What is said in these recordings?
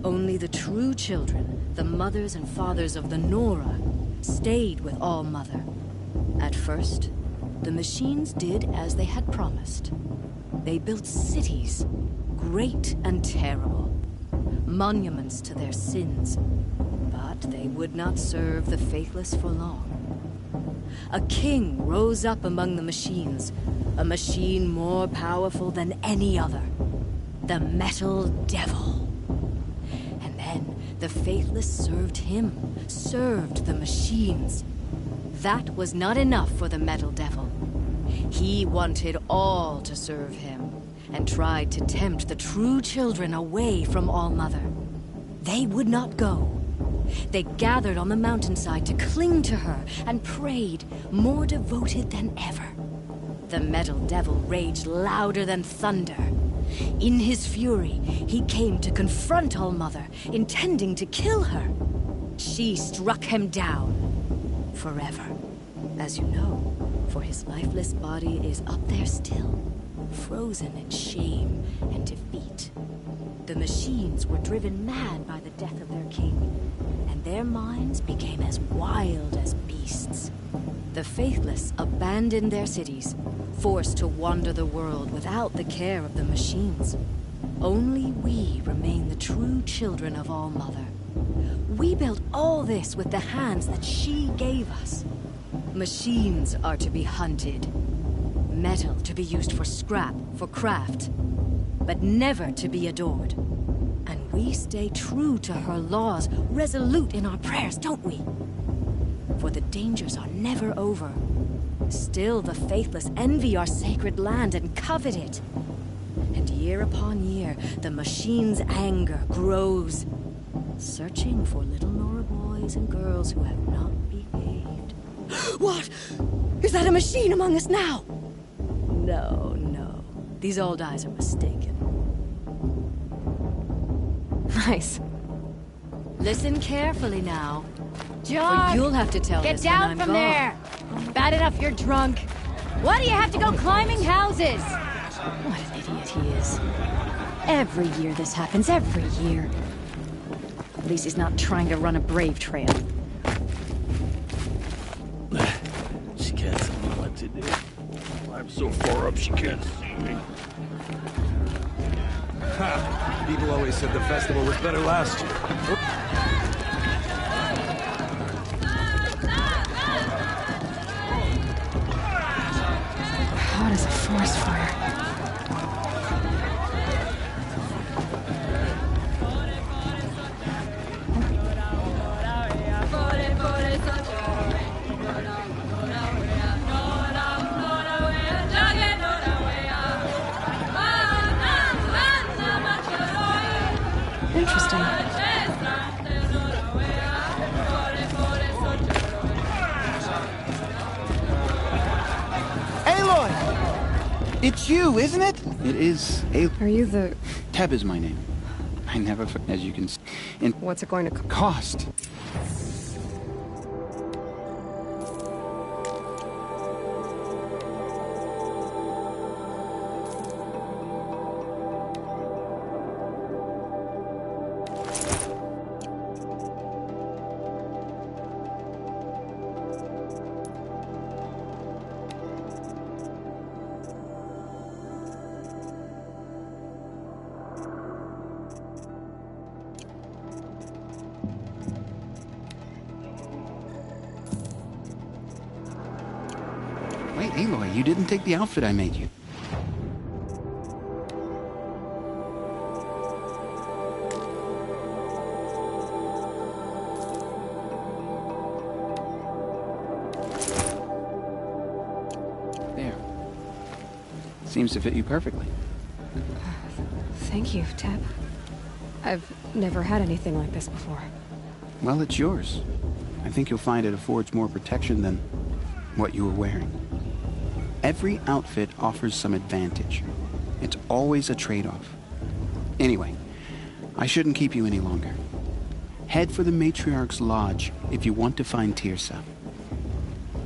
Only the true children, the mothers and fathers of the Nora, stayed with All-Mother. At first, the machines did as they had promised. They built cities, great and terrible, monuments to their sins, but they would not serve the faithless for long. A king rose up among the machines, a machine more powerful than any other, the Metal Devil. And then the faithless served him, served the machines. That was not enough for the Metal Devil. He wanted all to serve him, and tried to tempt the true children away from All-Mother. They would not go. They gathered on the mountainside to cling to her and prayed, more devoted than ever. The Metal Devil raged louder than thunder. In his fury, he came to confront All-Mother, intending to kill her. She struck him down. Forever. As you know, for his lifeless body is up there still, frozen in shame and defeat. The machines were driven mad by the death of their king, and their minds became as wild as beasts. The faithless abandoned their cities, forced to wander the world without the care of the machines. Only we remain the true children of All-Mother. We built all this with the hands that she gave us. Machines are to be hunted. Metal to be used for scrap, for craft. But never to be adored. And we stay true to her laws, resolute in our prayers, don't we? For the dangers are never over. Still the faithless envy our sacred land and covet it. And year upon year, the machine's anger grows, searching for little Nora boys and girls who have not behaved. What? Is that a machine among us now? No, no. These old eyes are mistaken. Nice. Listen carefully now. John! Or you'll have to tell Get this down when I'm from gone. there! Bad enough you're drunk. Why do you have to go climbing houses? What an idiot he is. Every year this happens, every year. At least he's not trying to run a brave trail. She can't tell me what to do. I'm so far up she can't see me. Ha! People always said the festival was better last year. Hot as a forest fire. Interesting. Aloy! It's you, isn't it? It is. Are you the... Teb is my name. I never, as you can see. And What's it going to cost. Wait, Aloy, you didn't take the outfit I made you. There. Seems to fit you perfectly. Thank you, Teb. I've never had anything like this before. Well, it's yours. I think you'll find it affords more protection than what you were wearing. Every outfit offers some advantage. It's always a trade-off. Anyway, I shouldn't keep you any longer. Head for the Matriarch's Lodge if you want to find Teersa.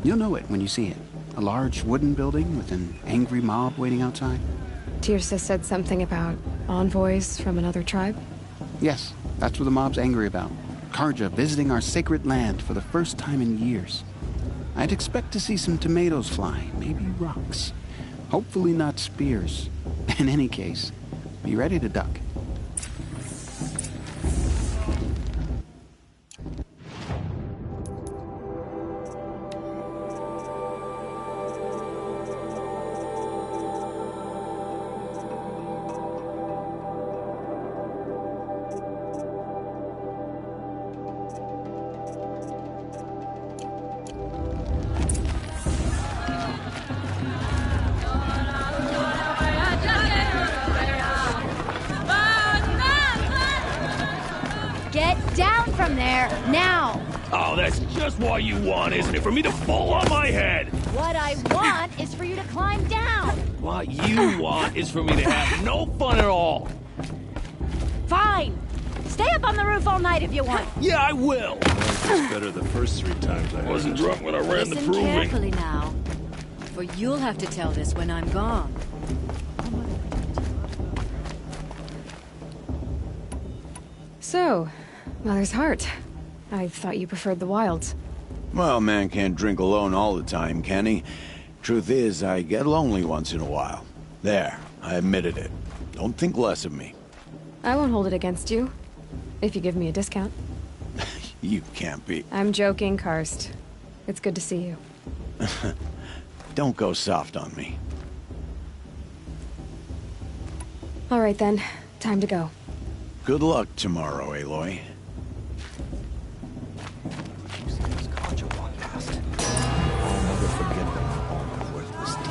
You'll know it when you see it. A large wooden building with an angry mob waiting outside. Teersa said something about envoys from another tribe? Yes, that's what the mob's angry about. Karja visiting our sacred land for the first time in years. I'd expect to see some tomatoes fly, maybe rocks. Hopefully not spears. In any case, be ready to duck. Get down from there, now! Oh, that's just what you want, isn't it? For me to fall on my head! What I want is for you to climb down! What you want is for me to have no fun at all! Fine! Stay up on the roof all night if you want. Yeah, I will! It's better the first 3 times I Wasn't drunk when I ran the Listen proving. carefully now, for you'll have to tell this when I'm gone. So, Mother's Heart. I thought you preferred the wilds. Well, man can't drink alone all the time, can he? Truth is, I get lonely once in a while. There, I admitted it. Don't think less of me. I won't hold it against you, if you give me a discount. You can't be. I'm joking, Karst. It's good to see you. Don't go soft on me. All right then, time to go. Good luck tomorrow, Aloy.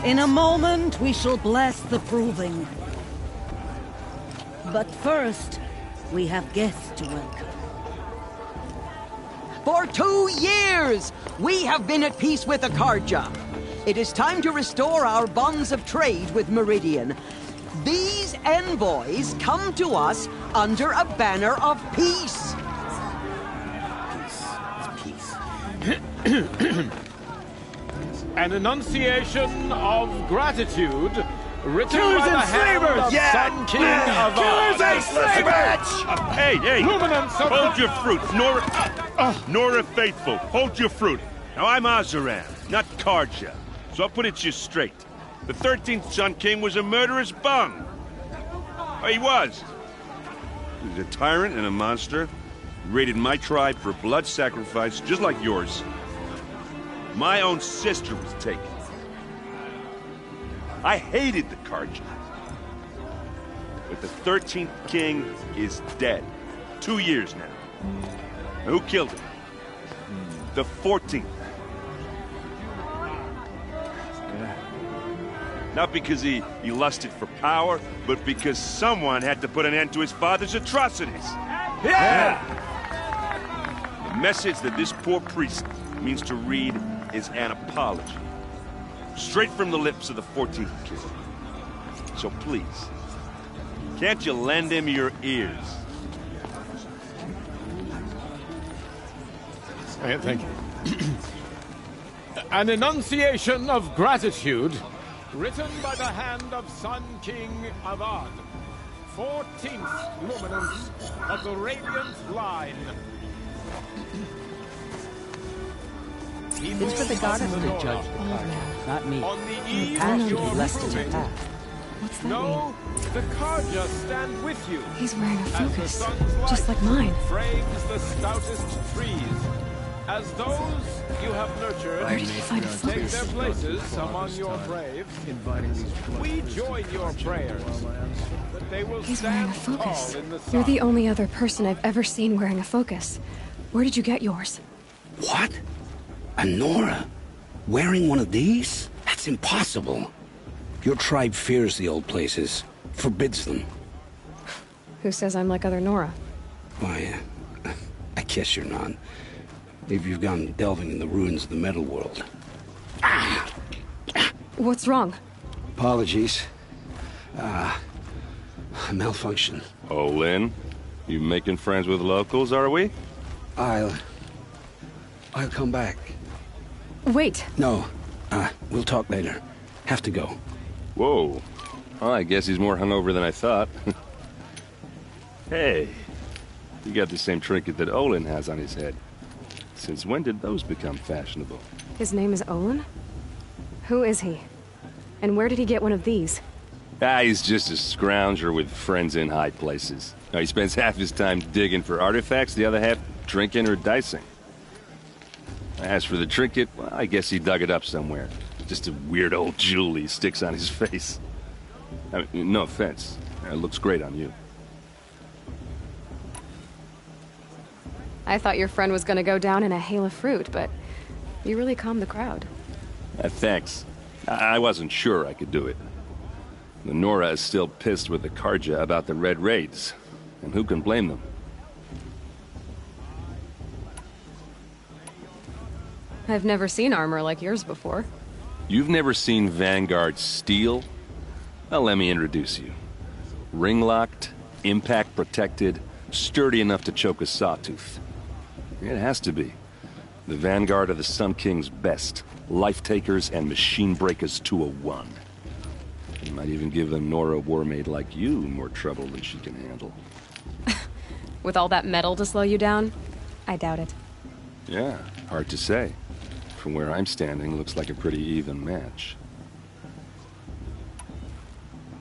In a moment, we shall bless the proving. But first, we have guests to welcome. For 2 years, we have been at peace with Akarja. It is time to restore our bonds of trade with Meridian. These envoys come to us under a banner of peace. An enunciation of gratitude written Killers by the and hand slavers! of Yeah! Sun King of Killers and slavers! Hey! Luminance of Hold your fruit, Nora Faithful. Hold your fruit. Now I'm Azaran, not Karja, so I'll put it to you straight. The 13th Sun King was a murderous bung. Oh, he was. He was a tyrant and a monster. Raided my tribe for blood sacrifice, just like yours. My own sister was taken. I hated the Karja. But the 13th king is dead. 2 years now. And who killed him? The 14th. Not because he lusted for power, but because someone had to put an end to his father's atrocities. Yeah! The message that this poor priest means to read is an apology. Straight from the lips of the 14th king. So please, can't you lend him your ears? Thank you. An enunciation of gratitude written by the hand of Sun King Avad, 14th luminance of the Radiant Line. It's for the goddess to judge the Karja, not me. On the eve I know of to your be left to proving, path. What's that no, the Karja stand with you. He's wearing a As the focus, sun's light just like mine. frames the stoutest trees. As those you have nurtured Where did he find a take focus? their places among your braves, we join your prayers that they will He's wearing stand a focus. tall in the You're sun. the only other person I've ever seen wearing a focus. Where did you get yours? What? A Nora? Wearing one of these? That's impossible. Your tribe fears the old places, forbids them. Who says I'm like other Nora? Why, I guess you're not. Maybe you've gone delving in the ruins of the metal world. What's wrong? Apologies. A malfunction. Oh, Lynn, you making friends with locals, are we? I'll come back. Wait. No, we'll talk later. Have to go. Whoa. Well, I guess he's more hungover than I thought. Hey, You got the same trinket that Olin has on his head. Since when did those become fashionable? His name is Olin? Who is he? And where did he get one of these? He's just a scrounger with friends in high places. Now, he spends half his time digging for artifacts, the other half drinking or dicing. As for the trinket, well, I guess he dug it up somewhere. Just a weird old jewel he sticks on his face. I mean, no offense. It looks great on you. I thought your friend was gonna go down in a hail of fruit, but you really calmed the crowd. Thanks. I wasn't sure I could do it. The Nora is still pissed with the Carja about the Red Raids, and who can blame them? I've never seen armor like yours before. You've never seen Vanguard steel? Well, let me introduce you. Ring-locked, impact-protected, sturdy enough to choke a sawtooth. It has to be. The Vanguard of the Sun King's best. Life-takers and machine breakers to a one. You might even give a Nora warmaid like you more trouble than she can handle. With all that metal to slow you down? I doubt it. Yeah, hard to say. From where I'm standing, looks like a pretty even match.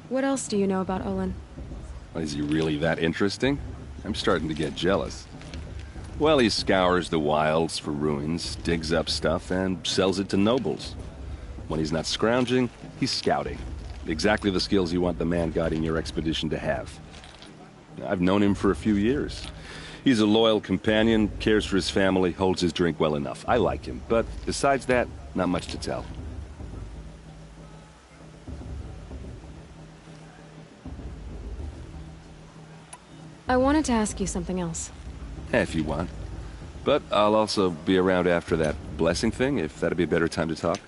What else do you know about Olin? Is he really that interesting? I'm starting to get jealous. Well, he scours the wilds for ruins, digs up stuff, and sells it to nobles. When he's not scrounging, he's scouting. Exactly the skills you want the man guiding your expedition to have. I've known him for a few years. He's a loyal companion, cares for his family, holds his drink well enough. I like him, but besides that, not much to tell. I wanted to ask you something else. If you want. But I'll also be around after that blessing thing, if that'd be a better time to talk.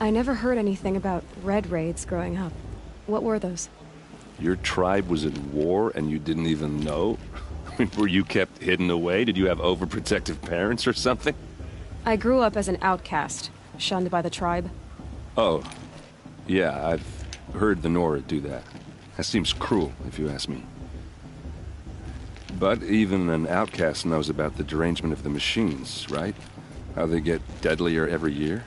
I never heard anything about Red Raids growing up. What were those? Your tribe was at war and you didn't even know? Were you kept hidden away? Did you have overprotective parents or something? I grew up as an outcast, shunned by the tribe. Oh. Yeah, I've heard the Nora do that. That seems cruel, if you ask me. But even an outcast knows about the derangement of the machines, right? How they get deadlier every year?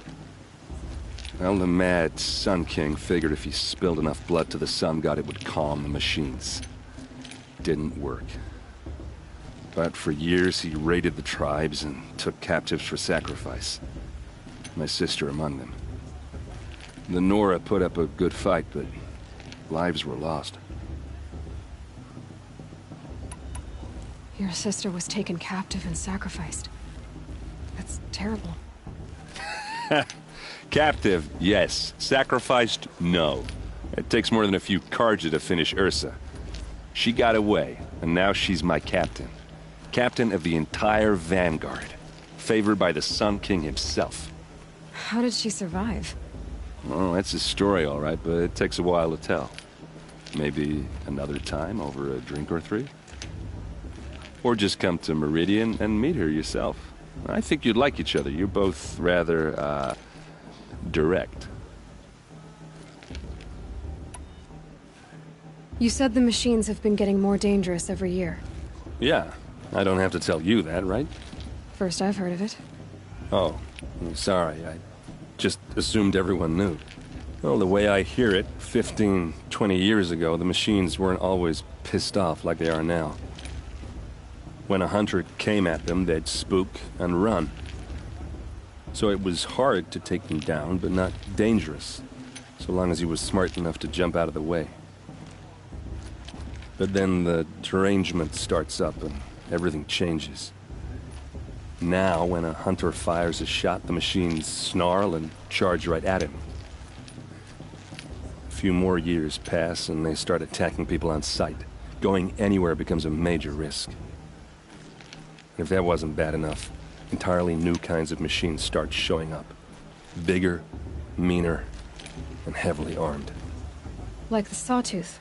Well, the mad Sun King figured if he spilled enough blood to the Sun God, it would calm the machines. Didn't work. But for years, he raided the tribes and took captives for sacrifice. My sister among them. The Nora put up a good fight, but lives were lost. Your sister was taken captive and sacrificed. That's terrible. Captive, yes. Sacrificed, no. It takes more than a few Carja to finish Ursa. She got away, and now she's my captain. Captain of the entire Vanguard. Favored by the Sun King himself. How did she survive? Well, that's a story, all right, but it takes a while to tell. Maybe another time over a drink or three? Or just come to Meridian and meet her yourself. I think you'd like each other. You're both rather, direct. You said the machines have been getting more dangerous every year. Yeah, I don't have to tell you that, right? First I've heard of it. Oh, I'm sorry. I just assumed everyone knew. Well, the way I hear it, 15, 20 years ago, the machines weren't always pissed off like they are now. When a hunter came at them, they'd spook and run. So it was hard to take them down, but not dangerous, so long as he was smart enough to jump out of the way. But then the derangement starts up and everything changes. Now, when a hunter fires a shot, the machines snarl and charge right at him. A few more years pass and they start attacking people on sight. Going anywhere becomes a major risk. And if that wasn't bad enough, entirely new kinds of machines start showing up. Bigger, meaner, and heavily armed. Like the Sawtooth.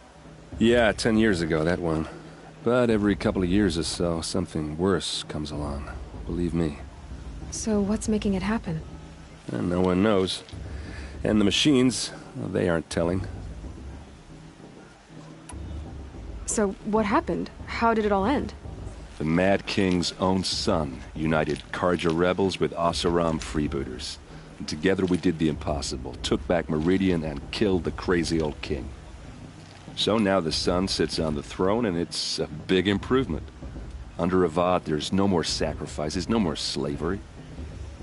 Yeah, 10 years ago, that one. But every couple of years or so, something worse comes along. Believe me. So what's making it happen? And no one knows. And the machines, well, they aren't telling. So, what happened? How did it all end? The Mad King's own son united Carja rebels with Oseram freebooters. And together we did the impossible, took back Meridian and killed the crazy old king. So now the son sits on the throne, and it's a big improvement. Under Avad, there's no more sacrifices, no more slavery.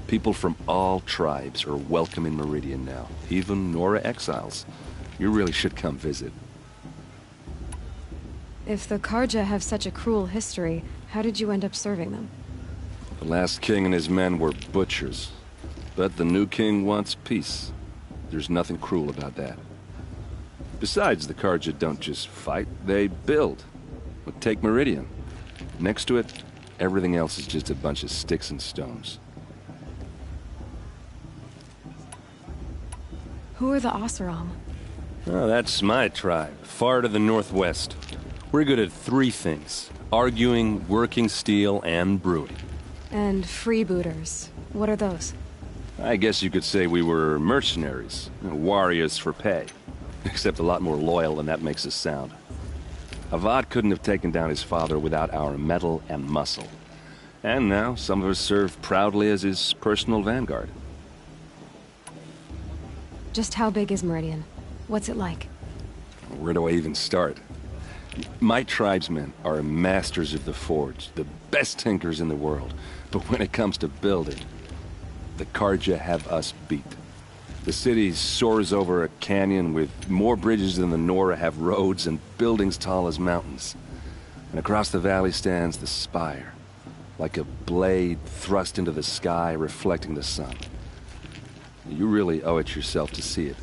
People from all tribes are welcome in Meridian now, even Nora exiles. You really should come visit. If the Carja have such a cruel history, how did you end up serving them? The last king and his men were butchers. But the new king wants peace. There's nothing cruel about that. Besides, the Carja don't just fight, they build. But take Meridian. Next to it, everything else is just a bunch of sticks and stones. Who are the Oseram? Oh, that's my tribe, far to the northwest. We're good at 3 things: arguing, working steel, and brewing. And freebooters. What are those? I guess you could say we were mercenaries, warriors for pay. Except a lot more loyal than that makes us sound. Avad couldn't have taken down his father without our metal and muscle. And now, some of us serve proudly as his personal vanguard. Just how big is Meridian? What's it like? Where do I even start? My tribesmen are masters of the forge, the best tinkers in the world. But when it comes to building, the Carja have us beat. The city soars over a canyon with more bridges than the Nora have roads and buildings tall as mountains. And across the valley stands the spire, like a blade thrust into the sky reflecting the sun. You really owe it yourself to see it.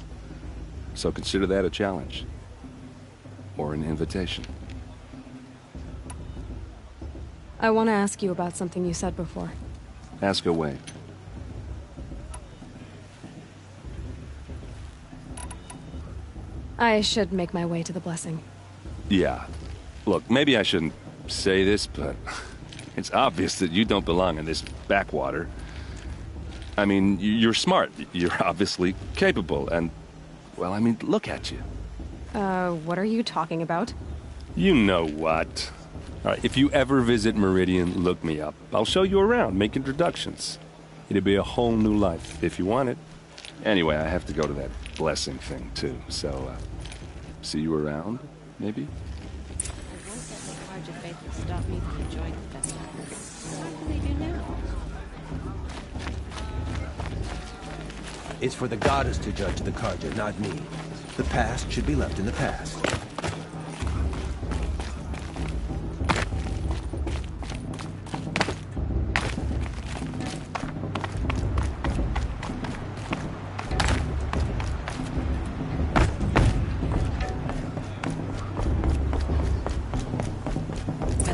So consider that a challenge. Or an invitation. I want to ask you about something you said before. Ask away. I should make my way to the blessing. Yeah. Look, maybe I shouldn't say this, but it's obvious that you don't belong in this backwater. I mean, you're smart. You're obviously capable, and, well, I mean, look at you. What are you talking about? You know what. All right, if you ever visit Meridian, look me up. I'll show you around, make introductions. It'll be a whole new life, if you want it. Anyway, I have to go to that blessing thing, too, so, see you around, maybe? I won't let the Carja faithful stop me from enjoying the festival. What can they do now? It's for the goddess to judge the Carja, not me. The past should be left in the past.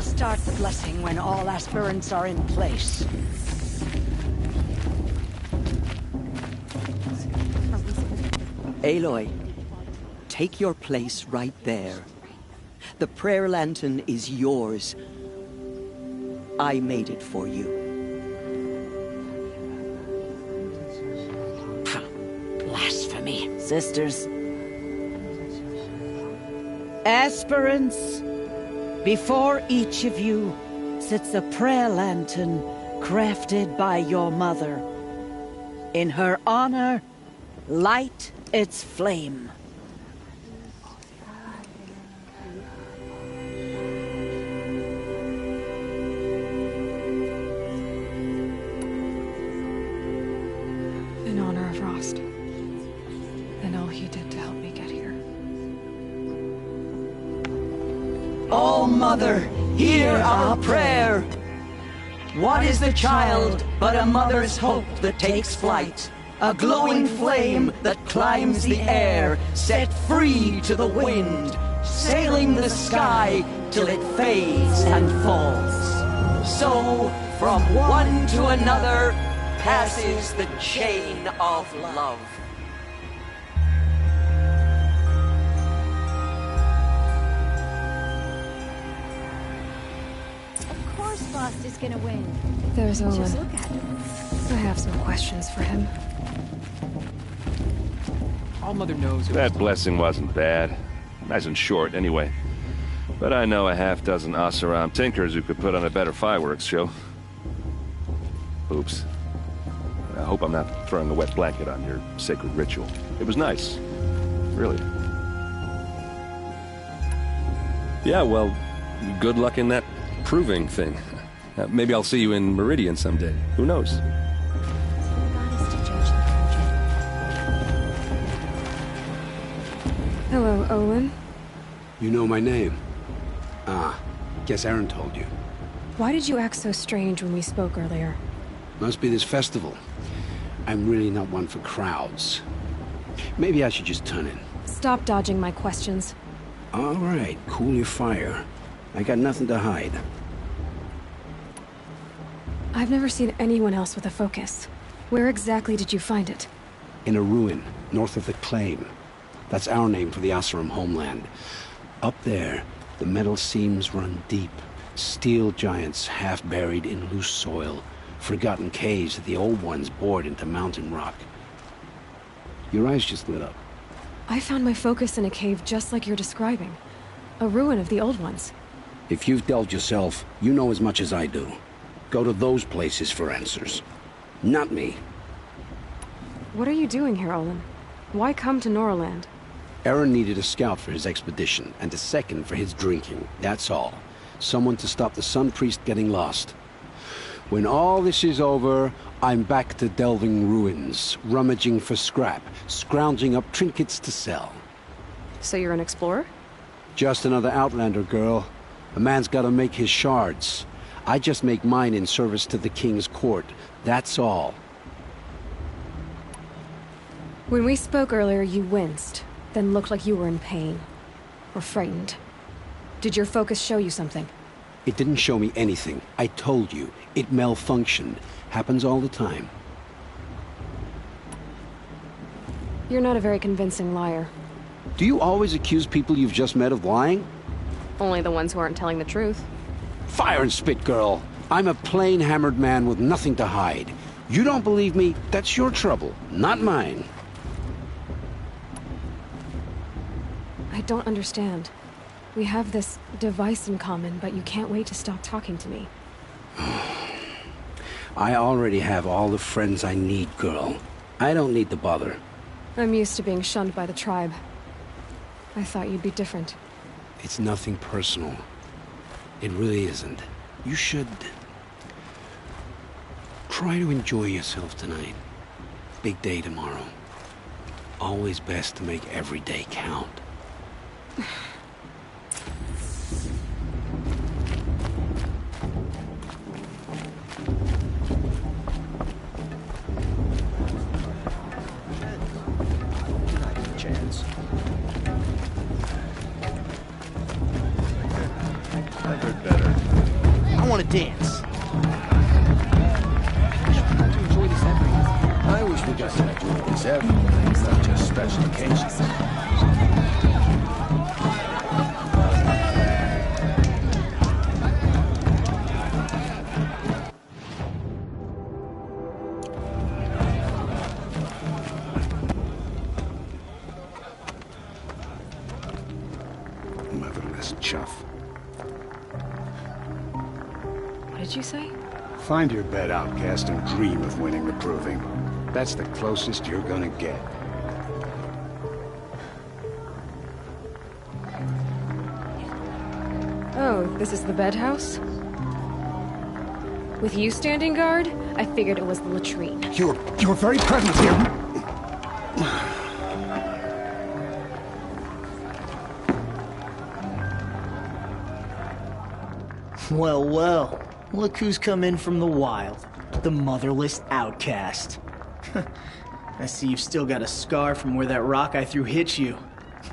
Start the blessing when all aspirants are in place. Aloy, take your place right there. The prayer lantern is yours. I made it for you. Blasphemy. Sisters. Aspirants. Before each of you sits a prayer lantern crafted by your mother. In her honor, light its flame. In honor of Rost. And all he did to help me get here. Oh, Mother, hear our prayer. What is the child but a mother's hope that takes flight? A glowing flame that climbs the air, set free to the wind, sailing the sky till it fades and falls. So, from one to another, passes the chain of love. Of course Faust is gonna win. There's Olin. Just look at him. I have some questions for him. All Mother knows. That blessing wasn't bad. Nice and short, anyway. But I know a half-dozen Oseram tinkers who could put on a better fireworks show. Oops. I hope I'm not throwing a wet blanket on your sacred ritual. It was nice. Really. Yeah, well, good luck in that proving thing. Maybe I'll see you in Meridian someday. Who knows? Hello, Olin. You know my name? Ah, guess Aaron told you. Why did you act so strange when we spoke earlier? Must be this festival. I'm really not one for crowds. Maybe I should just turn in. Stop dodging my questions. All right, cool your fire. I got nothing to hide. I've never seen anyone else with a focus. Where exactly did you find it? In a ruin, north of the Claim. That's our name for the Oseram homeland. Up there, the metal seams run deep. Steel giants half buried in loose soil. Forgotten caves that the old ones bored into mountain rock. Your eyes just lit up. I found my focus in a cave just like you're describing. A ruin of the old ones. If you've delved yourself, you know as much as I do. Go to those places for answers. Not me. What are you doing here, Olin? Why come to Noraland? Aaron needed a scout for his expedition, and a second for his drinking. That's all. Someone to stop the Sun Priest getting lost. When all this is over, I'm back to delving ruins, rummaging for scrap, scrounging up trinkets to sell. So you're an explorer? Just another Outlander, girl. A man's gotta make his shards. I just make mine in service to the King's court. That's all. When we spoke earlier, you winced, then looked like you were in pain. Or frightened. Did your focus show you something? It didn't show me anything. I told you. It malfunctioned. Happens all the time. You're not a very convincing liar. Do you always accuse people you've just met of lying? Only the ones who aren't telling the truth. Fire and spit, girl. I'm a plain hammered man with nothing to hide. You don't believe me, that's your trouble, not mine. I don't understand. We have this device in common, but you can't wait to stop talking to me. I already have all the friends I need, girl. I don't need to bother. I'm used to being shunned by the tribe. I thought you'd be different. It's nothing personal. It really isn't. You should... try to enjoy yourself tonight. Big day tomorrow. Always best to make every day count. Chance. I've heard better. I want to dance. I wish we got to do this every day, not just special occasions. Motherless chuff. What did you say? Find your bed, outcast, and dream of winning the proving. That's the closest you're gonna get. Oh, this is the bedhouse? With you standing guard, I figured it was the latrine. Your very presence here... Well, well. Look who's come in from the wild. The motherless outcast. I see you've still got a scar from where that rock I threw hit you.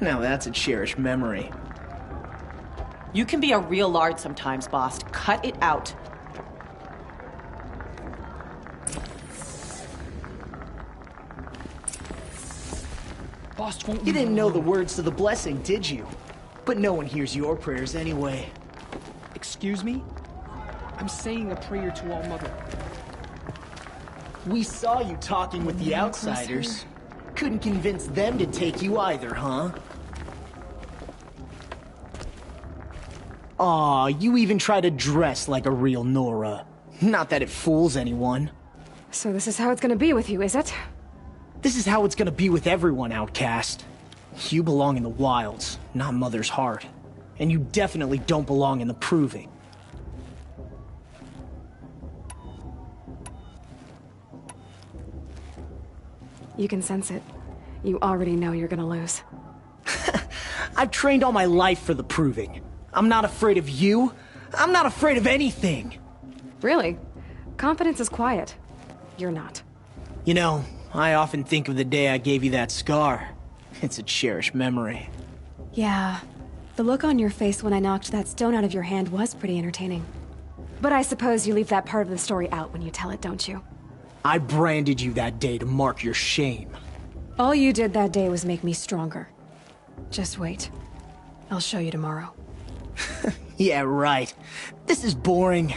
Now that's a cherished memory. You can be a real lard sometimes, boss. Cut it out. Boss won't. You didn't know the words to the blessing, did you? But no one hears your prayers anyway. Excuse me? I'm saying a prayer to All Mother. We saw you talking with the outsiders. Couldn't convince them to take you either, huh? Aw, you even try to dress like a real Nora. Not that it fools anyone. So this is how it's gonna be with you, is it? This is how it's gonna be with everyone, Outcast. You belong in the wilds, not Mother's heart. And you definitely don't belong in the Proving. You can sense it. You already know you're gonna lose. I've trained all my life for the Proving. I'm not afraid of you. I'm not afraid of anything. Really? Confidence is quiet. You're not. You know, I often think of the day I gave you that scar. It's a cherished memory. Yeah. The look on your face when I knocked that stone out of your hand was pretty entertaining. But I suppose you leave that part of the story out when you tell it, don't you? I branded you that day to mark your shame. All you did that day was make me stronger. Just wait. I'll show you tomorrow. Yeah, right. This is boring.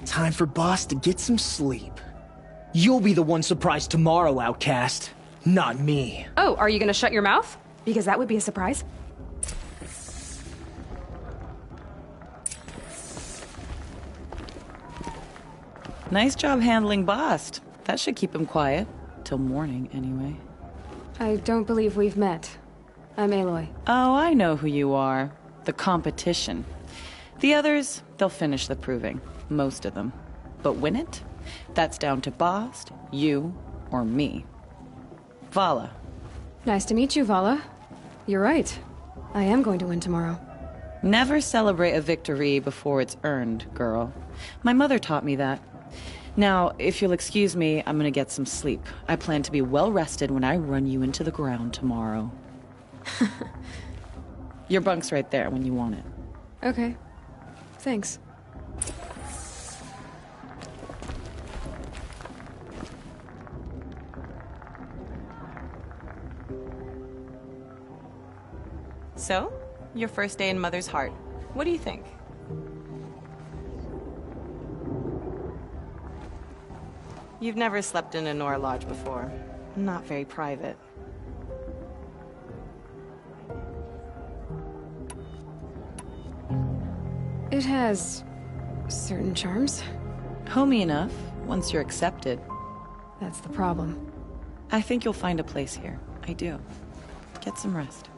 Time for Boss to get some sleep. You'll be the one surprised tomorrow, Outcast. Not me. Oh, are you gonna shut your mouth? Because that would be a surprise. Nice job handling Bast. That should keep him quiet. Till morning, anyway. I don't believe we've met. I'm Aloy. Oh, I know who you are. The competition. The others, they'll finish the Proving. Most of them. But win it? That's down to Bast, you, or me. Vala. Nice to meet you, Vala. You're right. I am going to win tomorrow. Never celebrate a victory before it's earned, girl. My mother taught me that. Now, if you'll excuse me, I'm gonna get some sleep. I plan to be well rested when I run you into the ground tomorrow. Your bunk's right there when you want it. Okay. Thanks. So, your first day in Mother's Heart. What do you think? You've never slept in a Nora Lodge before. Not very private. It has certain charms. Homey enough, once you're accepted. That's the problem. I think you'll find a place here. I do. Get some rest.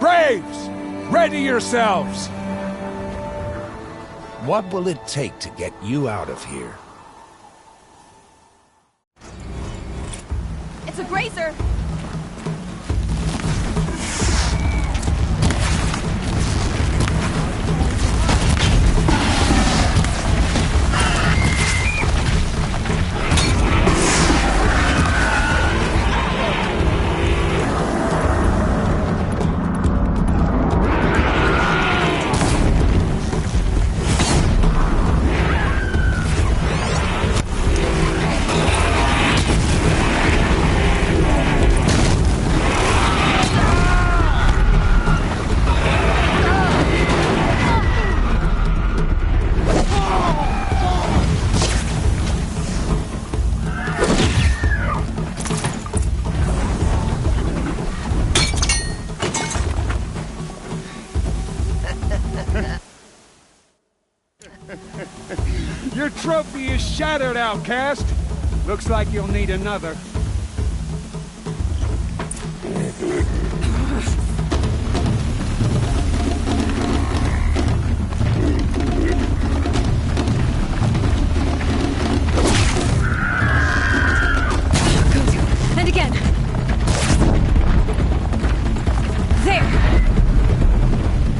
Braves! Ready yourselves! What will it take to get you out of here? It's a grazer! Your trophy is shattered, outcast. Looks like you'll need another. And again. There.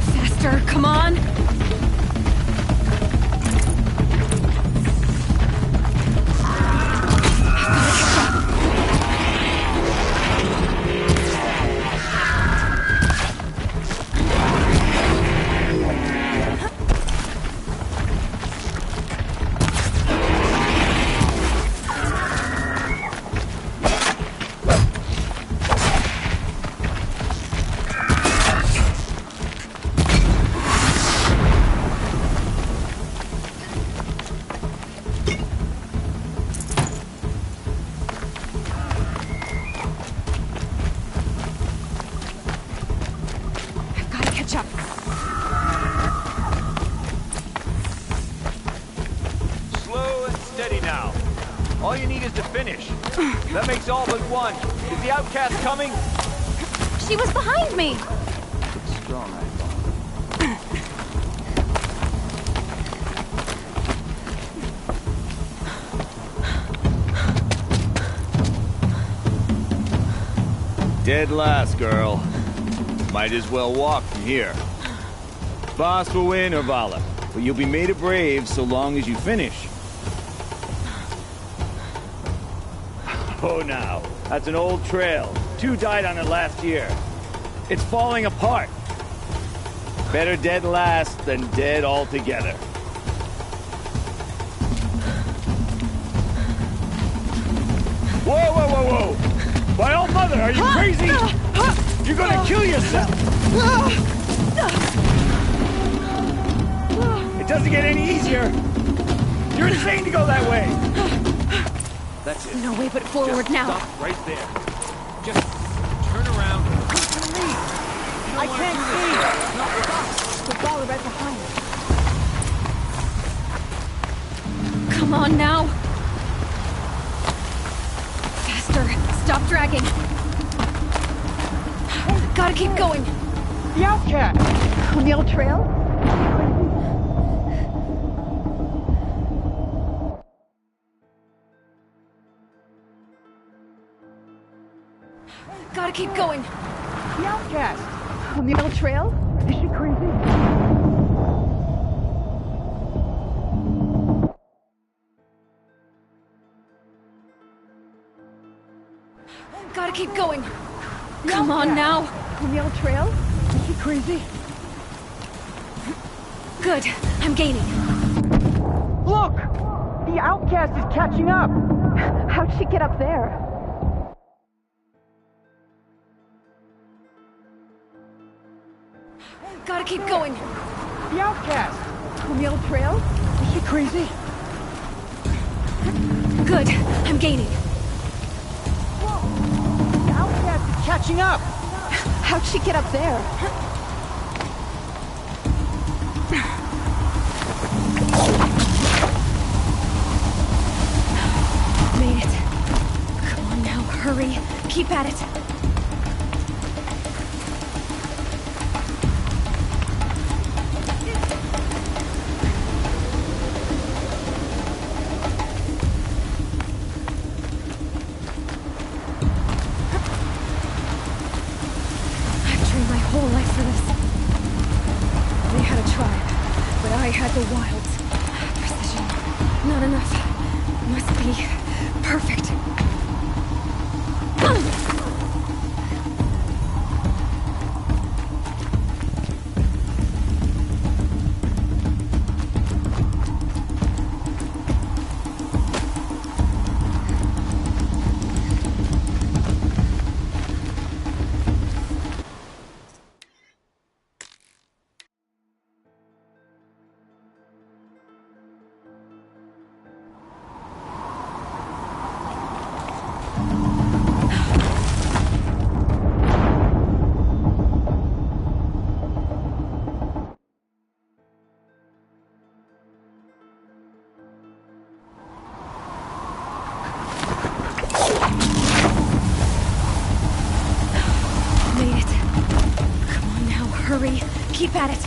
Faster, come on. Slow and steady now. All you need is to finish. That makes all but one. Is the outcast coming? She was behind me! Strong, I Dead last, girl. Might as well walk from here. Boss will win or Vala, but you'll be made a brave so long as you finish. Oh, now, that's an old trail. 2 died on it last year. It's falling apart. Better dead last than dead altogether. Whoa, whoa, whoa, whoa! My old mother, are you crazy? You're gonna kill yourself! It doesn't get any easier! You're insane to go that way! That's it. No way but forward Just now. Stop right there. Just turn around. Listen to me! I can't see! No, stop! The ball right behind. Come on now! Faster! Stop dragging! Gotta keep going! The outcast! On the old trail? Gotta keep going! The outcast! On the old trail? Is she crazy? Gotta keep going! Come on now! On the old trail? Is she crazy? Good, I'm gaining. Look! The outcast is catching up! How'd she get up there? Gotta keep going! The outcast! On the old trail? Is she crazy? Good, I'm gaining. The outcast is catching up! How'd she get up there? Made it. Come on now, hurry. Keep at it. Whole life for this. They had a tribe, but I had the wilds. Precision. Not enough. Must be perfect. hurry. Keep at it.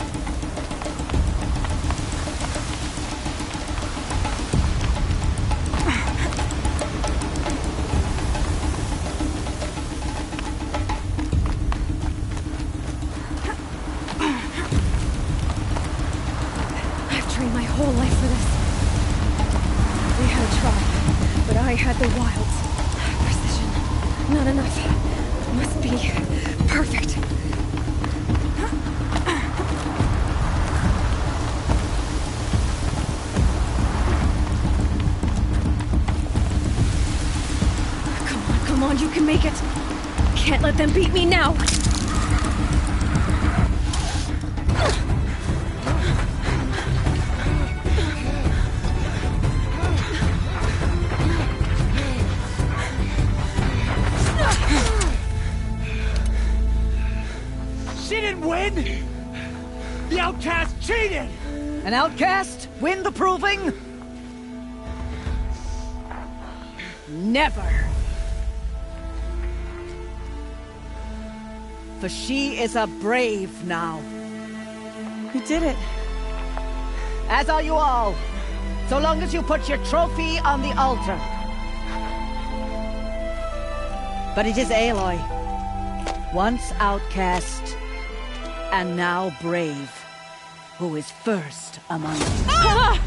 I've trained my whole life for this. We had a tribe, but I had the wilds. Precision. Not enough. Must be perfect. Come on, you can make it. Can't let them beat me now. She didn't win! The outcast cheated! An outcast win the proving? Never! For she is a brave now. You did it. As are you all. So long as you put your trophy on the altar. But it is Aloy, once outcast, and now brave, who is first among you. Ah!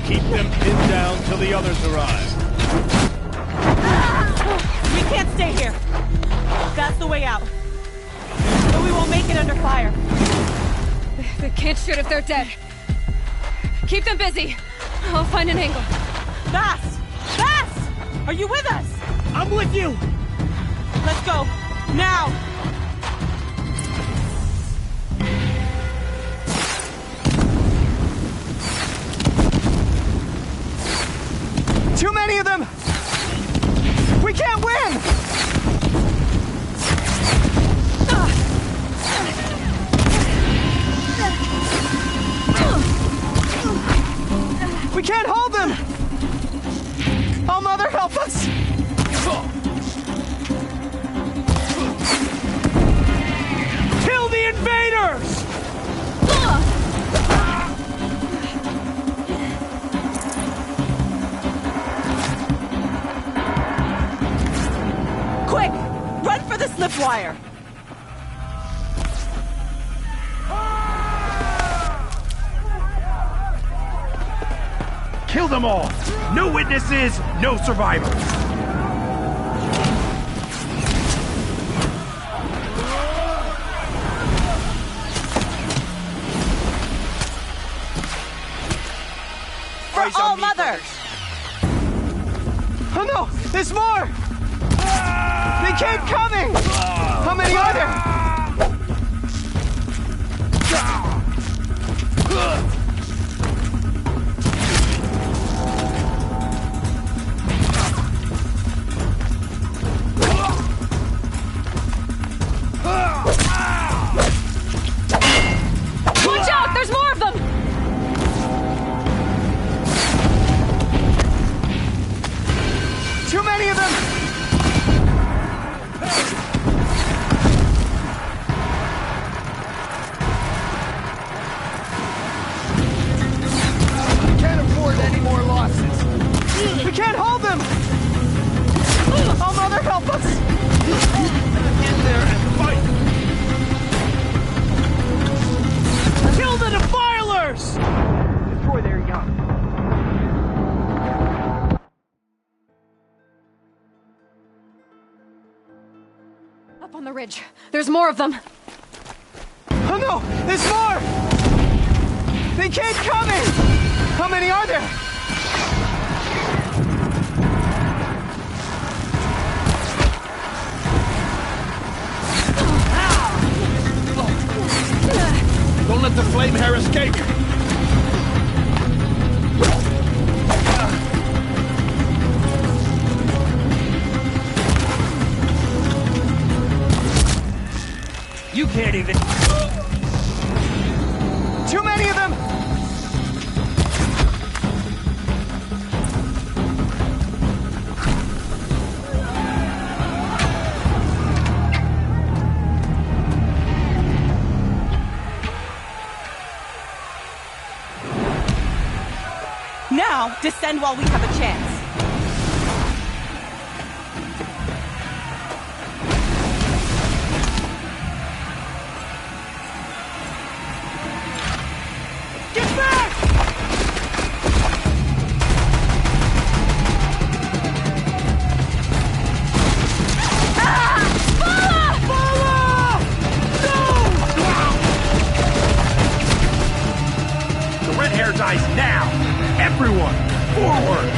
Keep them pinned down till the others arrive. We can't stay here. That's the way out. But we won't make it under fire. They can't shoot if they're dead. Keep them busy. I'll find an angle. Vass! Vass! Are you with us? I'm with you! Let's go. Now! Too many of them! We can't win! We can't hold them! Oh, Mother, help us! Kill the invaders! Quick! Run for the slip wire! Kill them all! No witnesses, no survivors! For All Mother! Oh no! There's more! They keep coming! How many are there? Watch out! There's more of them! Too many of them! Can't afford any more losses. We can't hold them! Oh, Mother, help us! Get there and fight! Kill the defilers! Destroy their young. Up on the ridge. There's more of them. Oh no! There's more! They keep coming! How many are there? Don't let the flame hair escape! You can't even... Too Now, descend while we have a chance. Get back! The red hair dies now! Everyone, forward!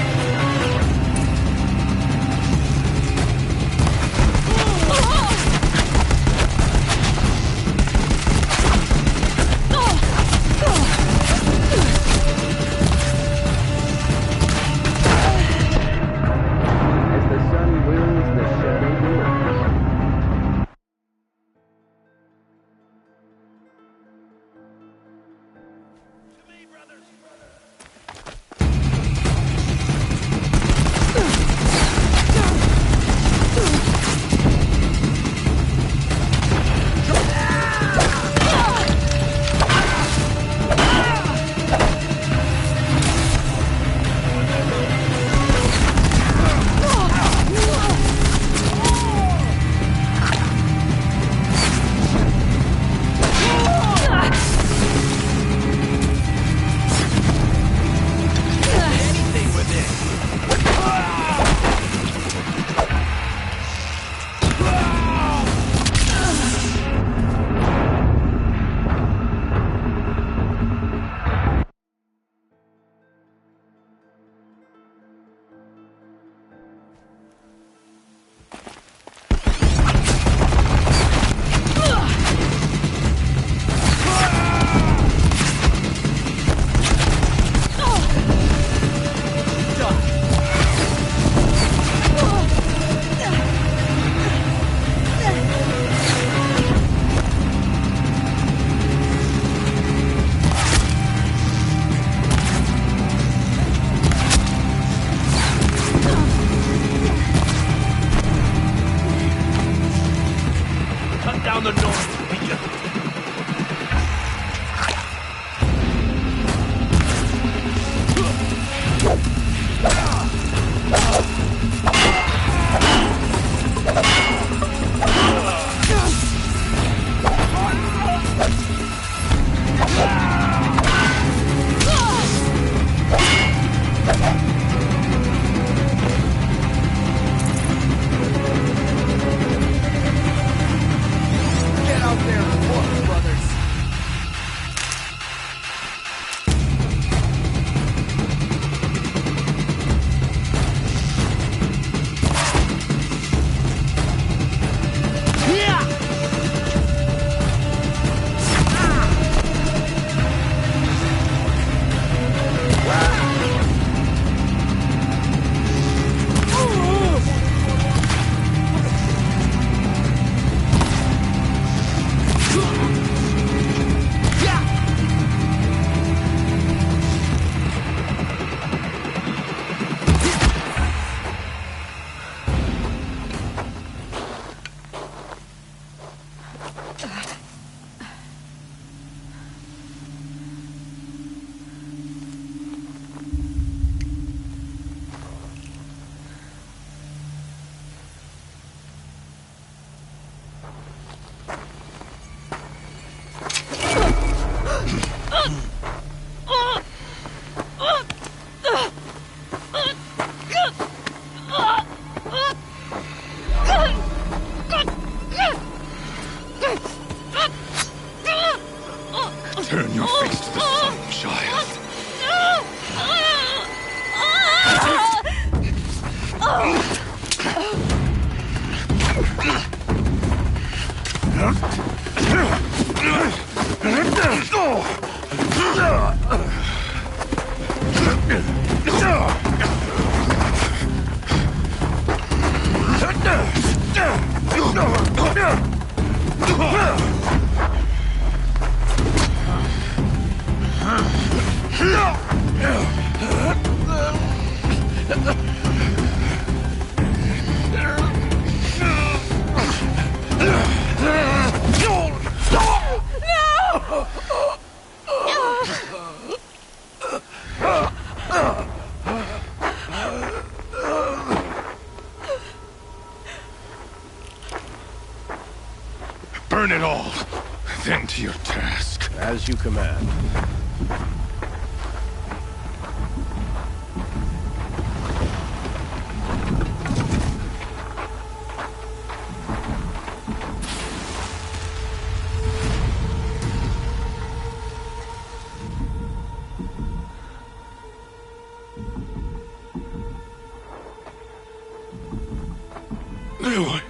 As the sun wills, the shadow moves. Cut down the noise, will you? Get out there and work, brothers. Turn your face to the sun, child. No! Burn it all, then to your task. As you command. Aloy.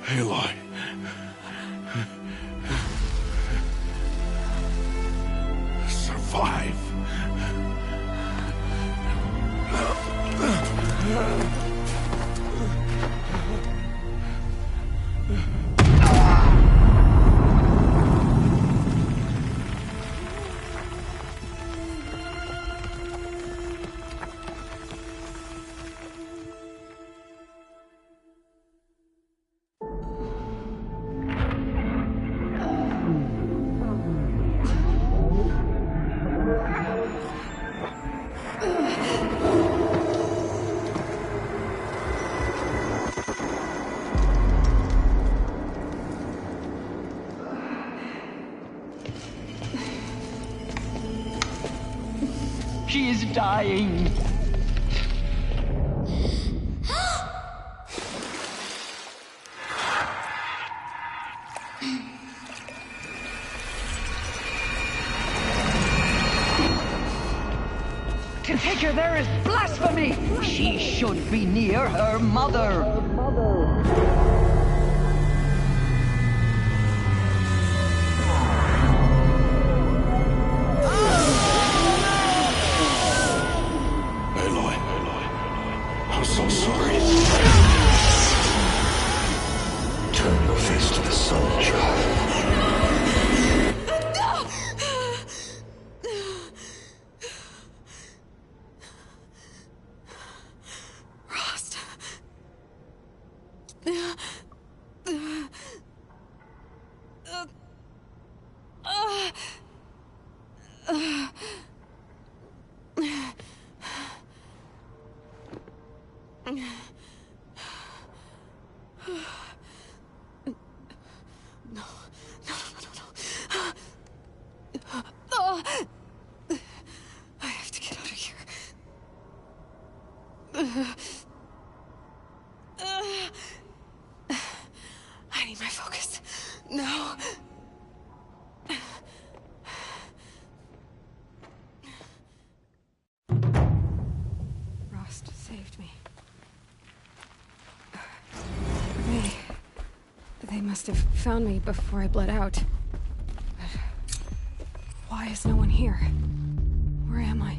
Aloy. Survive. She is dying. To take her there is blasphemy. She should be near her mother. I'm so sorry. Turn your face to the sun, child. Rost. I have to get out of here. I need my focus. No. Rost saved me. They must have found me before I bled out. But why is no one here? Where am I?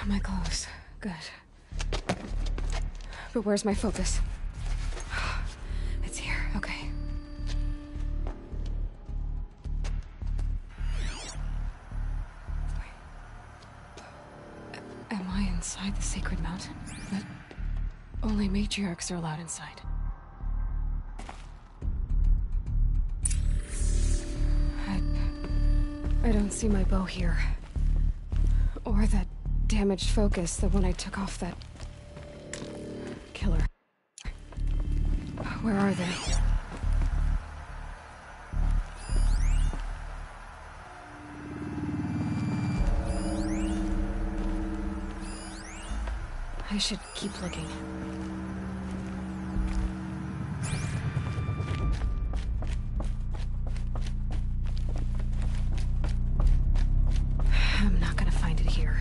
My clothes. Good. But where's my focus? It's here. Okay. Am I inside the sacred mountain? But only matriarchs are allowed inside. I don't see my bow here. Or that damaged focus, the one I took off that killer. Where are they? I should keep looking. I'm not gonna find it here.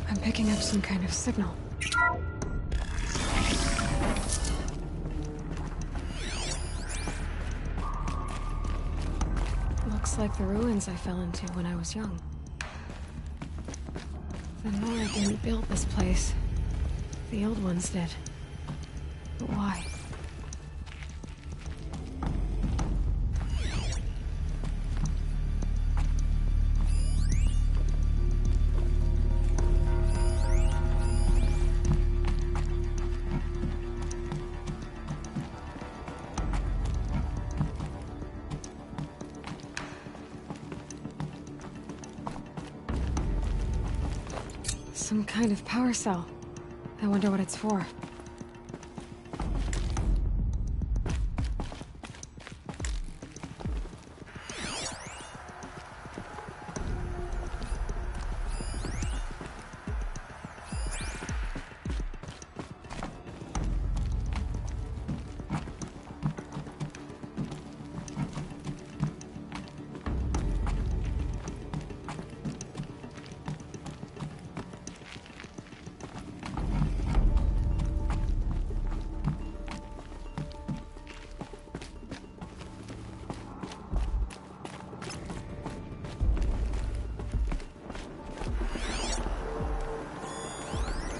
I'm picking up some kind of signal. Looks like the ruins I fell into when I was young. The Nora didn't build this place. The old ones did. But why? Some kind of power cell. I wonder what it's for.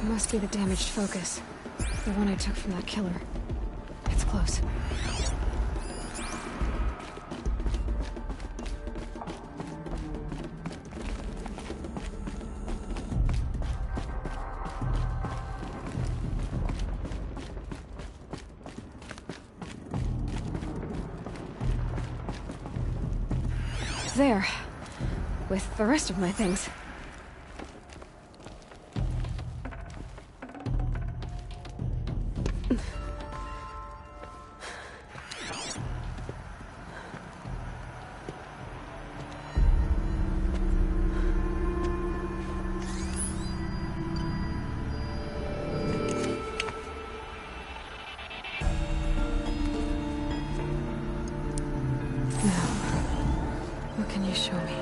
Must be the damaged focus. The one I took from that killer. It's close. There. With the rest of my things. What can you show me?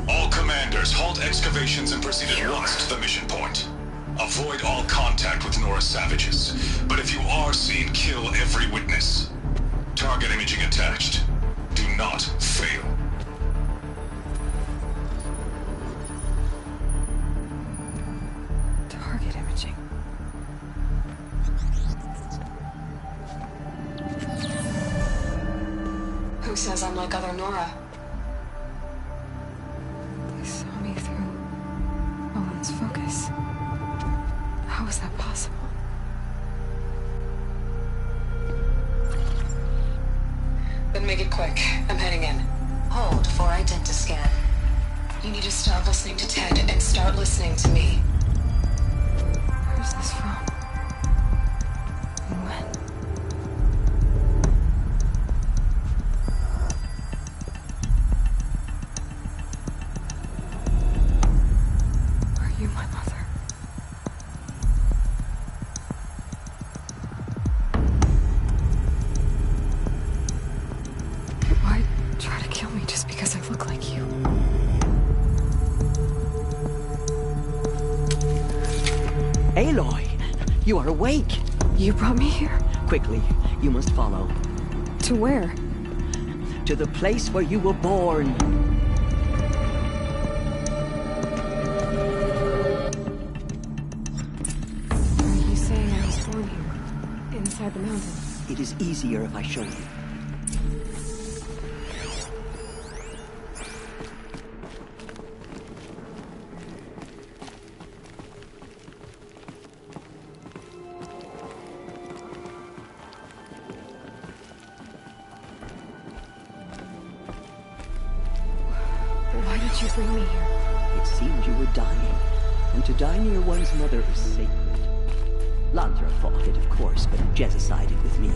All commanders, halt excavations and proceed at once to the mission point. Avoid all contact with Nora savages, but if you are seen, kill every witness. Target imaging attached. Do not fail. Target imaging. Who says I'm like other Nora? They saw me through Owen's focus. How is that possible? Then make it quick. I'm heading in. Hold for identiscan. You need to stop listening to Ted and start listening to me. Where's this from? And when? Are you my mother? Why try to kill me just because I look like you? Aloy, you are awake. You brought me here? Quickly, you must follow. To where? To the place where you were born. Are you saying I was born here? Inside the mountain? It is easier if I show you. Why did you bring me here? It seemed you were dying, and to die near one's mother is sacred. Landra fought it, of course, but Jezza sided with me.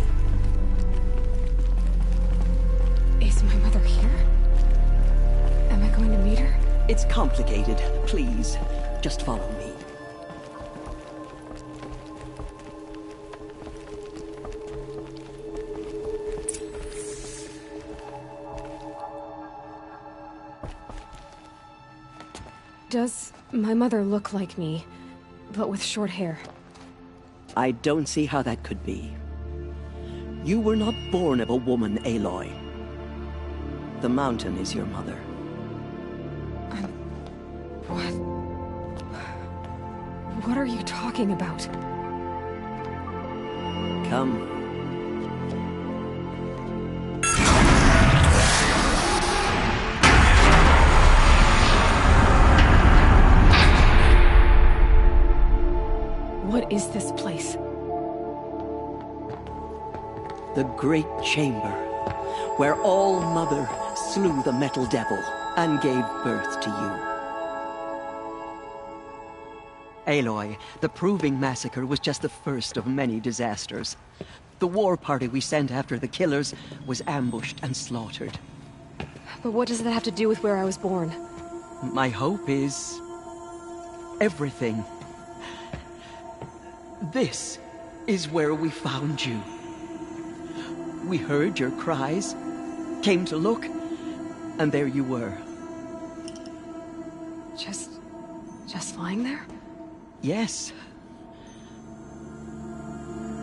Is my mother here? Am I going to meet her? It's complicated. Please, just follow me. Does my mother look like me, but with short hair? I don't see how that could be. You were not born of a woman, Aloy. The mountain is your mother. What? What are you talking about? Come. What is this place? The Great Chamber, where All-Mother slew the Metal Devil and gave birth to you. Aloy, the Proving Massacre was just the first of many disasters. The war party we sent after the killers was ambushed and slaughtered. But what does that have to do with where I was born? My hope is... everything. This is where we found you. We heard your cries, came to look, and there you were. Just lying there? Yes.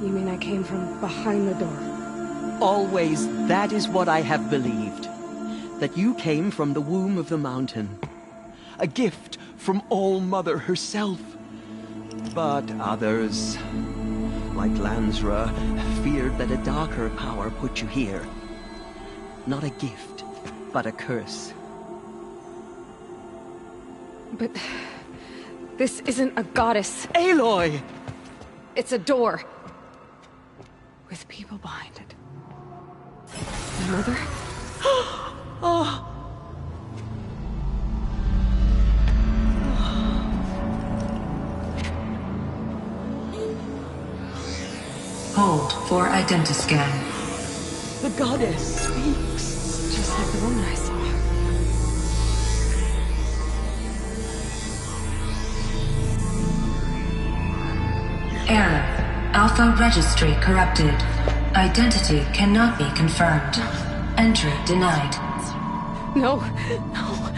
You mean I came from behind the door? Always, that is what I have believed. That you came from the womb of the mountain. A gift from All-Mother herself. But others, like Lansra, feared that a darker power put you here. Not a gift, but a curse. But... this isn't a goddess. Aloy! It's a door. With people behind it. My mother? Oh! Hold for identiscan. The goddess speaks. Just like the woman I saw. Error. Alpha registry corrupted. Identity cannot be confirmed. Entry denied. No, no.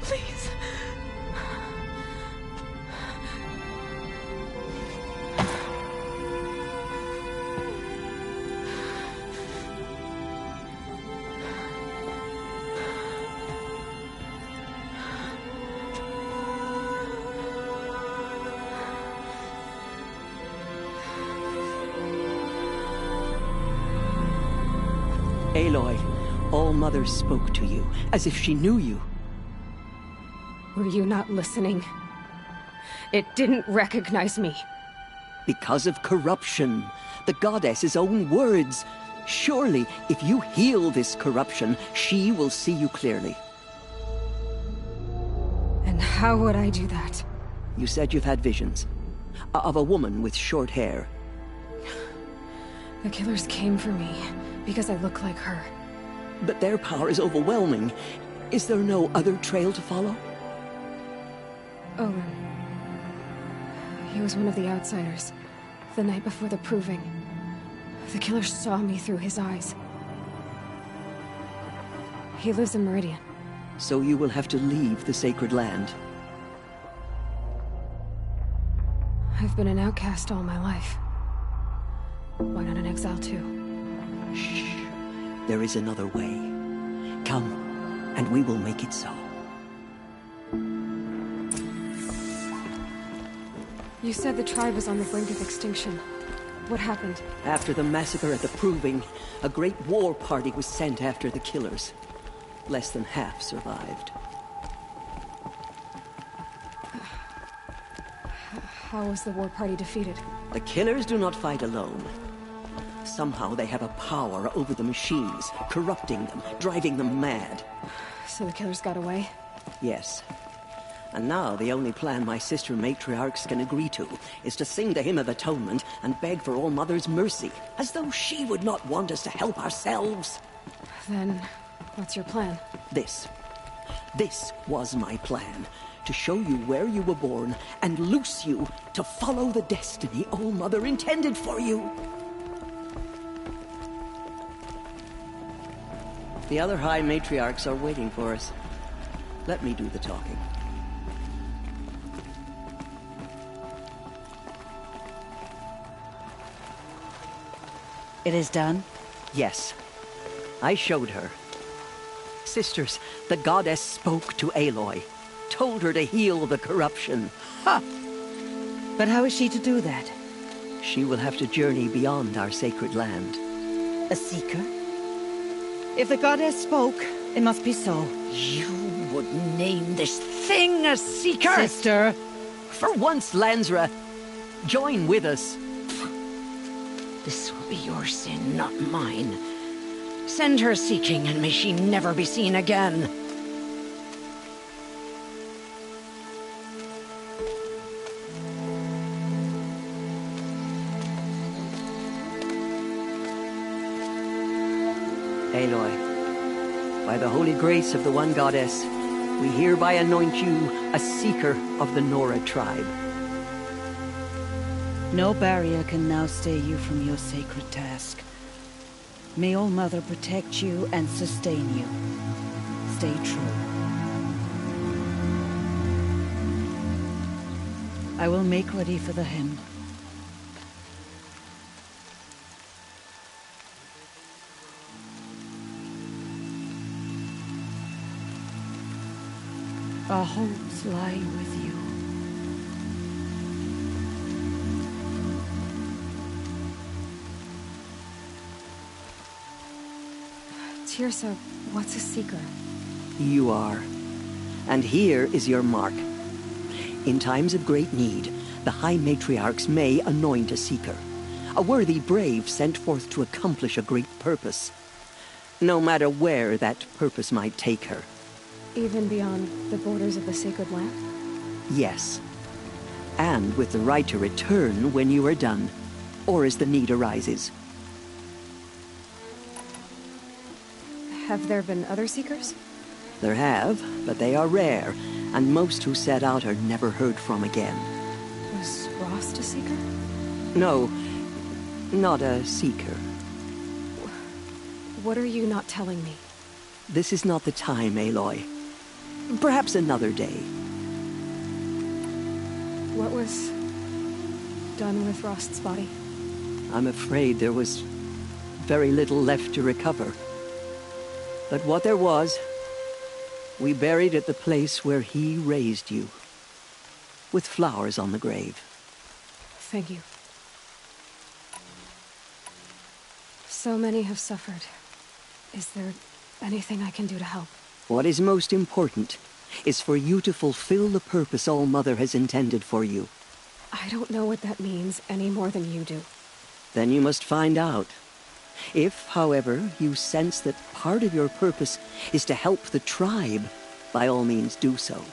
Please. Aloy, All-Mother spoke to you, as if she knew you. Were you not listening? It didn't recognize me. Because of corruption. The goddess's own words. Surely, if you heal this corruption, she will see you clearly. And how would I do that? You said you've had visions. Of a woman with short hair. The killers came for me, because I look like her. But their power is overwhelming. Is there no other trail to follow? Owen. He was one of the outsiders. The night before the Proving. The killer saw me through his eyes. He lives in Meridian. So you will have to leave the sacred land. I've been an outcast all my life. Why not an exile too? Shh. There is another way. Come, and we will make it so. You said the tribe was on the brink of extinction. What happened? After the massacre at the Proving, a great war party was sent after the killers. Less than half survived. How was the war party defeated? The killers do not fight alone. Somehow they have a power over the machines, corrupting them, driving them mad. So the killers got away? Yes. And now the only plan my sister matriarchs can agree to is to sing the Hymn of Atonement and beg for All-Mother's mercy, as though she would not want us to help ourselves. Then, what's your plan? This was my plan. To show you where you were born and loose you to follow the destiny All-Mother intended for you. The other High Matriarchs are waiting for us. Let me do the talking. It is done? Yes. I showed her. Sisters, the goddess spoke to Aloy. Told her to heal the corruption. Ha! But how is she to do that? She will have to journey beyond our sacred land. A seeker? If the goddess spoke, it must be so. You would name this thing a seeker? Sister! For once, Lansra, join with us. This will be your sin, not mine. Send her seeking, and may she never be seen again. Aloy, by the holy grace of the one goddess, we hereby anoint you a seeker of the Nora tribe. No barrier can now stay you from your sacred task. May All Mother protect you and sustain you. Stay true. I will make ready for the hymn. Our hopes lie with you. Teersa, what's a seeker? You are. And here is your mark. In times of great need, the High Matriarchs may anoint a seeker. A worthy brave sent forth to accomplish a great purpose. No matter where that purpose might take her. Even beyond the borders of the sacred land? Yes. And with the right to return when you are done, or as the need arises. Have there been other seekers? There have, but they are rare, and most who set out are never heard from again. Was Rost a seeker? No, not a seeker. What are you not telling me? This is not the time, Aloy. Perhaps another day. What was done with Rost's body? I'm afraid there was very little left to recover. But what there was, we buried at the place where he raised you, with flowers on the grave. Thank you. So many have suffered. Is there anything I can do to help? What is most important is for you to fulfill the purpose All Mother has intended for you. I don't know what that means any more than you do. Then you must find out. If, however, you sense that part of your purpose is to help the tribe, by all means do so.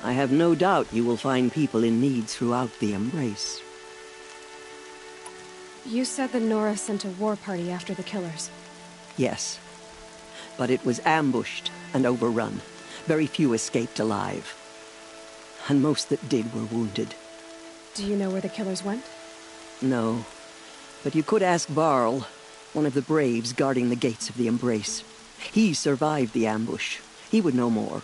I have no doubt you will find people in need throughout the Embrace. You said the Nora sent a war party after the killers. Yes. But it was ambushed and overrun. Very few escaped alive. And most that did were wounded. Do you know where the killers went? No. But you could ask Varl, one of the braves guarding the gates of the Embrace. He survived the ambush. He would know more.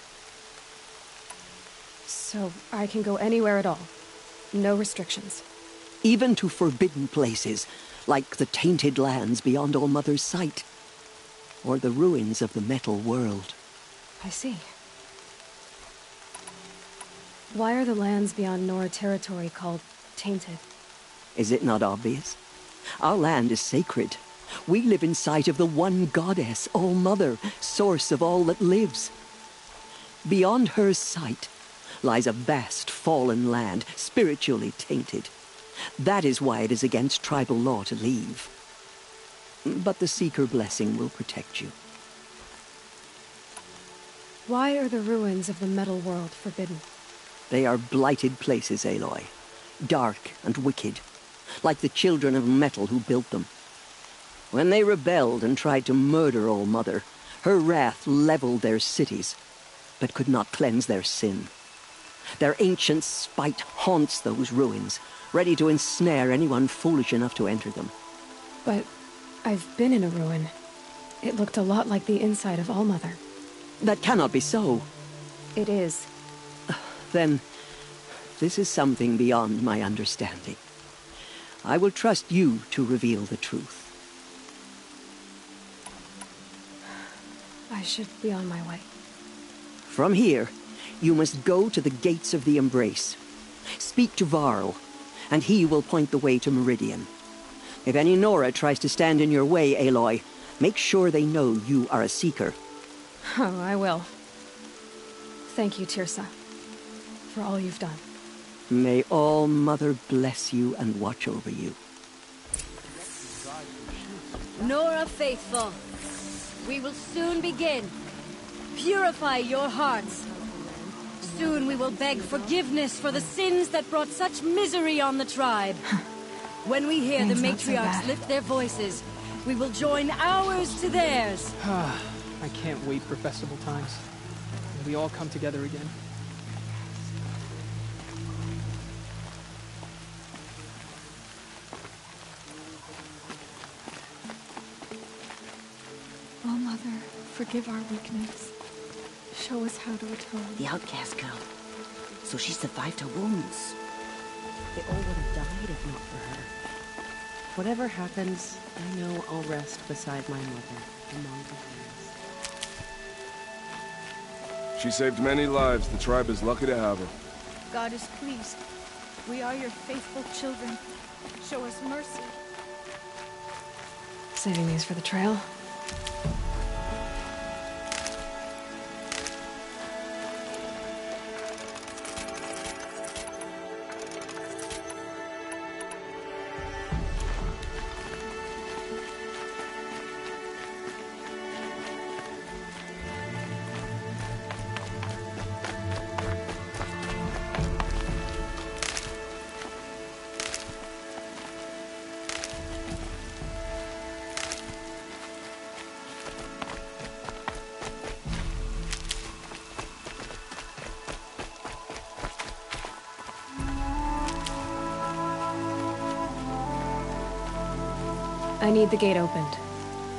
So I can go anywhere at all? No restrictions? Even to forbidden places, like the tainted lands beyond All Mother's sight. Or the ruins of the metal world. I see. Why are the lands beyond Nora territory called tainted? Is it not obvious? Our land is sacred. We live in sight of the one goddess, All Mother, source of all that lives. Beyond her sight lies a vast fallen land, spiritually tainted. That is why it is against tribal law to leave. But the Seeker blessing will protect you. Why are the ruins of the metal world forbidden? They are blighted places, Aloy. Dark and wicked. Like the children of metal who built them. When they rebelled and tried to murder All Mother, her wrath leveled their cities, but could not cleanse their sin. Their ancient spite haunts those ruins, ready to ensnare anyone foolish enough to enter them. But I've been in a ruin. It looked a lot like the inside of All Mother. That cannot be so. It is. Then, this is something beyond my understanding. I will trust you to reveal the truth. should be on my way. From here, you must go to the Gates of the Embrace. Speak to Varl, and he will point the way to Meridian. If any Nora tries to stand in your way, Aloy, make sure they know you are a Seeker. Oh, I will. Thank you, Tirsa, for all you've done. May All Mother bless you and watch over you. Nora Faithful, we will soon begin. Purify your hearts. Soon we will beg forgiveness for the sins that brought such misery on the tribe. When we hear the Things not so matriarchs bad. lift their voices, we will join ours to theirs. I can't wait for festival times. When we all come together again. Oh, Mother, forgive our weakness. Show us how to atone. The outcast girl. So she survived her wounds. They all would have died if not for her. Whatever happens, I know I'll rest beside my mother among the hills. She saved many lives. The tribe is lucky to have her. God is pleased. We are your faithful children. Show us mercy. Saving these for the trail? I need the gate opened.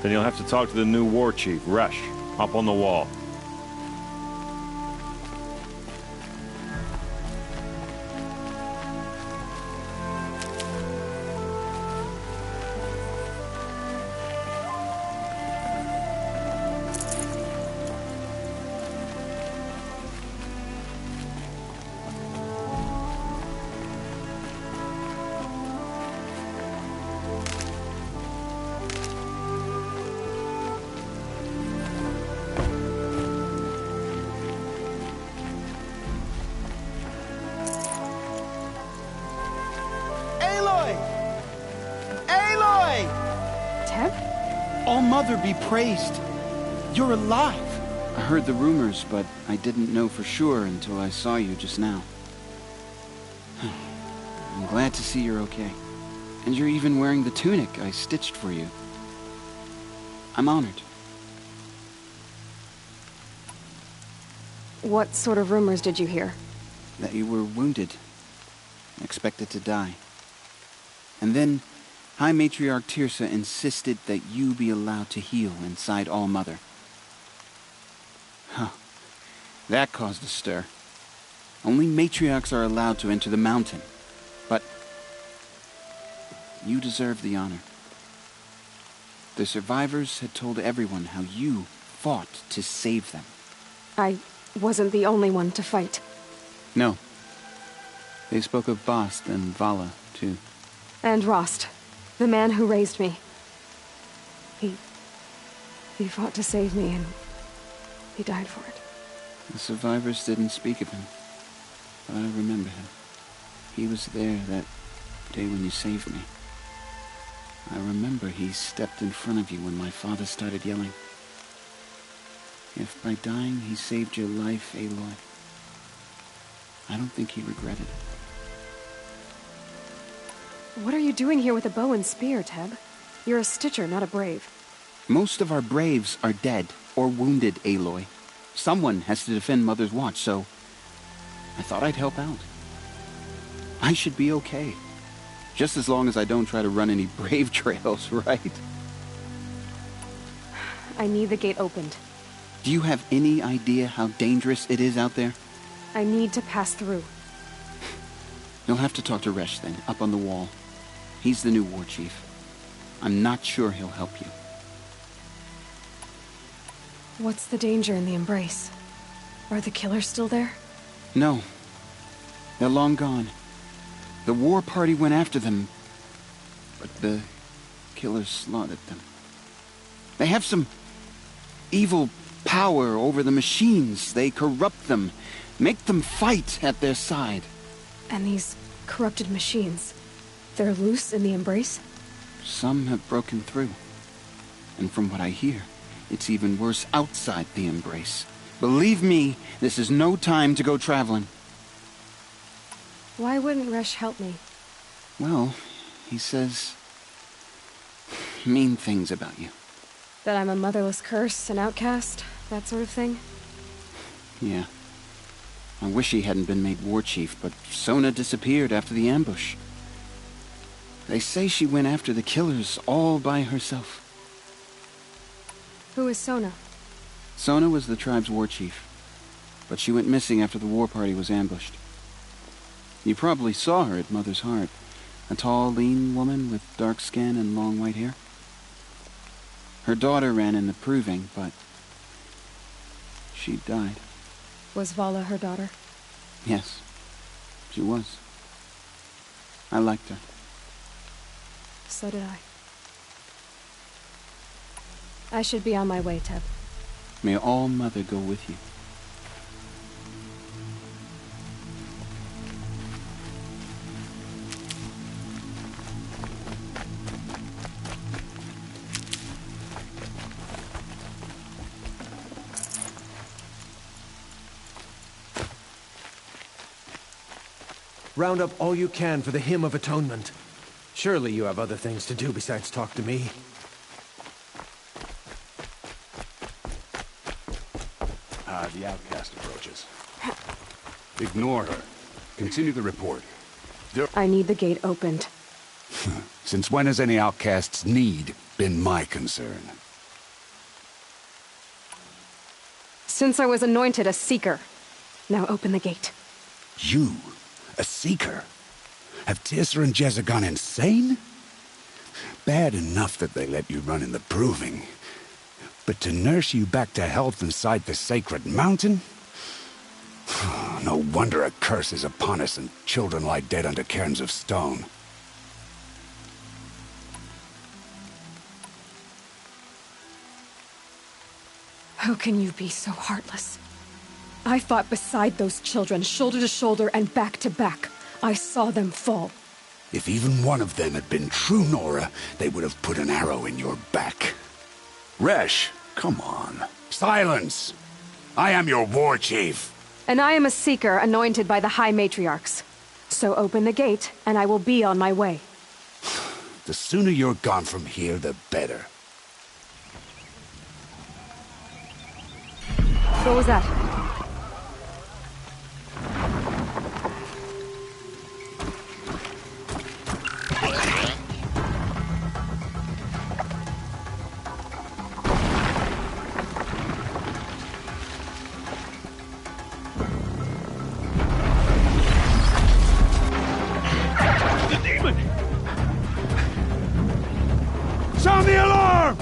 Then you'll have to talk to the new war chief, Resh, up on the wall. All Mother be praised. You're alive. I heard the rumors, but I didn't know for sure until I saw you just now. I'm glad to see you're okay. And you're even wearing the tunic I stitched for you. I'm honored. What sort of rumors did you hear? That you were wounded. Expected to die. And then High Matriarch Tirsa insisted that you be allowed to heal inside All Mother. Huh. That caused a stir. Only matriarchs are allowed to enter the mountain. But you deserve the honor. The survivors had told everyone how you fought to save them. I wasn't the only one to fight. No. They spoke of Bast and Vala, too. And Rost, the man who raised me. He fought to save me, and he died for it. The survivors didn't speak of him, but I remember him. He was there that day when you saved me. I remember he stepped in front of you when my father started yelling. If by dying he saved your life, Aloy, I don't think he regretted it. What are you doing here with a bow and spear, Teb? You're a Stitcher, not a Brave. Most of our Braves are dead or wounded, Aloy. Someone has to defend Mother's Watch, so I thought I'd help out. I should be okay. Just as long as I don't try to run any Brave trails, right? I need the gate opened. Do you have any idea how dangerous it is out there? I need to pass through. You'll have to talk to Resh then, up on the wall. He's the new war chief. I'm not sure he'll help you. What's the danger in the Embrace? Are the killers still there? No. They're long gone. The war party went after them, but the killers slaughtered them. They have some evil power over the machines. They corrupt them, make them fight at their side. And these corrupted machines, they're loose in the Embrace? Some have broken through. And from what I hear, it's even worse outside the Embrace. Believe me, this is no time to go traveling. Why wouldn't Resh help me? Well, he says mean things about you. That I'm a motherless curse, an outcast, that sort of thing? Yeah. I wish he hadn't been made war chief, but Sona disappeared after the ambush. They say she went after the killers all by herself. Who is Sona? Sona was the tribe's war chief, but she went missing after the war party was ambushed. You probably saw her at Mother's Heart. A tall, lean woman with dark skin and long white hair. Her daughter ran in the proving, but she died. Was Vala her daughter? Yes, she was. I liked her. So did I. I should be on my way, Teb. May All Mother go with you. Round up all you can for the Hymn of Atonement. Surely you have other things to do besides talk to me. The outcast approaches. Ignore her. Continue the report. I need the gate opened. Since when has any outcast's need been my concern? Since I was anointed a Seeker. Now open the gate. You? A Seeker? Have Teersa and Jezza gone insane? Bad enough that they let you run in the proving. But to nurse you back to health inside the sacred mountain? No wonder a curse is upon us and children lie dead under cairns of stone. How can you be so heartless? I fought beside those children, shoulder to shoulder and back to back. I saw them fall. If even one of them had been true Nora, they would have put an arrow in your back. Resh, come on. Silence! I am your war chief. And I am a Seeker anointed by the High Matriarchs. So open the gate, and I will be on my way. The sooner you're gone from here, the better. What was that? Sound the alarm!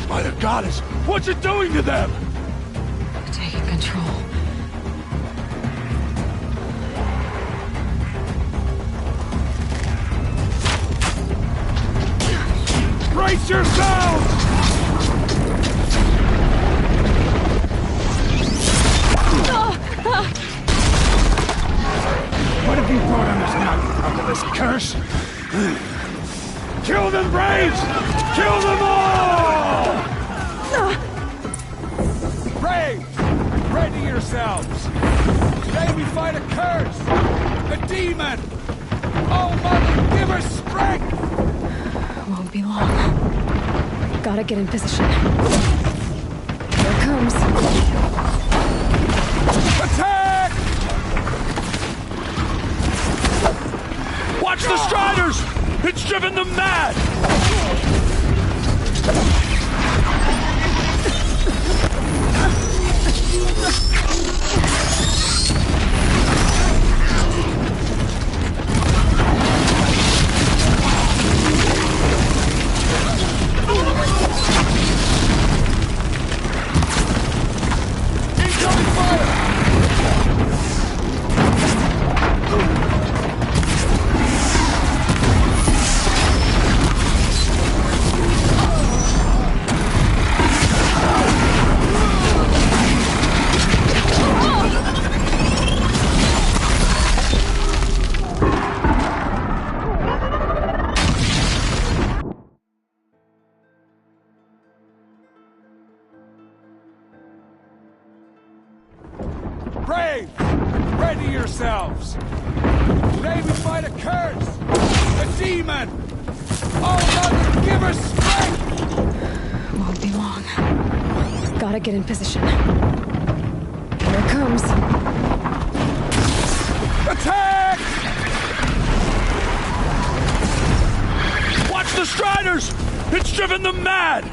By the goddess, what's it doing to them? Taking control. Brace yourselves! What have you brought on us now, you this curse? Kill them, Braves! Kill them all! Braves, ready yourselves! Today we fight a curse! A demon! Oh, Mother, give her strength! Won't be long. Gotta get in position. Here it comes. Attack! Watch the Striders! It's driven them mad! Ready yourselves! Today we fight a curse! A demon! All Mother, give us strength! Won't be long. Gotta get in position. Here it comes. Attack! Watch the Striders! It's driven them mad!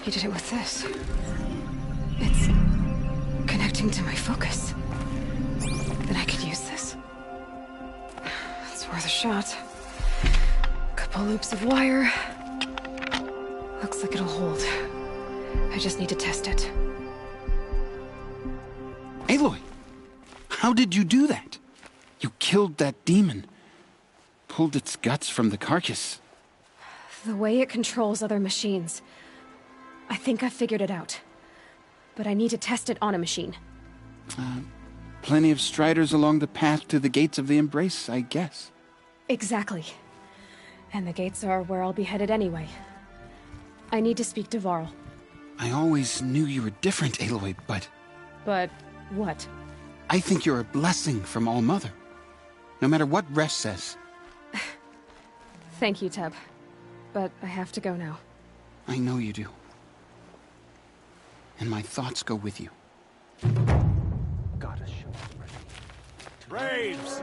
You did it with this. It's connecting to my focus. Then I could use this. It's worth a shot. Couple loops of wire. Looks like it'll hold. I just need to test it. Aloy! How did you do that? You killed that demon. Pulled its guts from the carcass. The way it controls other machines. I think I figured it out. But I need to test it on a machine. Plenty of striders along the path to the gates of the Embrace, I guess. Exactly. And the gates are where I'll be headed anyway. I need to speak to Varl. I always knew you were different, Aloy, but... But what? I think you're a blessing from All Mother. No matter what Resh says. Thank you, Teb. But I have to go now. I know you do. And my thoughts go with you. Gotta show mercy. Braves!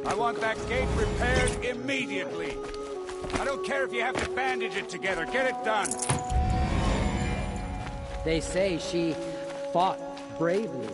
I want that gate repaired immediately. I don't care if you have to bandage it together. Get it done. They say she fought bravely.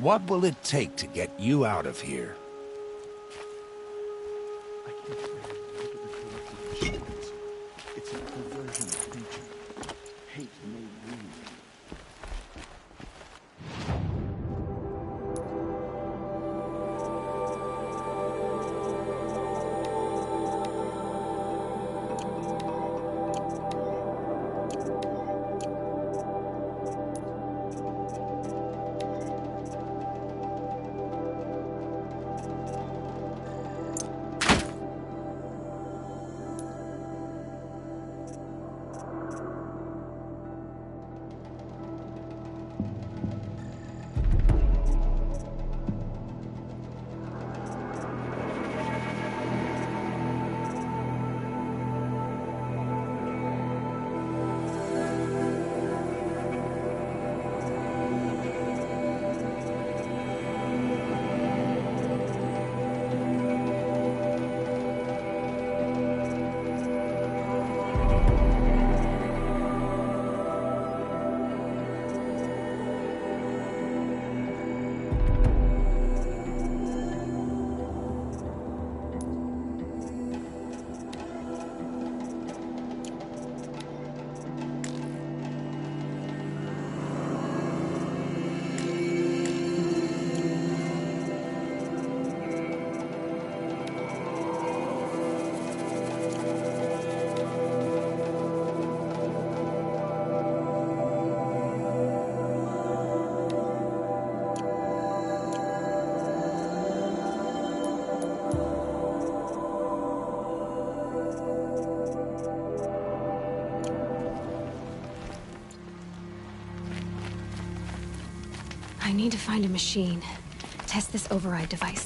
What will it take to get you out of here? It's a perversion of nature. Hate made weak. I need to find a machine. Test this override device.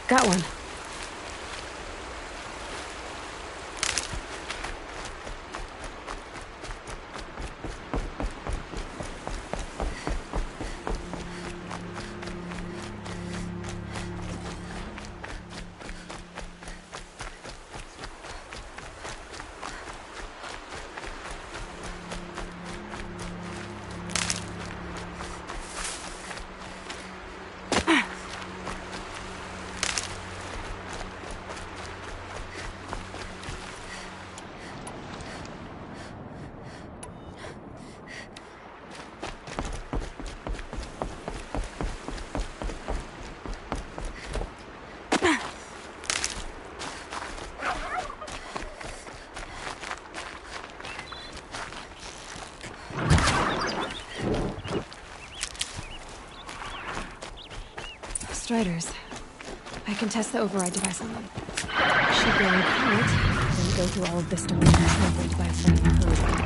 Got one. Striders. I can test the override device on them. Should go in it, then go through all of this to hold control grid by a friendly code.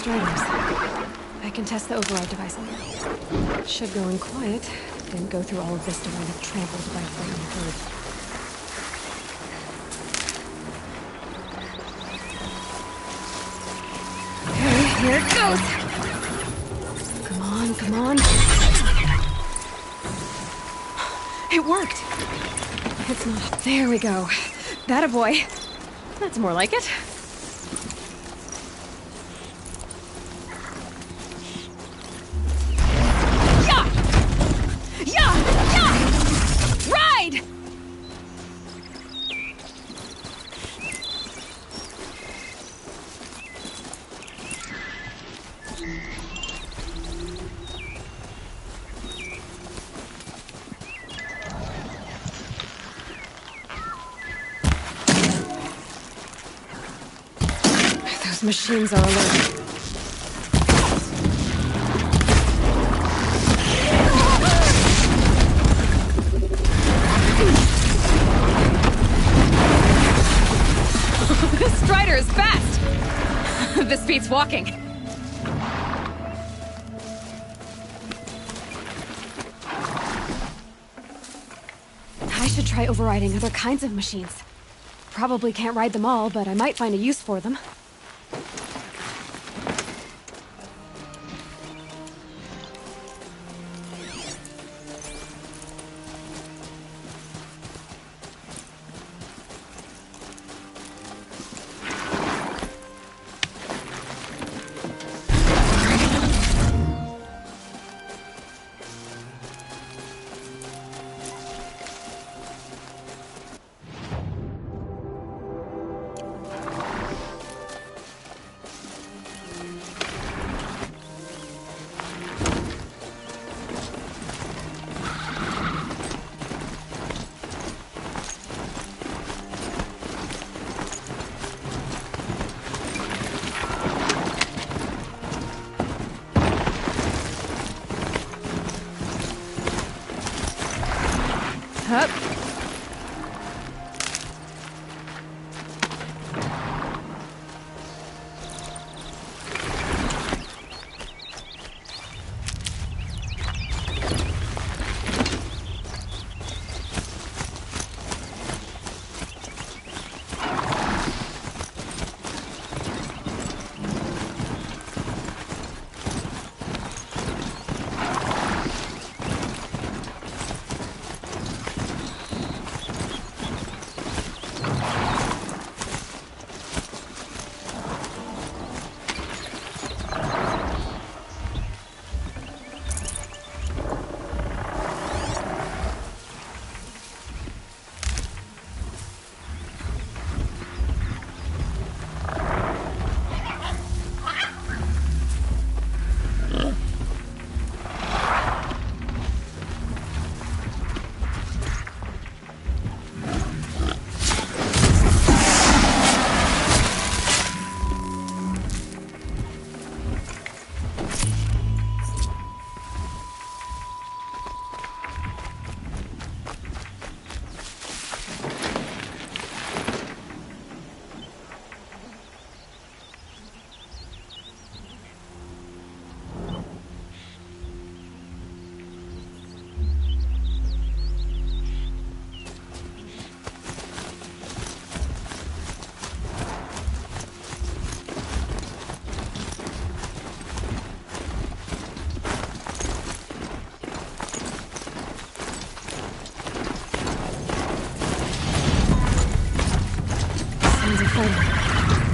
Striders. I can test the override device. Should go in quiet. Didn't go through all of this to wind up trampled by a frightened herd. Okay, here it goes! Come on, come on. It worked! It's not... There we go. That boy. That's more like it. Ride! Those machines are alert. Strider is fast! This beats walking. I should try overriding other kinds of machines. Probably can't ride them all, but I might find a use for them. Up.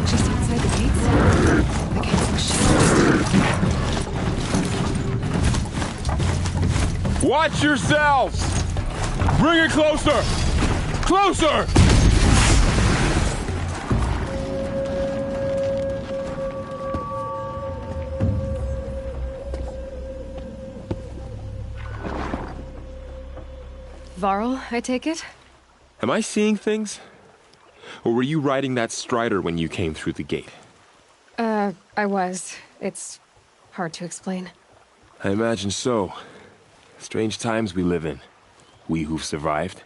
Just outside the gates. The gates were shut. Watch yourselves! Bring it closer! Closer! Varl, I take it? Am I seeing things? Or were you riding that Strider when you came through the gate? I was. It's hard to explain. I imagine so. Strange times we live in. We who've survived.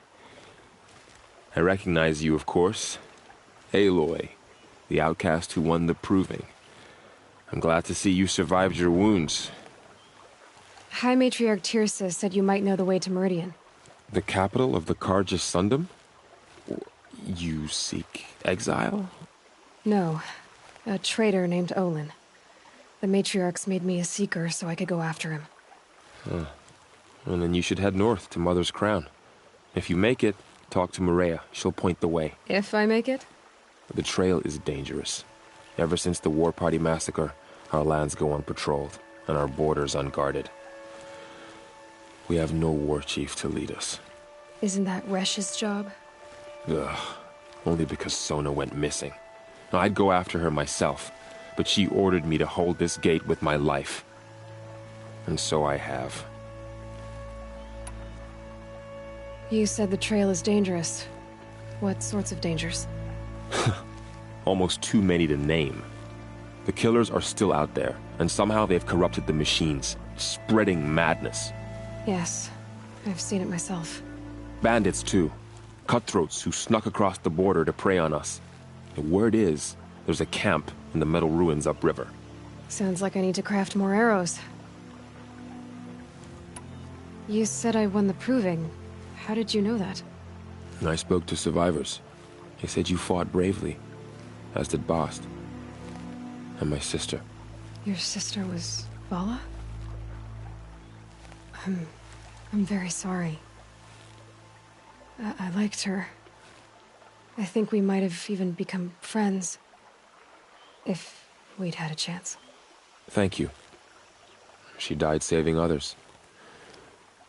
I recognize you, of course. Aloy, the outcast who won the Proving. I'm glad to see you survived your wounds. High Matriarch Tirsa said you might know the way to Meridian. The capital of the Carja Sundom? You seek exile? No. A traitor named Olin. The Matriarchs made me a seeker so I could go after him. Huh. Well, then you should head north to Mother's Crown. If you make it, talk to Maria. She'll point the way. If I make it? The trail is dangerous. Ever since the War Party massacre, our lands go unpatrolled, and our borders unguarded. We have no war chief to lead us. Isn't that Resh's job? Ugh. Only because Sona went missing. Now, I'd go after her myself, but she ordered me to hold this gate with my life. And so I have. You said the trail is dangerous. What sorts of dangers? Almost too many to name. The killers are still out there, and somehow they've corrupted the machines, spreading madness. Yes, I've seen it myself. Bandits, too. Cutthroats who snuck across the border to prey on us. The word is, there's a camp in the metal ruins upriver. Sounds like I need to craft more arrows. You said I won the proving. How did you know that? And I spoke to survivors. They said you fought bravely, as did Bast. And my sister. Your sister was Vala? I'm very sorry. I liked her. I think we might have even become friends. If we'd had a chance. Thank you. She died saving others.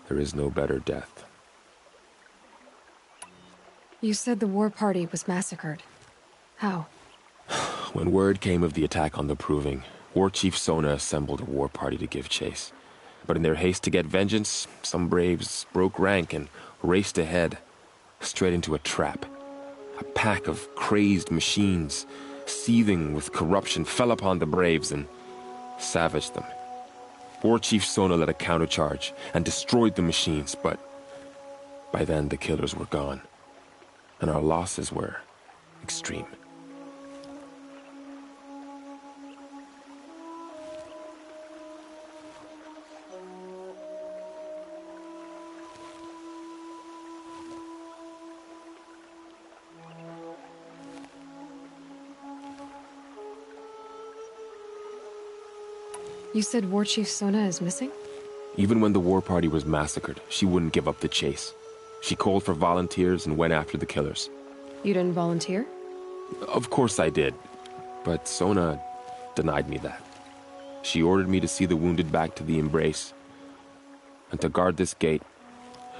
There is no better death. You said the war party was massacred. How? When word came of the attack on the Proving, War Chief Sona assembled a war party to give chase. But in their haste to get vengeance, some braves broke rank and raced ahead, straight into a trap. A pack of crazed machines, seething with corruption, fell upon the braves and savaged them. War Chief Sona led a countercharge and destroyed the machines, but by then the killers were gone, and our losses were extreme. You said War Chief Sona is missing? Even when the war party was massacred, she wouldn't give up the chase. She called for volunteers and went after the killers. You didn't volunteer? Of course I did, but Sona denied me that. She ordered me to see the wounded back to the Embrace, and to guard this gate,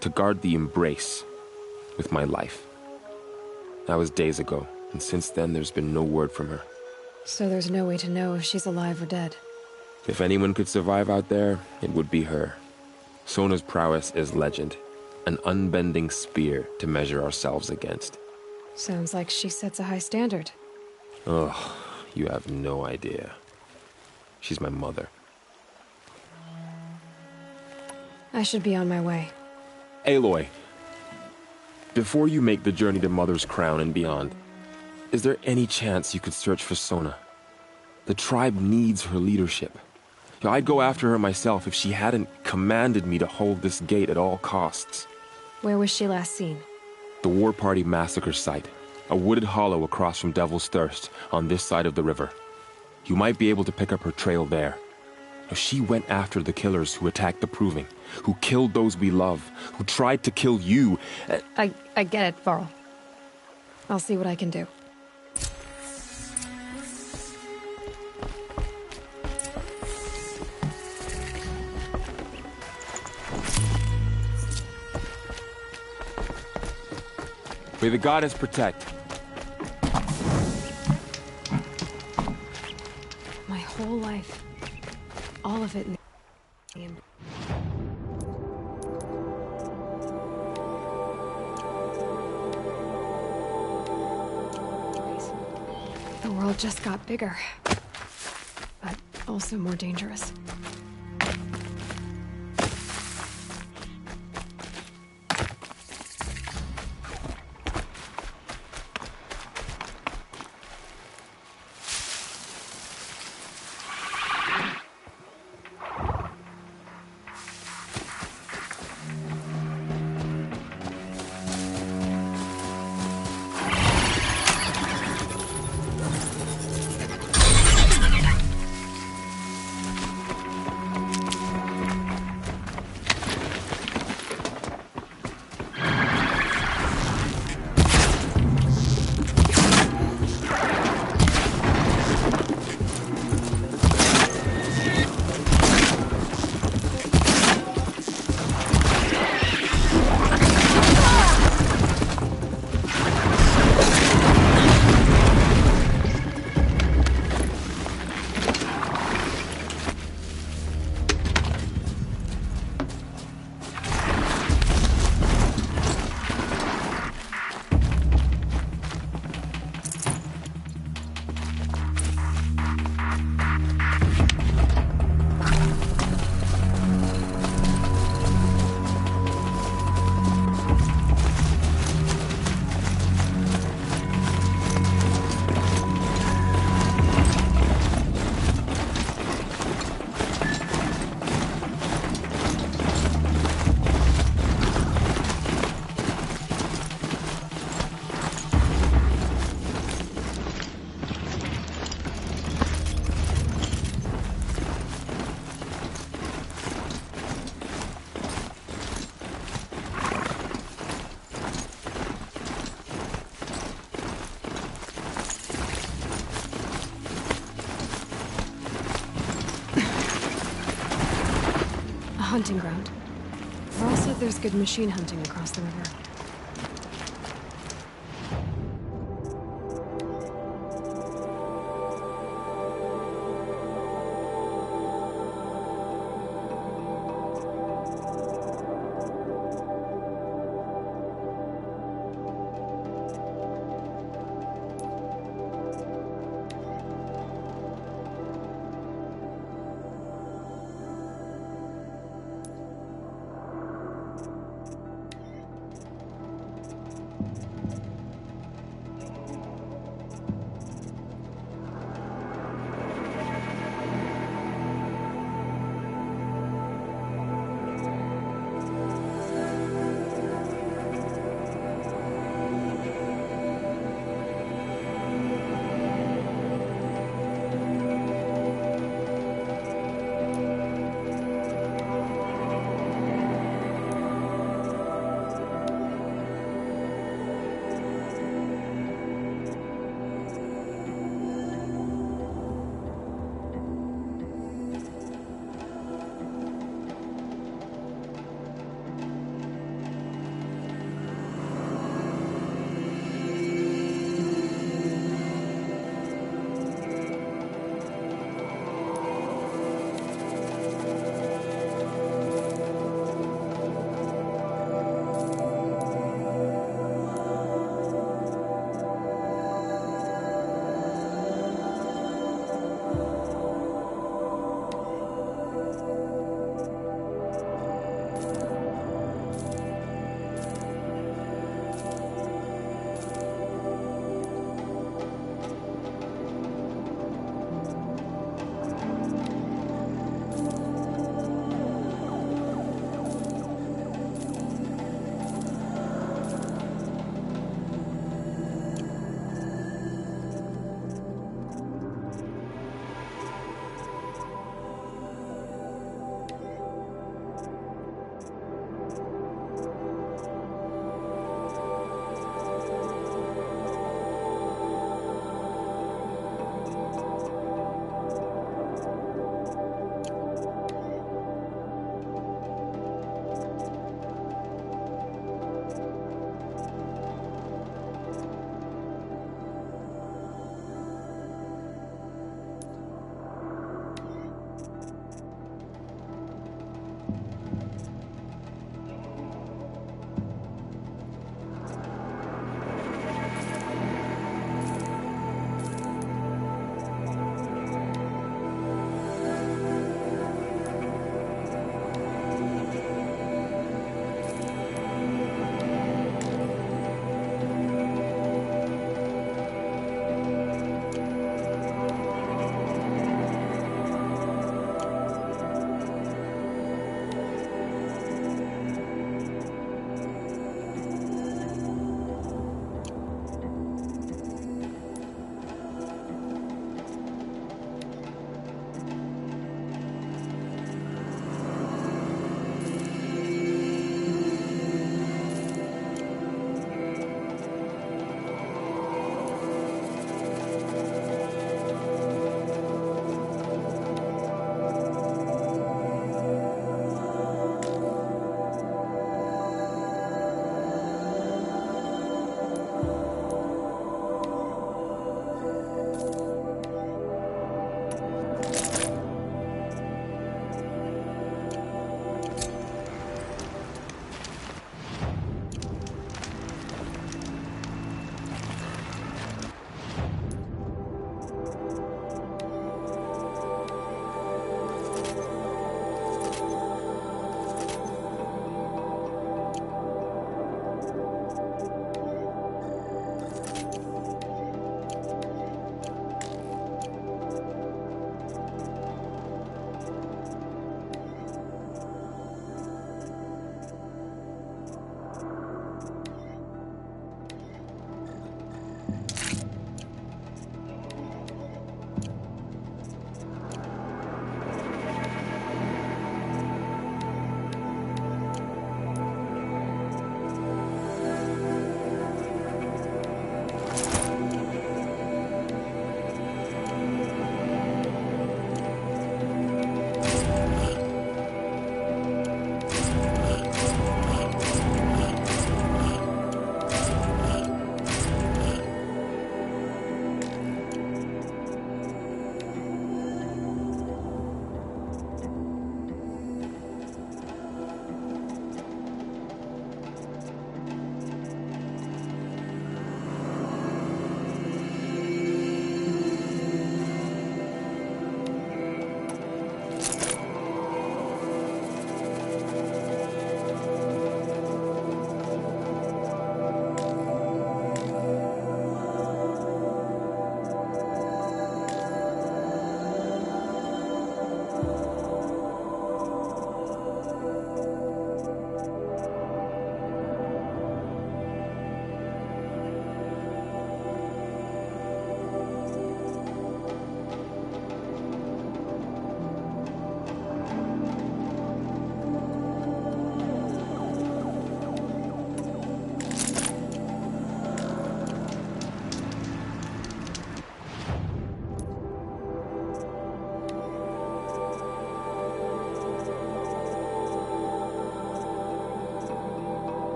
to guard the Embrace with my life. That was days ago, and since then there's been no word from her. So there's no way to know if she's alive or dead. If anyone could survive out there, it would be her. Sona's prowess is legend, an unbending spear to measure ourselves against. Sounds like she sets a high standard. Ugh, you have no idea. She's my mother. I should be on my way. Aloy, before you make the journey to Mother's Crown and beyond, is there any chance you could search for Sona? The tribe needs her leadership. I'd go after her myself if she hadn't commanded me to hold this gate at all costs. Where was she last seen? The War Party massacre site. A wooded hollow across from Devil's Thirst, on this side of the river. You might be able to pick up her trail there. She went after the killers who attacked the Proving, who killed those we love, who tried to kill you. I get it, Varl. I'll see what I can do. May the goddess protect. My whole life. All of it in the world just got bigger. But also more dangerous. hunting ground. Varl said there's good machine hunting across the river.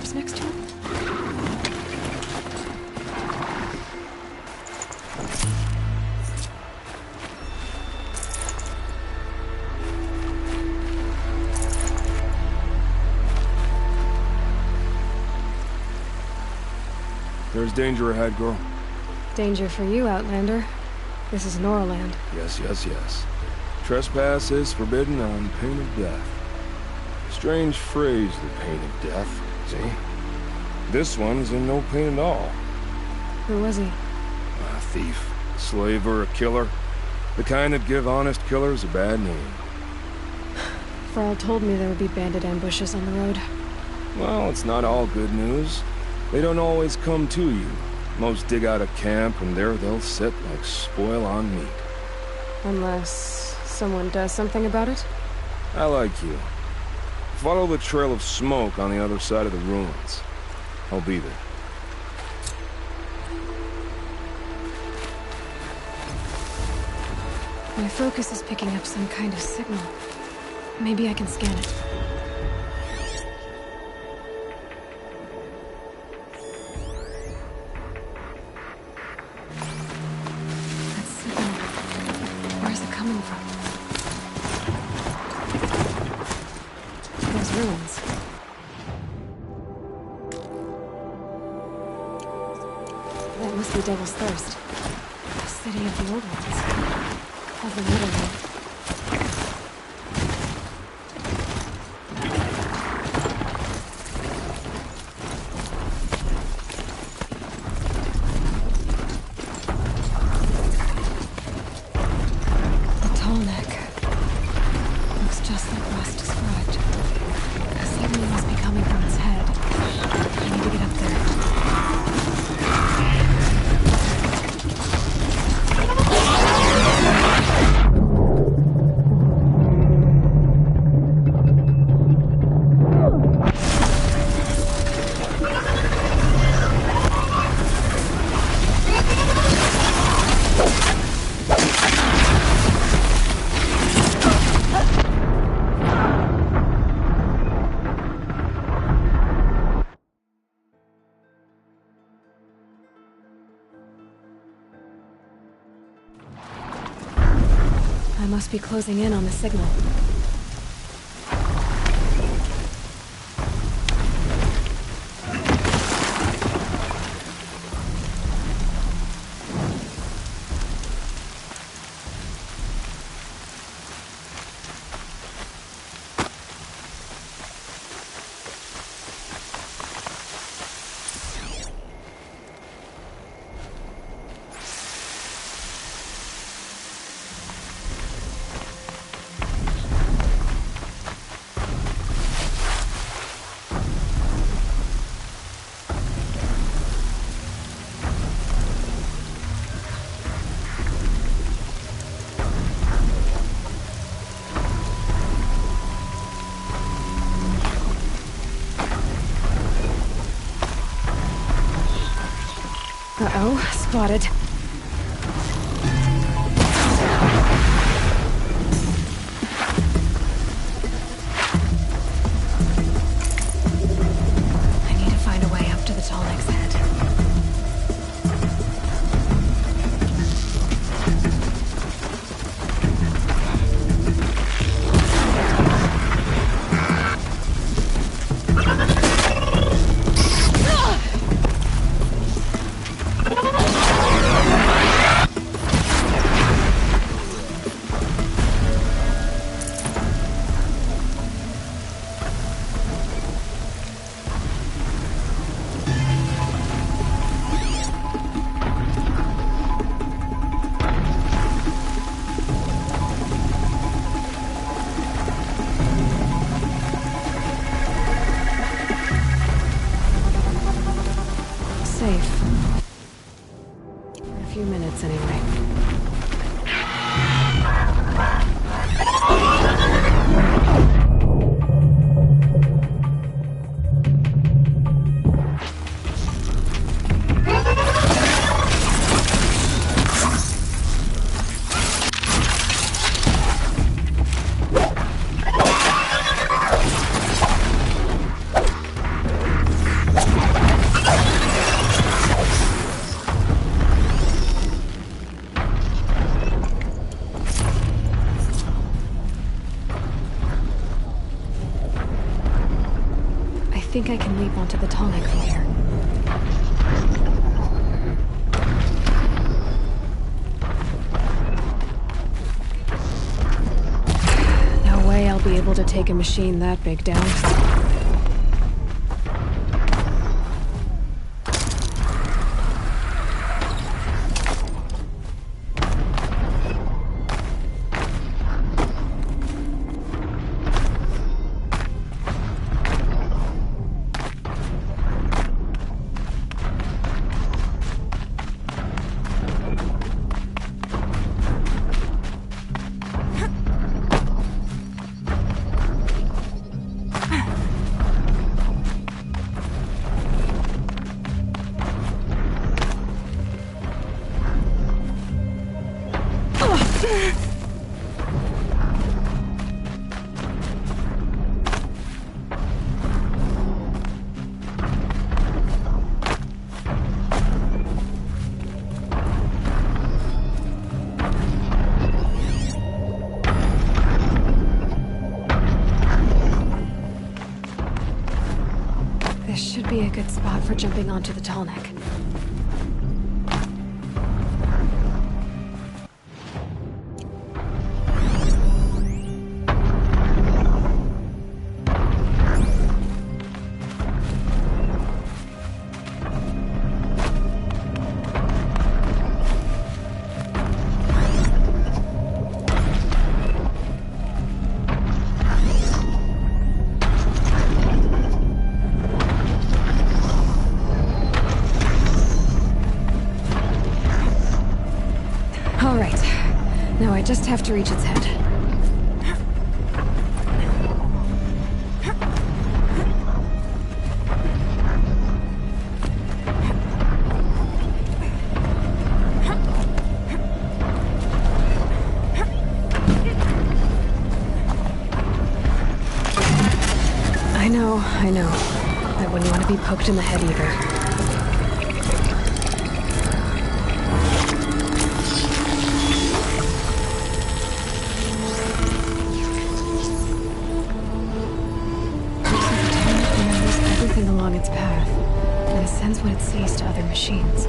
corpse next to him? There's danger ahead, girl. Danger for you, Outlander. This is Noraland. Yes, yes, yes. Trespass is forbidden on pain of death. Strange phrase, the pain of death, see? This one's in no pain at all. Who was he? A thief, a slaver, a killer. The kind that give honest killers a bad name. Varl told me there would be bandit ambushes on the road. Well, it's not all good news. They don't always come to you. Most dig out a camp, and there they'll sit like spoil on meat. Unless someone does something about it? I like you. Follow the trail of smoke on the other side of the ruins. I'll be there. My focus is picking up some kind of signal. Maybe I can scan it. That signal. Where's it coming from? Those ruins. That must be Devil's Thirst. The city of the old ones. Of the middle one. The tall neck. Looks just like Ross described. The signal must be coming from its head. I need to get up there. I must be closing in on the signal. Uh-oh, spotted. I need to find a way up to the tall neck's head. Safe. In a few minutes, anyway. think I can leap onto the Tallneck from here. No way I'll be able to take a machine that big down. This should be a good spot for jumping onto the Tallneck. Now I just have to reach its head. I know. I wouldn't want to be poked in the head either. Along its path, and it sends what it sees to other machines.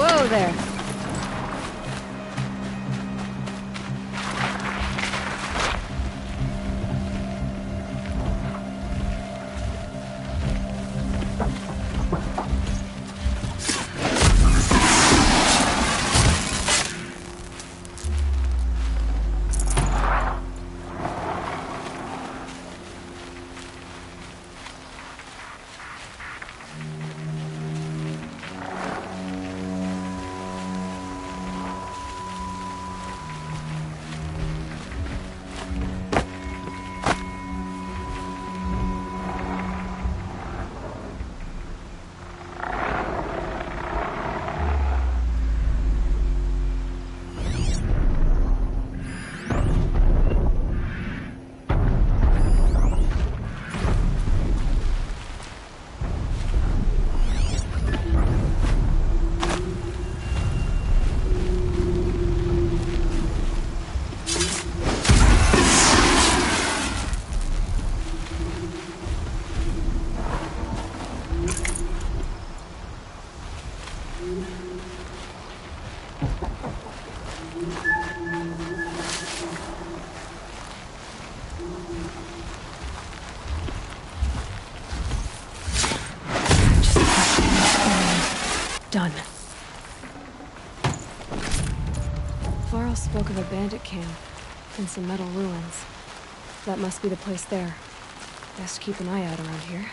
Whoa there. Done. Varl spoke of a bandit camp and some metal ruins. That must be the place there. Best keep an eye out around here.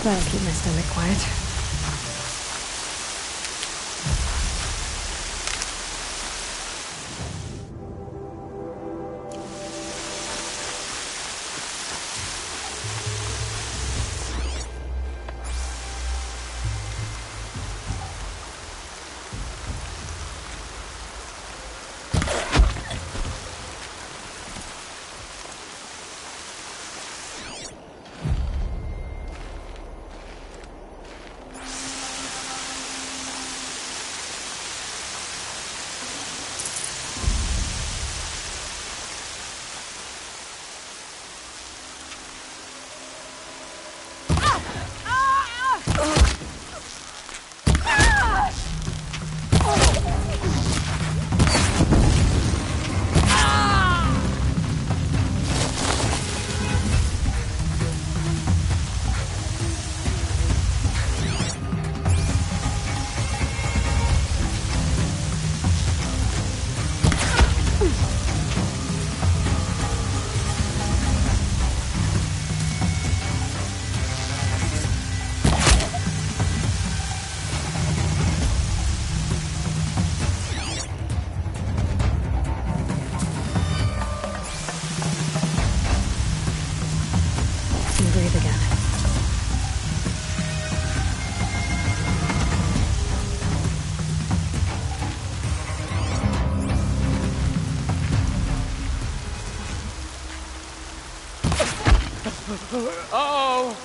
That'll keep my stomach quiet. Uh-oh!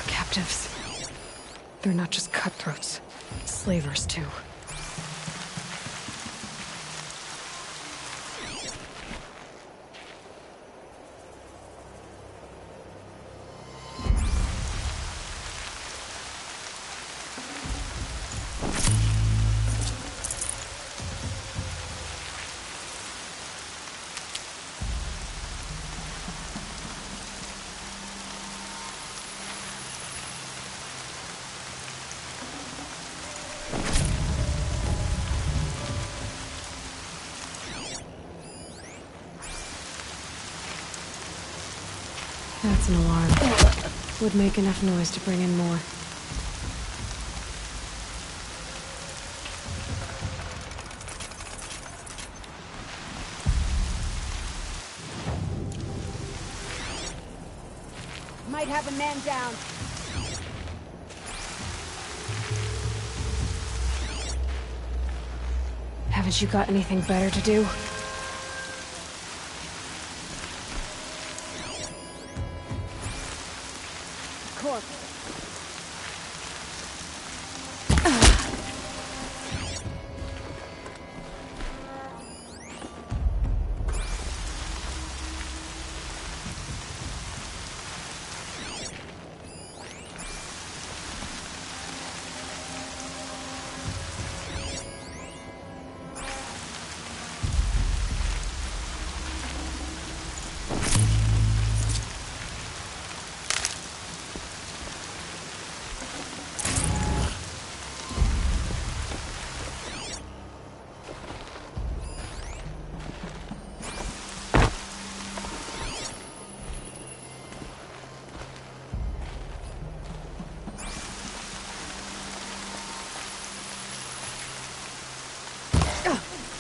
Captives. They're not just cutthroats. Slavers, too. That's an alarm. Would make enough noise to bring in more. Might have a man down. Haven't you got anything better to do?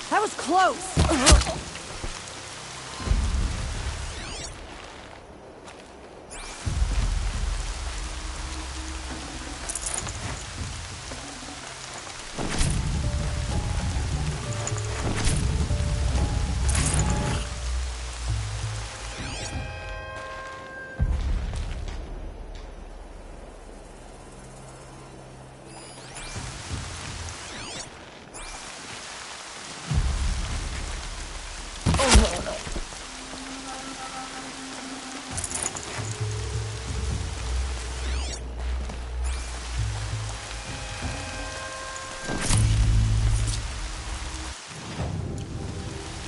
That was close!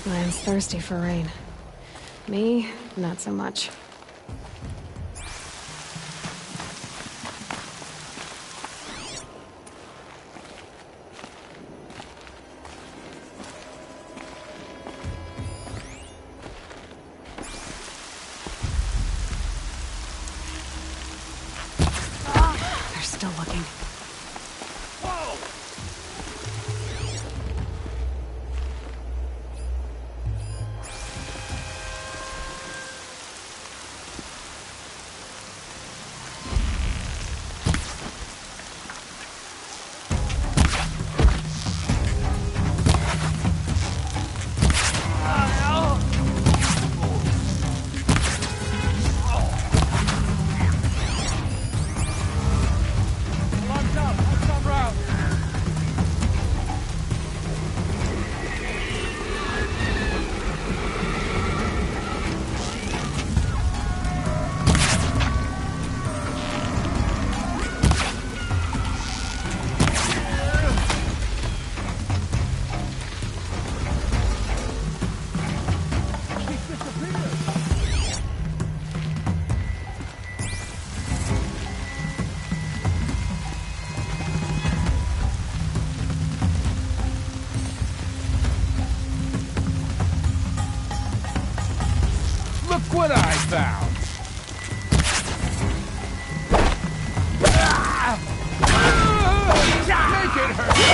Lion's thirsty for rain. Me, not so much. They're still looking. Look what I found! Make it hurt!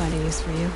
find a use for you.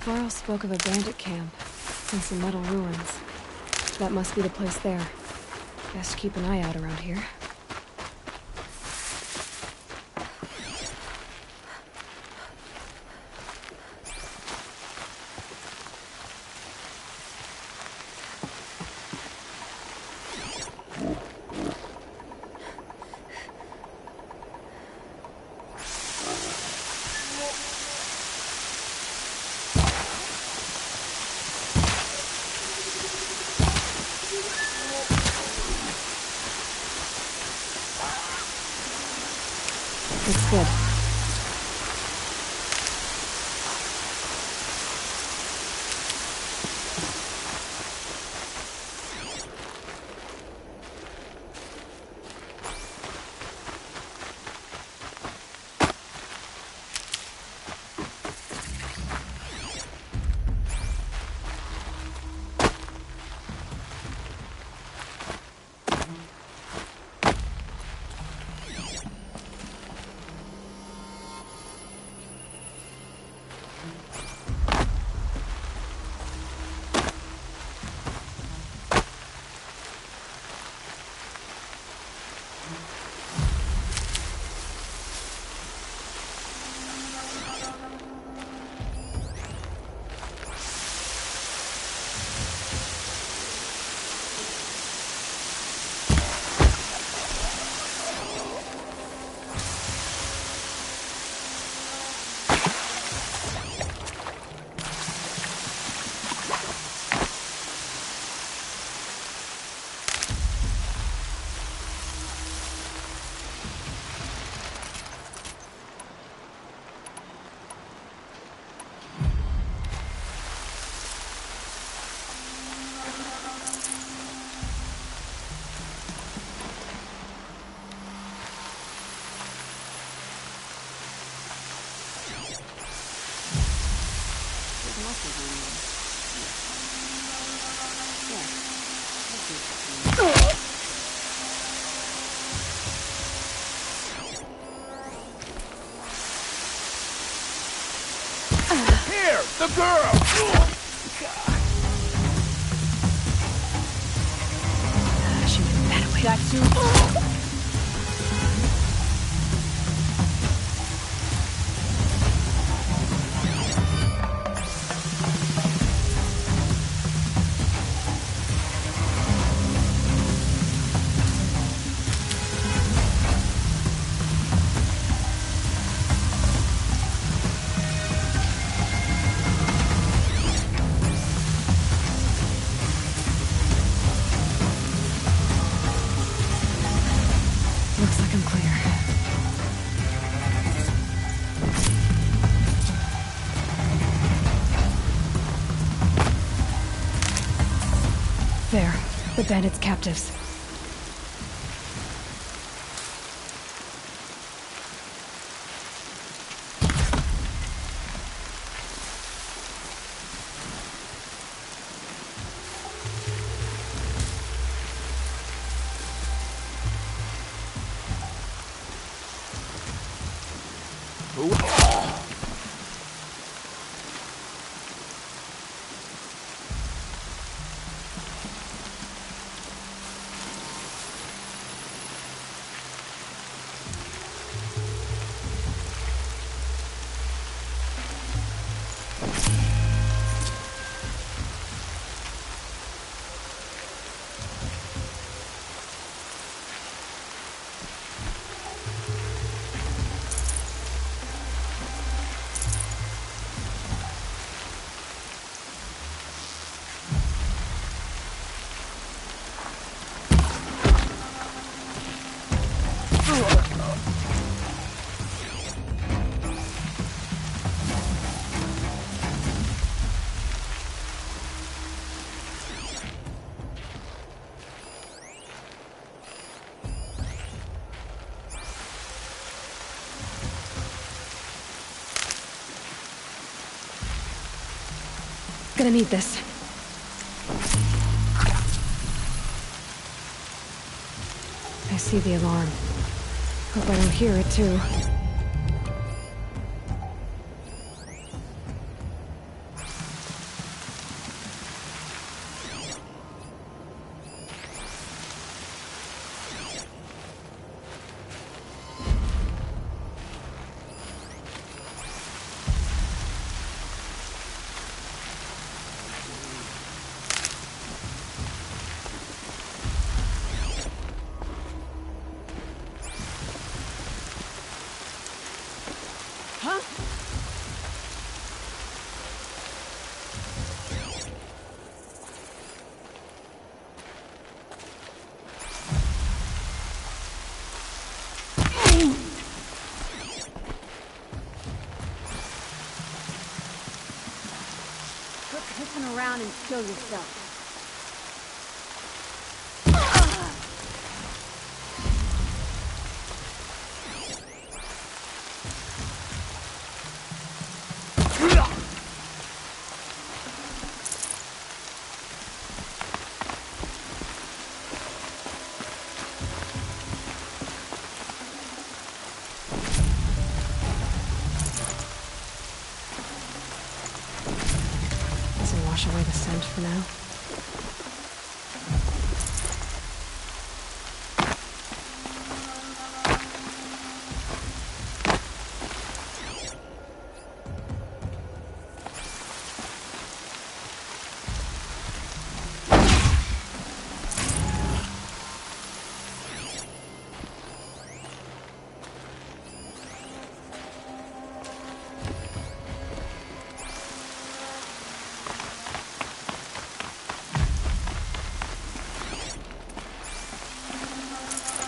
Varl spoke of a bandit camp and some metal ruins. That must be the place there. Best keep an eye out around here. Looks good. Here, the girl! She went that way. Got you. There. The bandits' captives. Gonna need this. I see the alarm. Hope I don't hear it too. Around and kill yourself. Wash away the scent for now.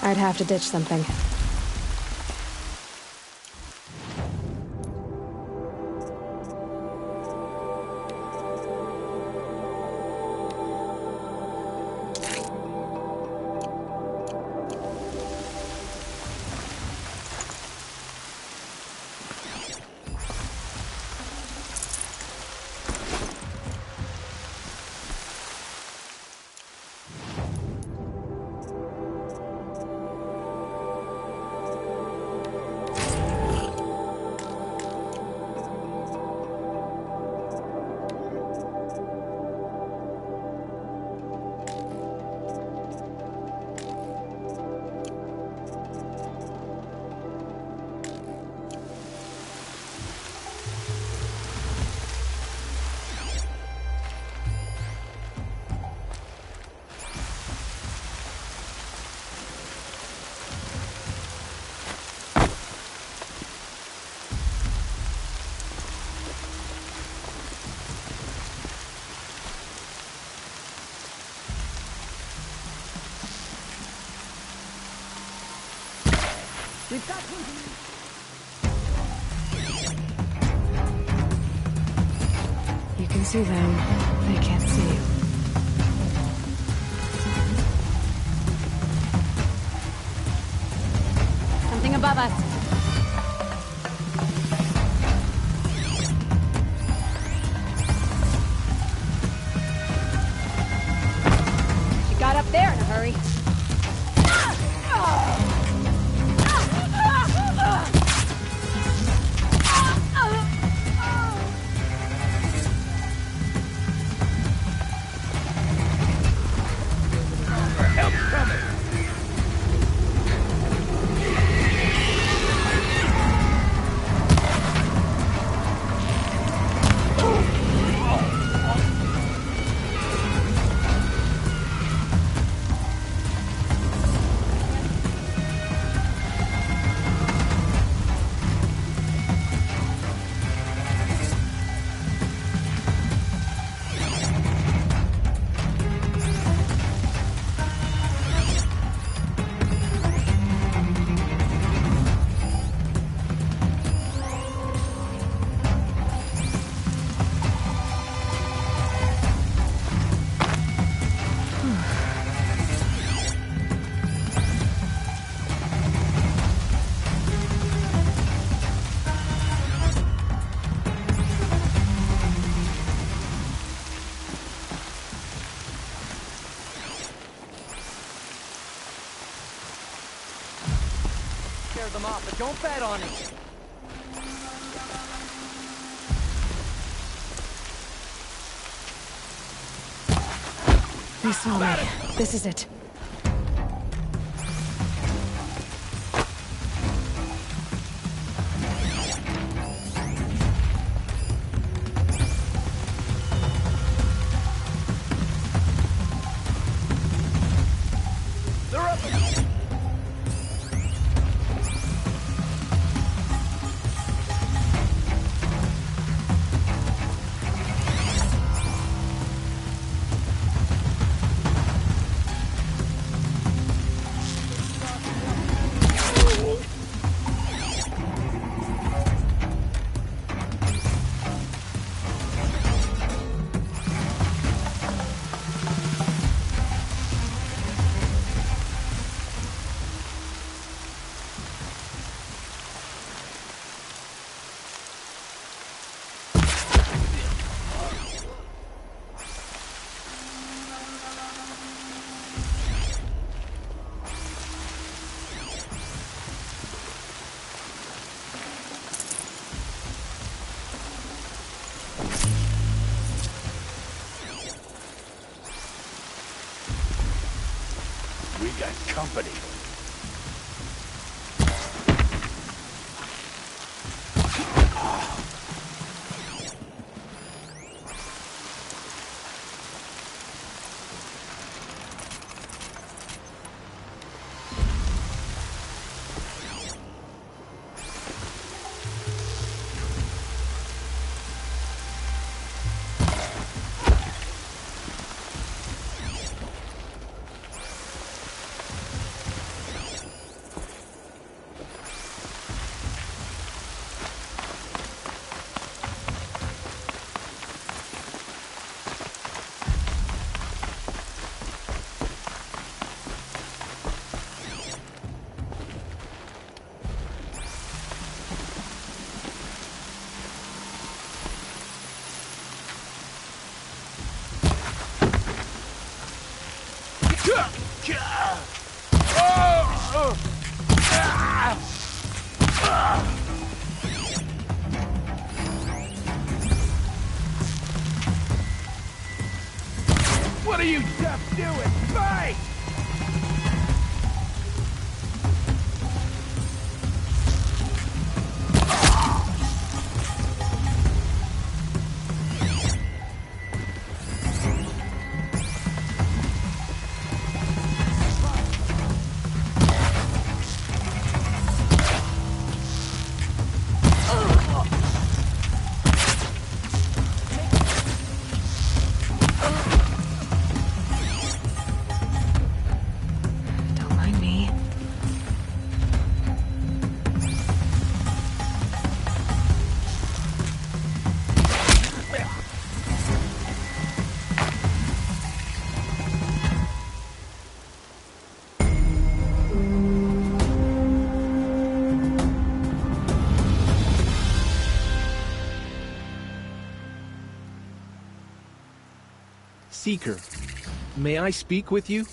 I'd have to ditch something. We've got company. You can see them. They can't see you. up there in a hurry. Them off, but don't bet on it. They saw me. This is it. They're up. We got company. What are you deaf doing? Fight! Seeker, May I speak with you?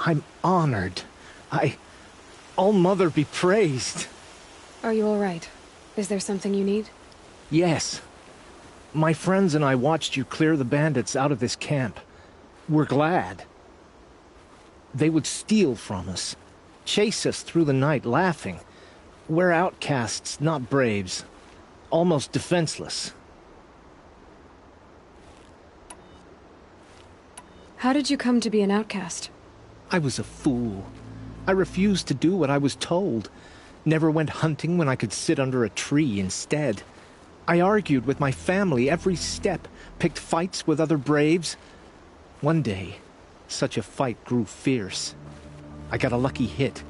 I'm honored. All-Mother be praised. Are you all right? Is there something you need? Yes. My friends and I watched you clear the bandits out of this camp. We're glad. They would steal from us, chase us through the night laughing. We're outcasts, not braves. Almost defenseless. How did you come to be an outcast? I was a fool. I refused to do what I was told. Never went hunting when I could sit under a tree instead. I argued with my family every step, picked fights with other braves. One day, such a fight grew fierce. I got a lucky hit,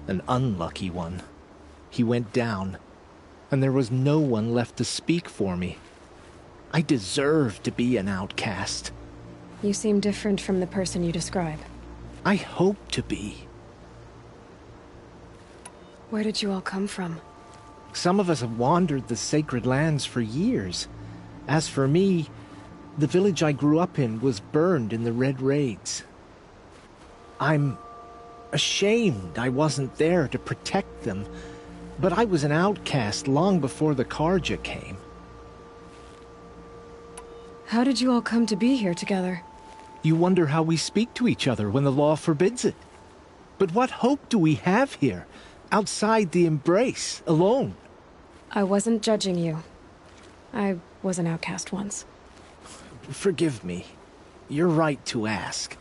an unlucky one. He went down, and there was no one left to speak for me. I deserved to be an outcast. You seem different from the person you describe. I hope to be. Where did you all come from? Some of us have wandered the sacred lands for years. As for me, the village I grew up in was burned in the Red Raids. I'm ashamed I wasn't there to protect them, but I was an outcast long before the Carja came. How did you all come to be here together? You wonder how we speak to each other when the law forbids it. But what hope do we have here, outside the embrace, alone? I wasn't judging you. I was an outcast once. Forgive me. You're right to ask.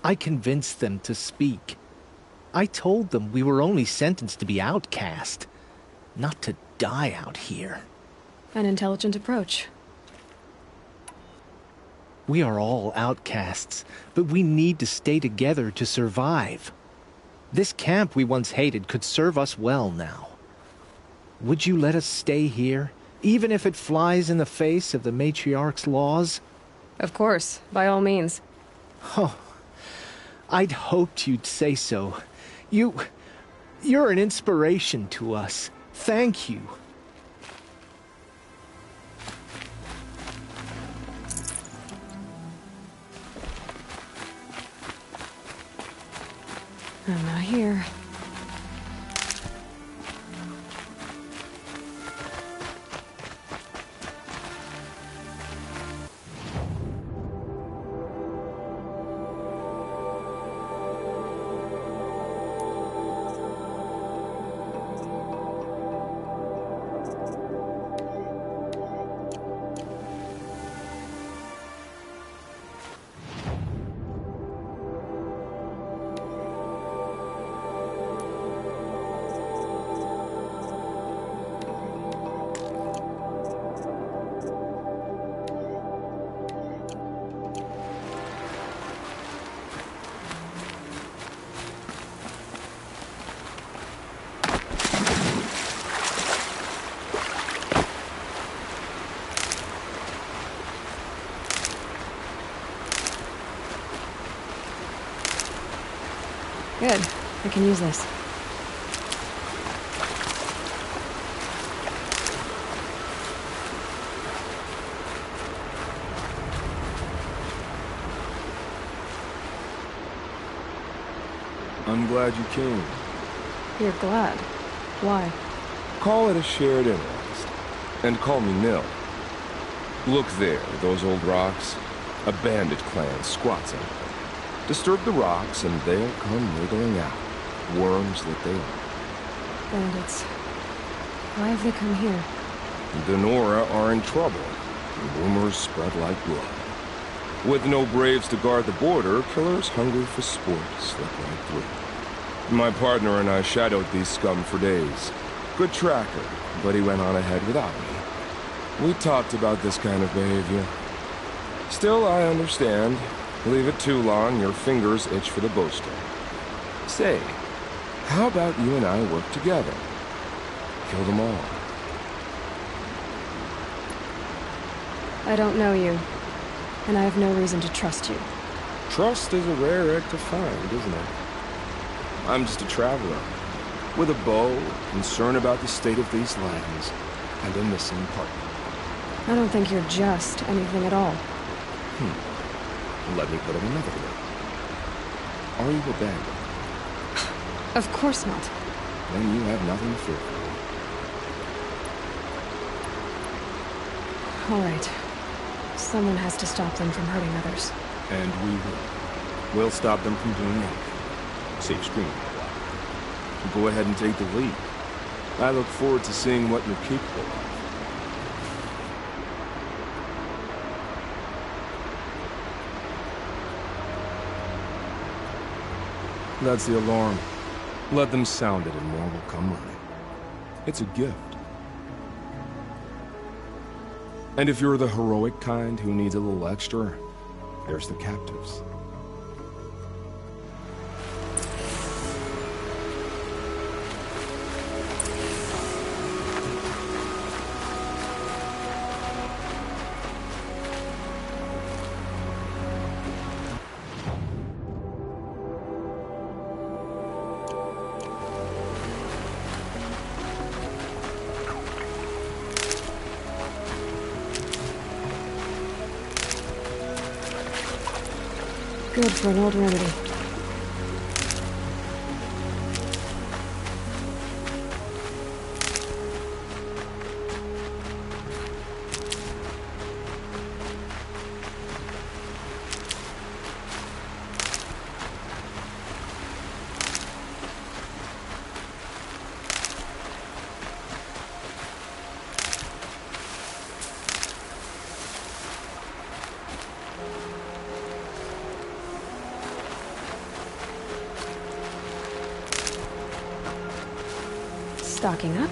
I convinced them to speak. I told them we were only sentenced to be outcast, not to die out here. An intelligent approach. We are all outcasts, but we need to stay together to survive. This camp we once hated could serve us well now. Would you let us stay here, even if it flies in the face of the Matriarch's laws? Of course, by all means. Oh, I'd hoped you'd say so. You're an inspiration to us. Thank you. I'm not here. Good. I can use this. I'm glad you came. You're glad. Why? Call it a shared interest. And call me Nil. Look there, those old rocks. A bandit clan squats on them. Disturb the rocks and they'll come wriggling out. Worms that they are. Bandits. Why have they come here? The Nora are in trouble. Rumors spread like blood. With no braves to guard the border, killers hungry for sport slip right through. My partner and I shadowed these scum for days. Good tracker, but he went on ahead without me. We talked about this kind of behavior. Still, I understand. Leave it too long, your fingers itch for the bowstring. Say, how about you and I work together? Kill them all. I don't know you, and I have no reason to trust you. Trust is a rare egg to find, isn't it? I'm just a traveler, with a bow, concerned about the state of these lands, and a missing partner. I don't think you're just anything at all. Let me put it another way. Are you a bandit? Of course not. Then you have nothing to fear from me. All right. Someone has to stop them from hurting others. And we will. We'll stop them from doing anything. Save screaming a while. Go ahead and take the lead. I look forward to seeing what you're capable of. That's the alarm. Let them sound it and more will come running. It's a gift. And if you're the heroic kind who needs a little extra, there's the captives. Good for an old remedy. Stocking up.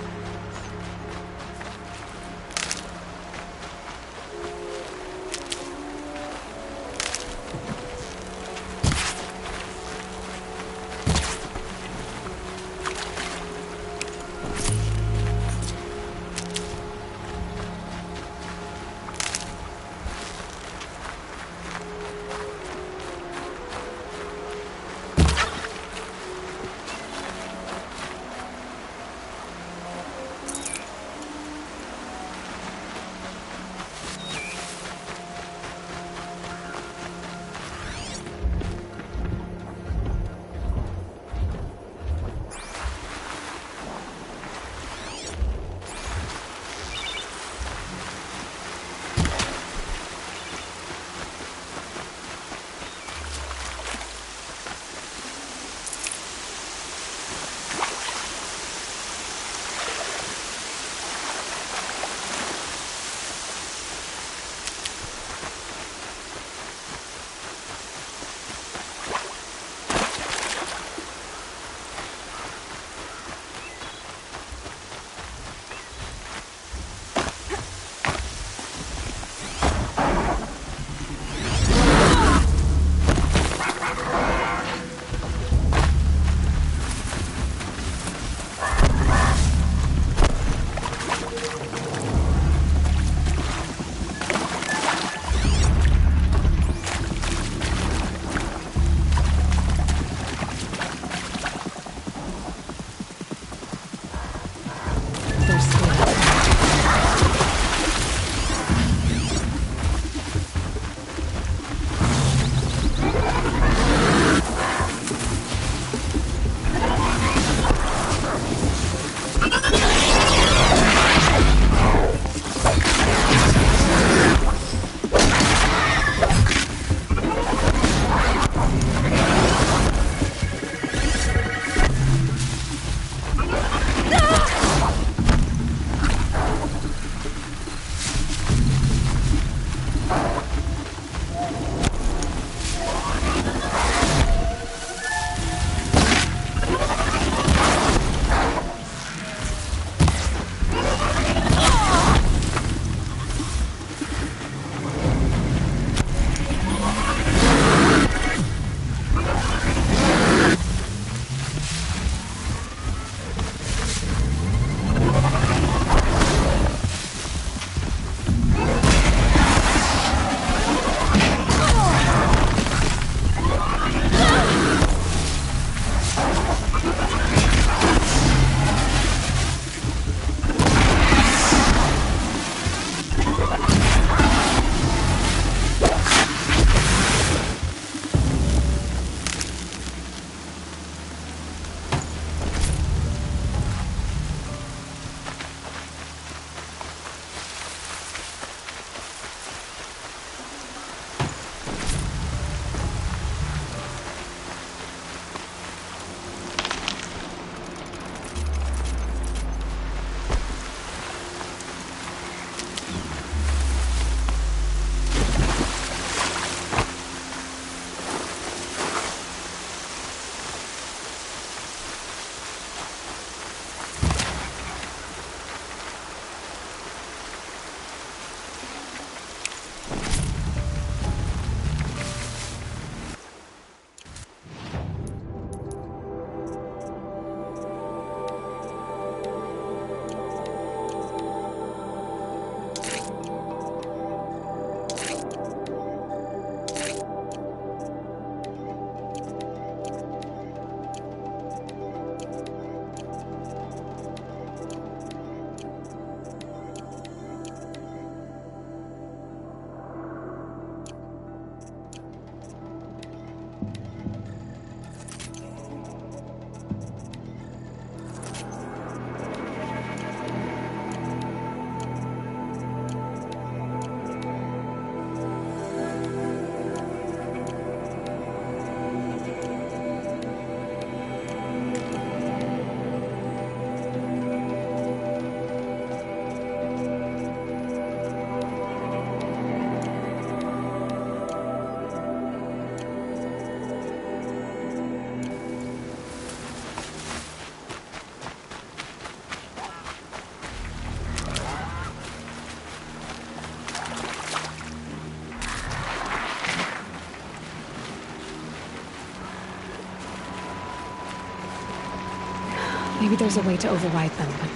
Maybe there's a way to override them, but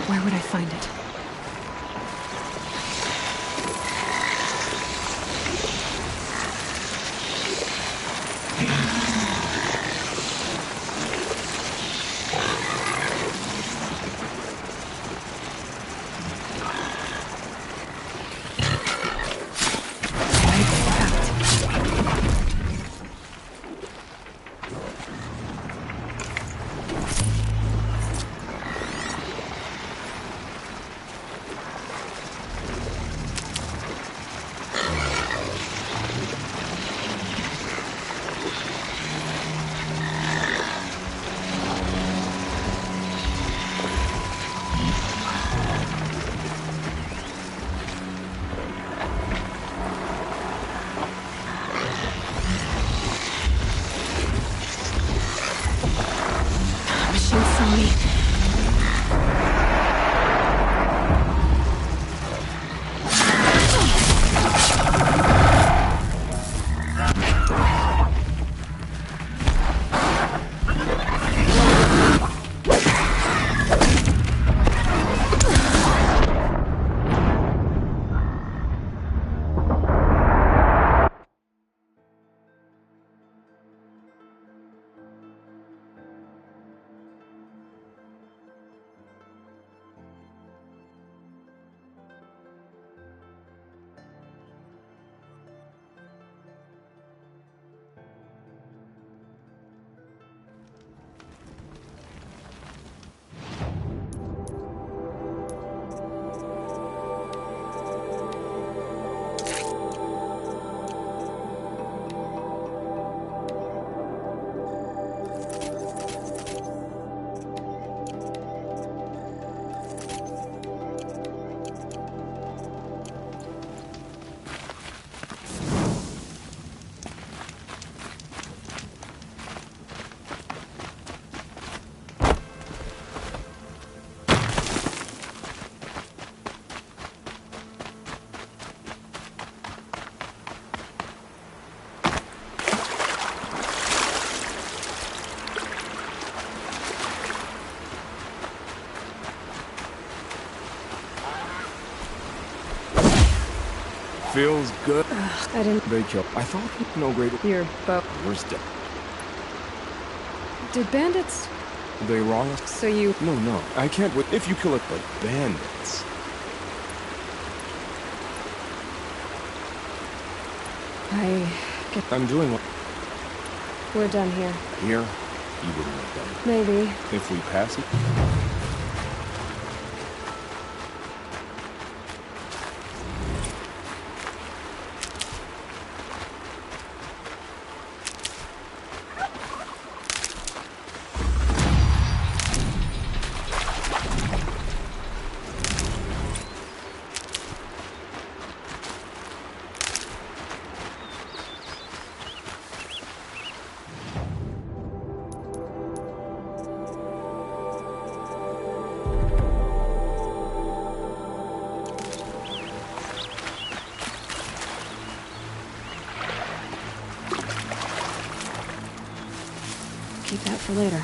where would I find it? Feels good. I didn't... They killed. I thought no great... Your boat... Where's dead? Did bandits... They wrong us? So you... No. I can't... If you kill it, but bandits... I'm doing what... We're done here. Here? You wouldn't have done it. Maybe. If we pass it? Keep that for later.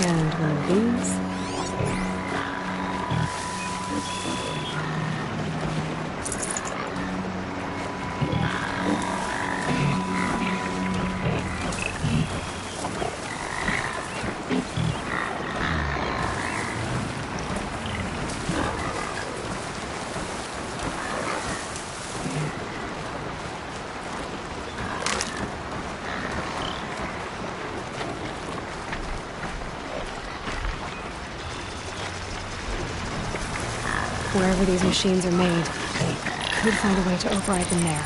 And one of these. Wherever these machines are made, could find a way to override them there.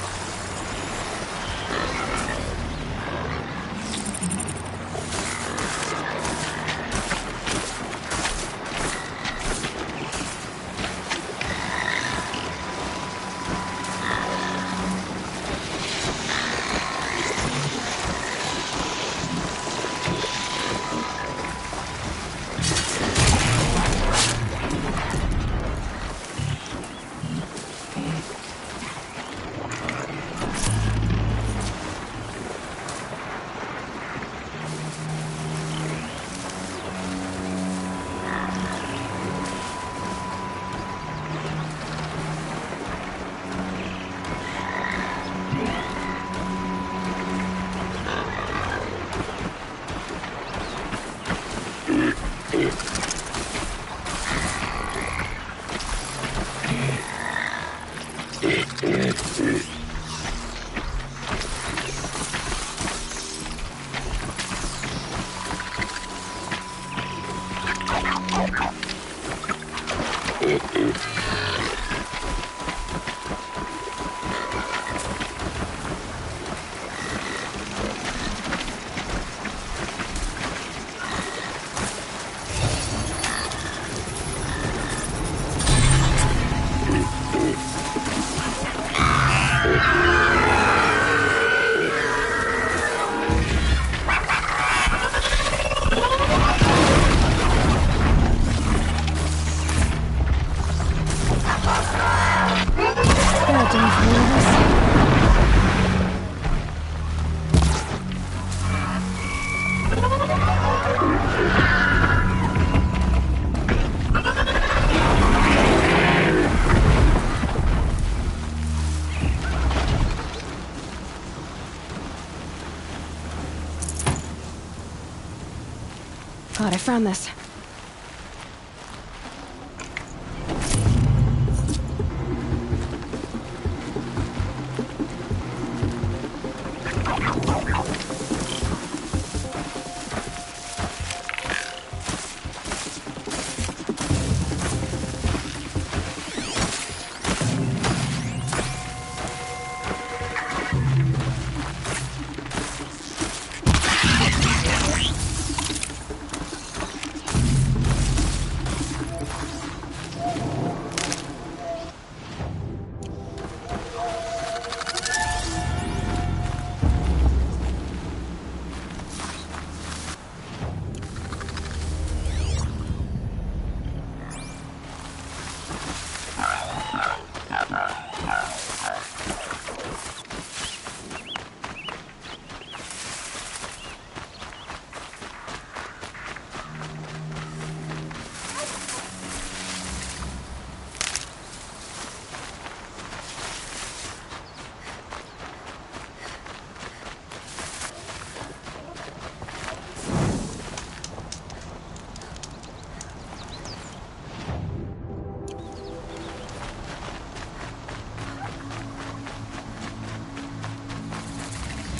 God, I found this.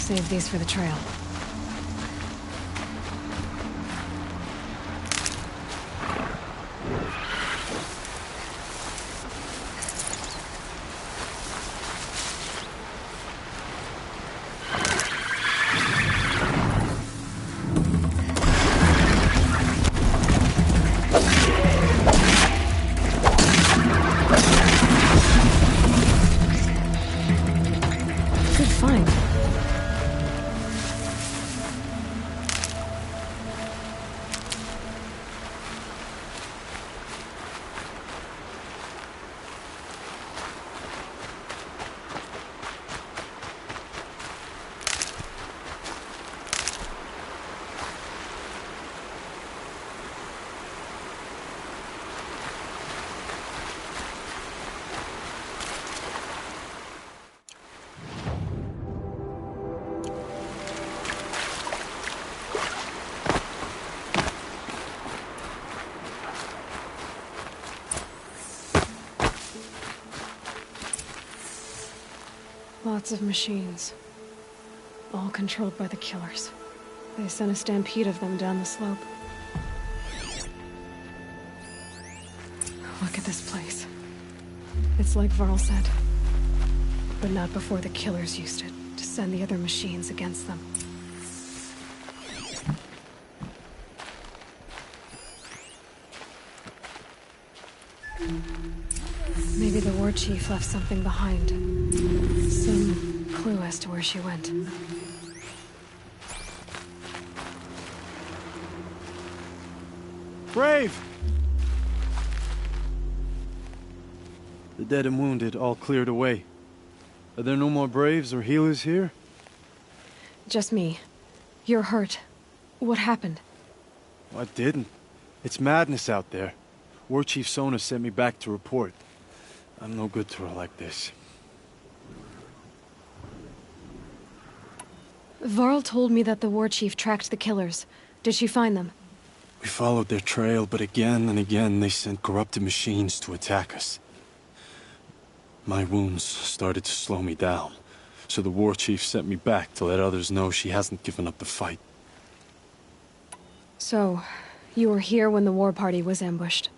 Save these for the trail. Good find. Lots of machines. All controlled by the killers. They sent a stampede of them down the slope. Look at this place. It's like Varl said. But not before the killers used it to send the other machines against them. Maybe the war chief left something behind. Some clue as to where she went. Brave! The dead and wounded all cleared away. Are there no more Braves or healers here? Just me. You're hurt. What happened? I didn't. It's madness out there. War Chief Sona sent me back to report. I'm no good to her like this. Varl told me that the war chief tracked the killers. Did she find them? We followed their trail, but again and again they sent corrupted machines to attack us. My wounds started to slow me down, so the war chief sent me back to let others know she hasn't given up the fight. So, you were here when the war party was ambushed?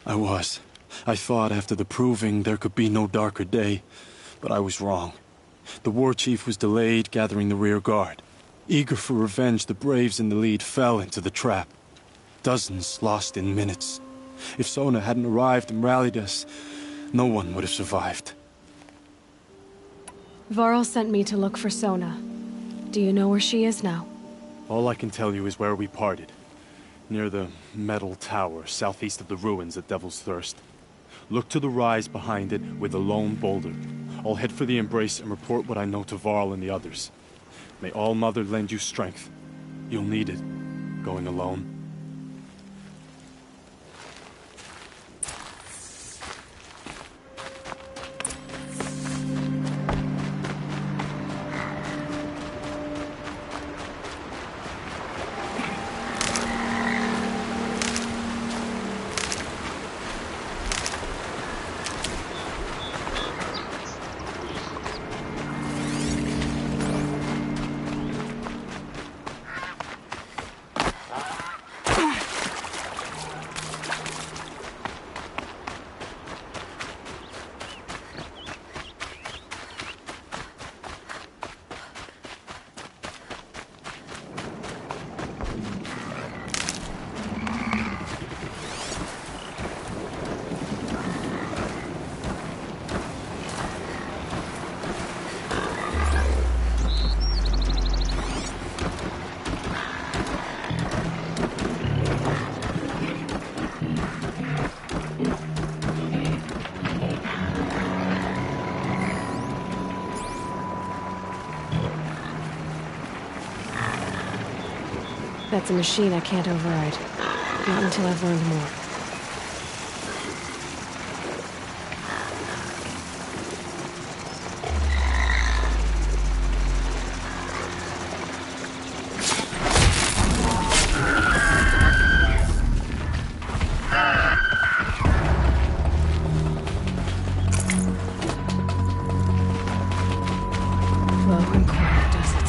I was. I thought after the proving there could be no darker day, but I was wrong. The war chief was delayed gathering the rear guard. Eager for revenge, the Braves in the lead fell into the trap. Dozens lost in minutes. If Sona hadn't arrived and rallied us, no one would have survived. Varl sent me to look for Sona. Do you know where she is now? All I can tell you is where we parted. Near the metal tower, southeast of the ruins at Devil's Thirst. Look to the rise behind it with a lone boulder. I'll head for the embrace and report what I know to Varl and the others. May All Mother lend you strength. You'll need it, going alone. That's a machine I can't override. Not until I've learned more. Low and quiet does it.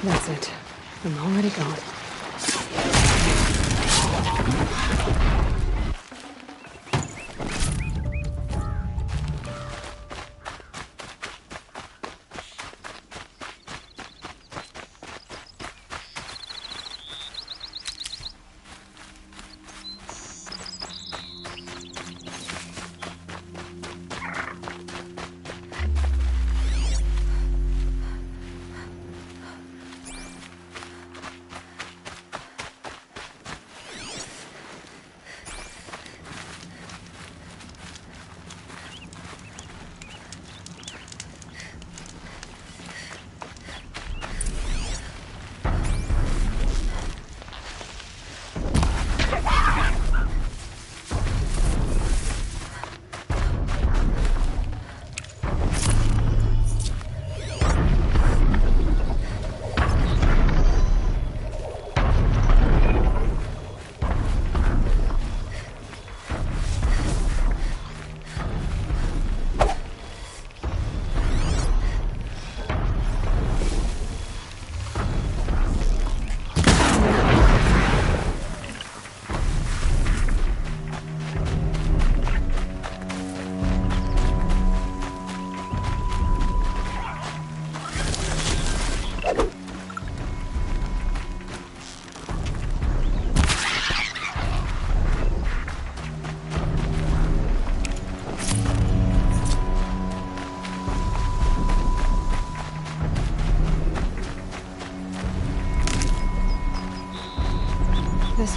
That's it. I'm already gone.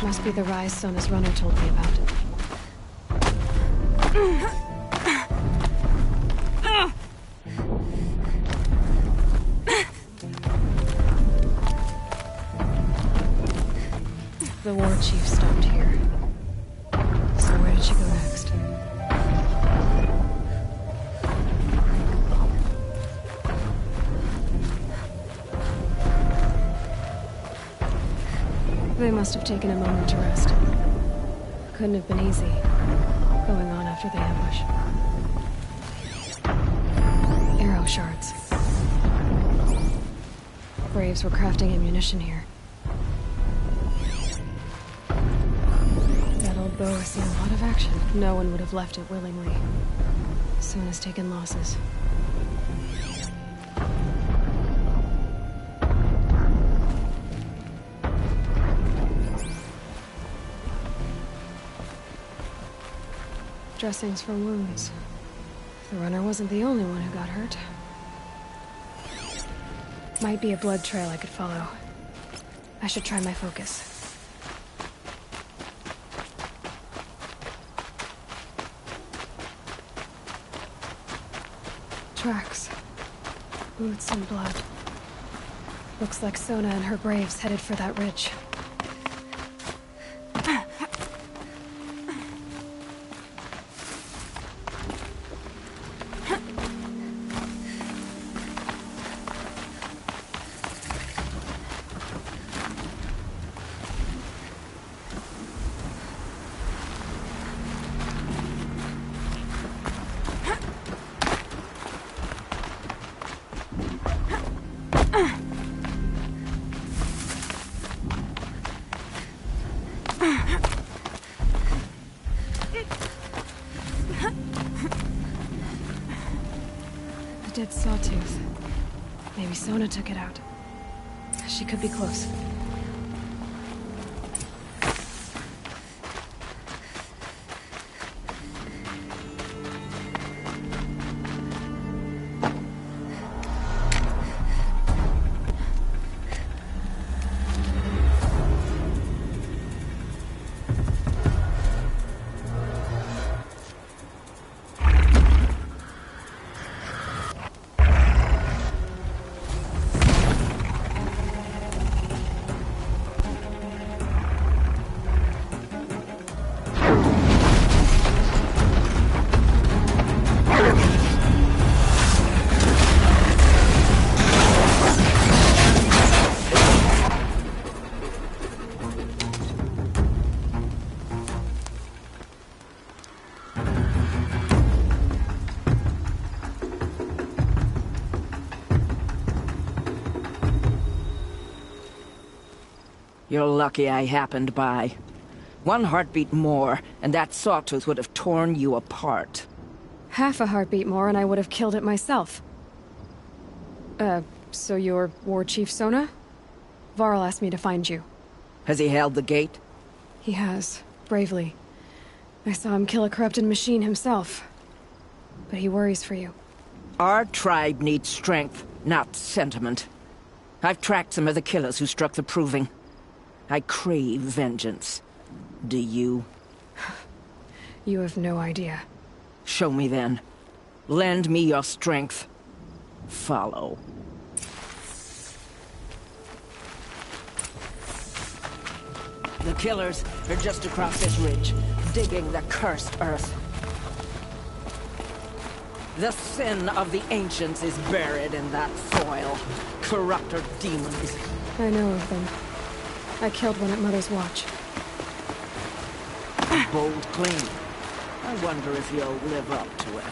This must be the rise Sona's runner told me about. The war chief stopped here. So where did she go next? They must have taken a moment to rest. Couldn't have been easy, going on after the ambush. Arrow shards. Braves were crafting ammunition here. That old bow has seen a lot of action. No one would have left it willingly. Sona's taken losses. Dressings for wounds. The runner wasn't the only one who got hurt. Might be a blood trail I could follow. I should try my focus. Tracks. Boots and blood. Looks like Sona and her braves headed for that ridge. A dead sawtooth. Maybe Sona took it out. She could be close. You're lucky I happened by. One heartbeat more, and that sawtooth would have torn you apart. Half a heartbeat more and I would have killed it myself. So you're War Chief Sona? Varl asked me to find you. Has he held the gate? He has, bravely. I saw him kill a corrupted machine himself. But he worries for you. Our tribe needs strength, not sentiment. I've tracked some of the killers who struck the Proving. I crave vengeance. Do you? You have no idea. Show me then. Lend me your strength. Follow. The killers are just across this ridge, digging the cursed earth. The sin of the ancients is buried in that soil. Corrupter demons. I know of them. I killed one at Mother's Watch. Bold claim. I wonder if you'll live up to it.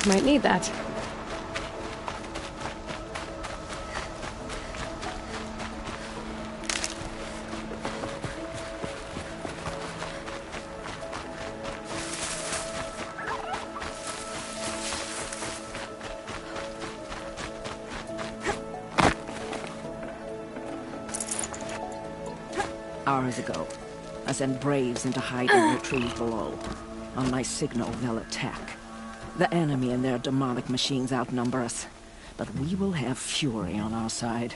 Might need that. Hours ago, I sent braves into hiding in the trees below. On my signal, they'll attack. The enemy and their demonic machines outnumber us, but we will have fury on our side.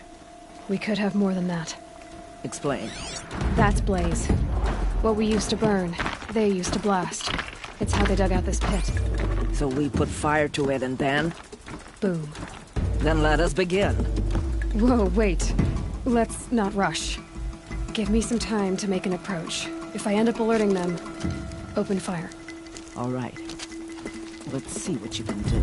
We could have more than that. Explain. That's Blaze. What we used to burn, they used to blast. It's how they dug out this pit. So we put fire to it and then? Boom. Then let us begin. Whoa, wait. Let's not rush. Give me some time to make an approach. If I end up alerting them, open fire. All right. Let's see what you can do.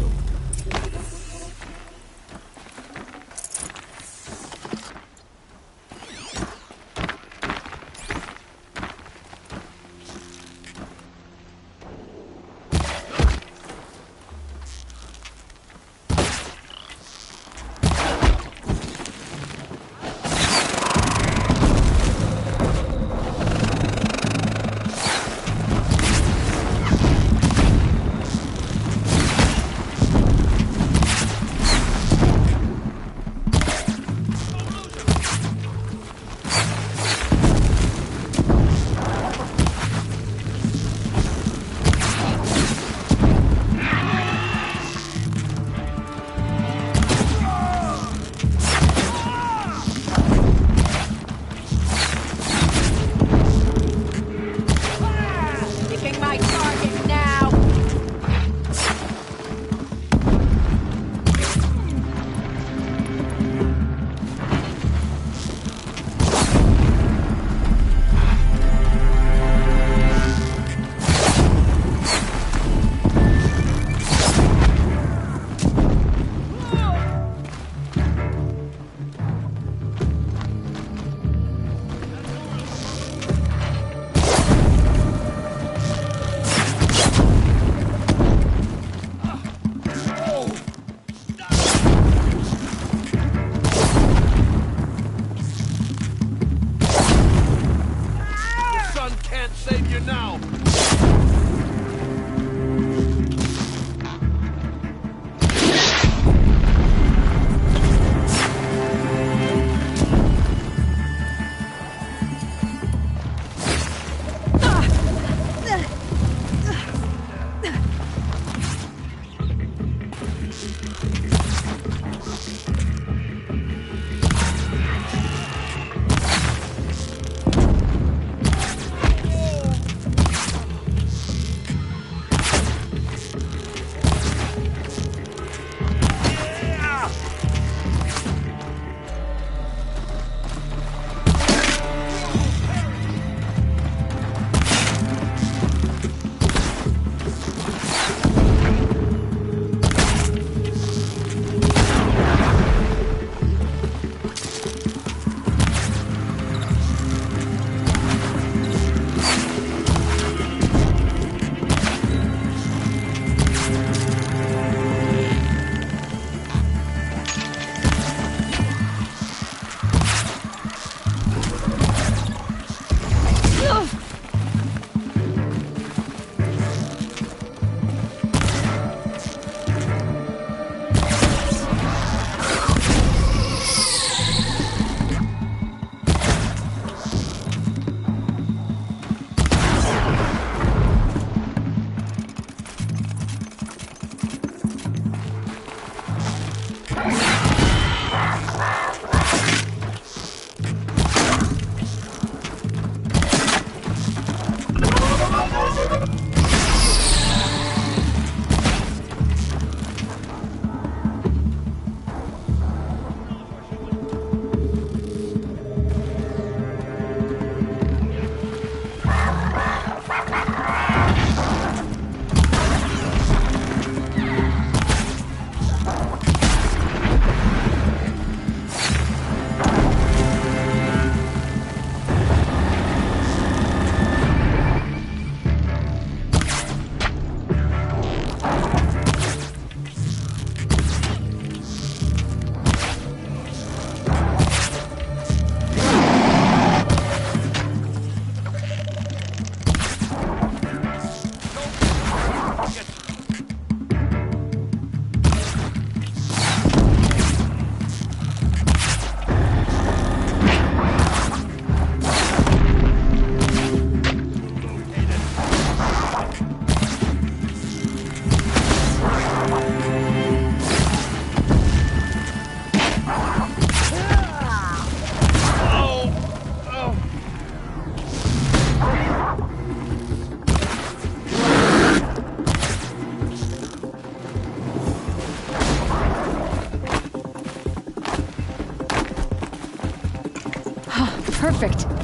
perfect.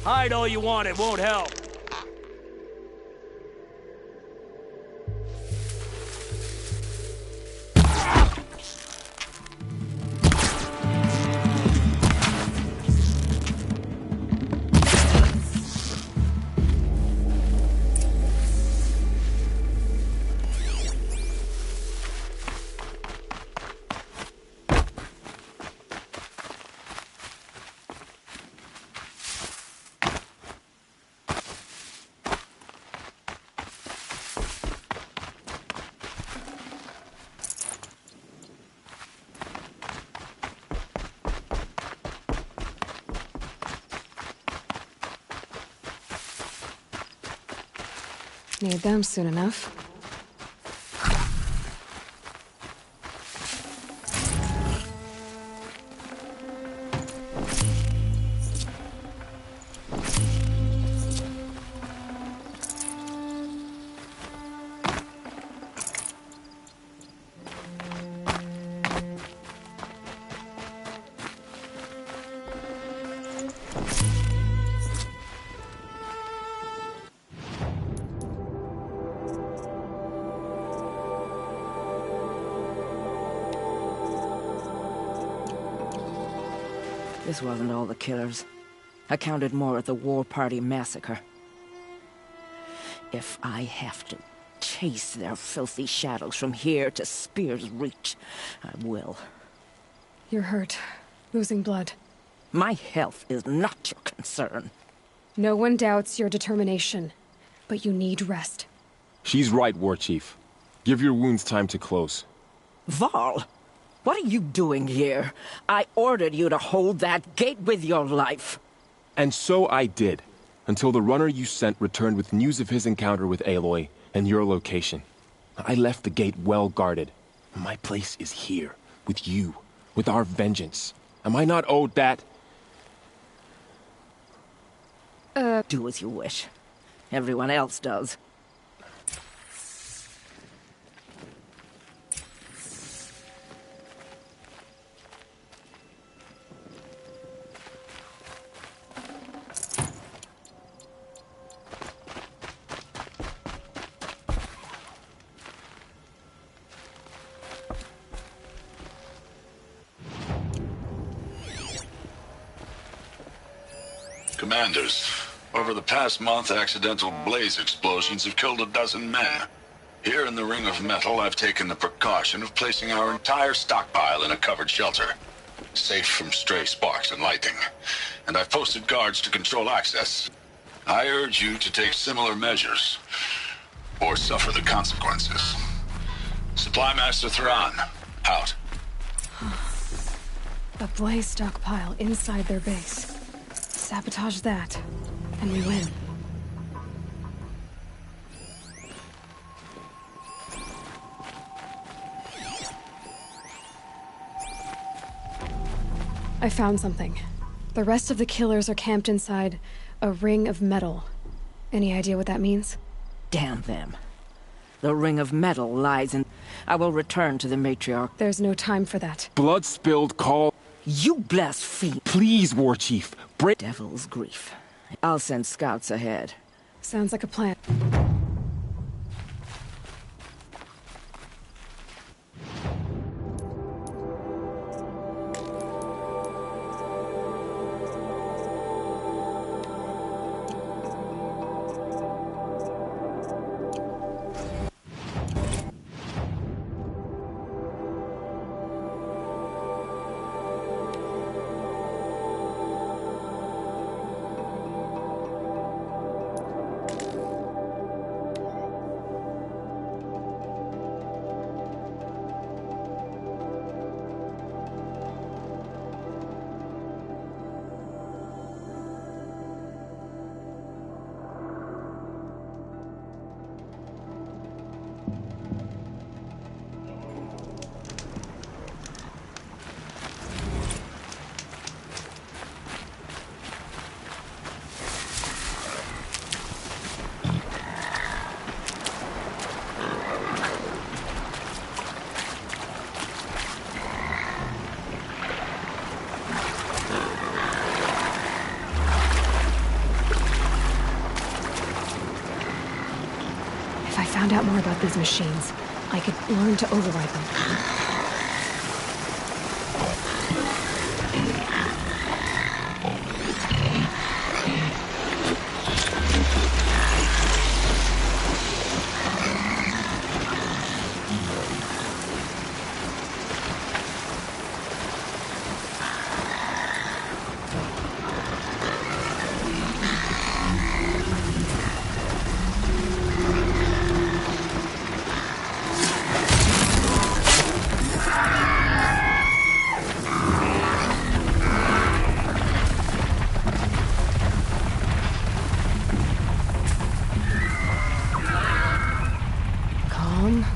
Hide all you want, it won't help. Need them soon enough. This wasn't all the killers. I counted more at the War Party massacre. If I have to chase their filthy shadows from here to Spear's Reach, I will. You're hurt. Losing blood. My health is not your concern. No one doubts your determination, but you need rest. She's right, War Chief. Give your wounds time to close. Varl, what are you doing here? I ordered you to hold that gate with your life. And so I did, until the runner you sent returned with news of his encounter with Aloy and your location. I left the gate well guarded. My place is here, with you, with our vengeance. Am I not owed that? Do as you wish. Everyone else does. Commanders, over the past month, accidental blaze explosions have killed 12 men. Here in the Ring of Metal, I've taken the precaution of placing our entire stockpile in a covered shelter, safe from stray sparks and lightning. And I've posted guards to control access. I urge you to take similar measures, or suffer the consequences. Supply Master Thrawn, out. A blaze stockpile inside their base. Sabotage that, and we win. I found something. The rest of the killers are camped inside a ring of metal. Any idea what that means? Damn them. The Ring of Metal lies in... I will return to the Matriarch. There's no time for that. Blood spilled, call... You blaspheme! Please, War Chief, break... Devil's grief. I'll send scouts ahead. Sounds like a plan. found out more about these machines, I could learn to override them.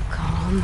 Calm.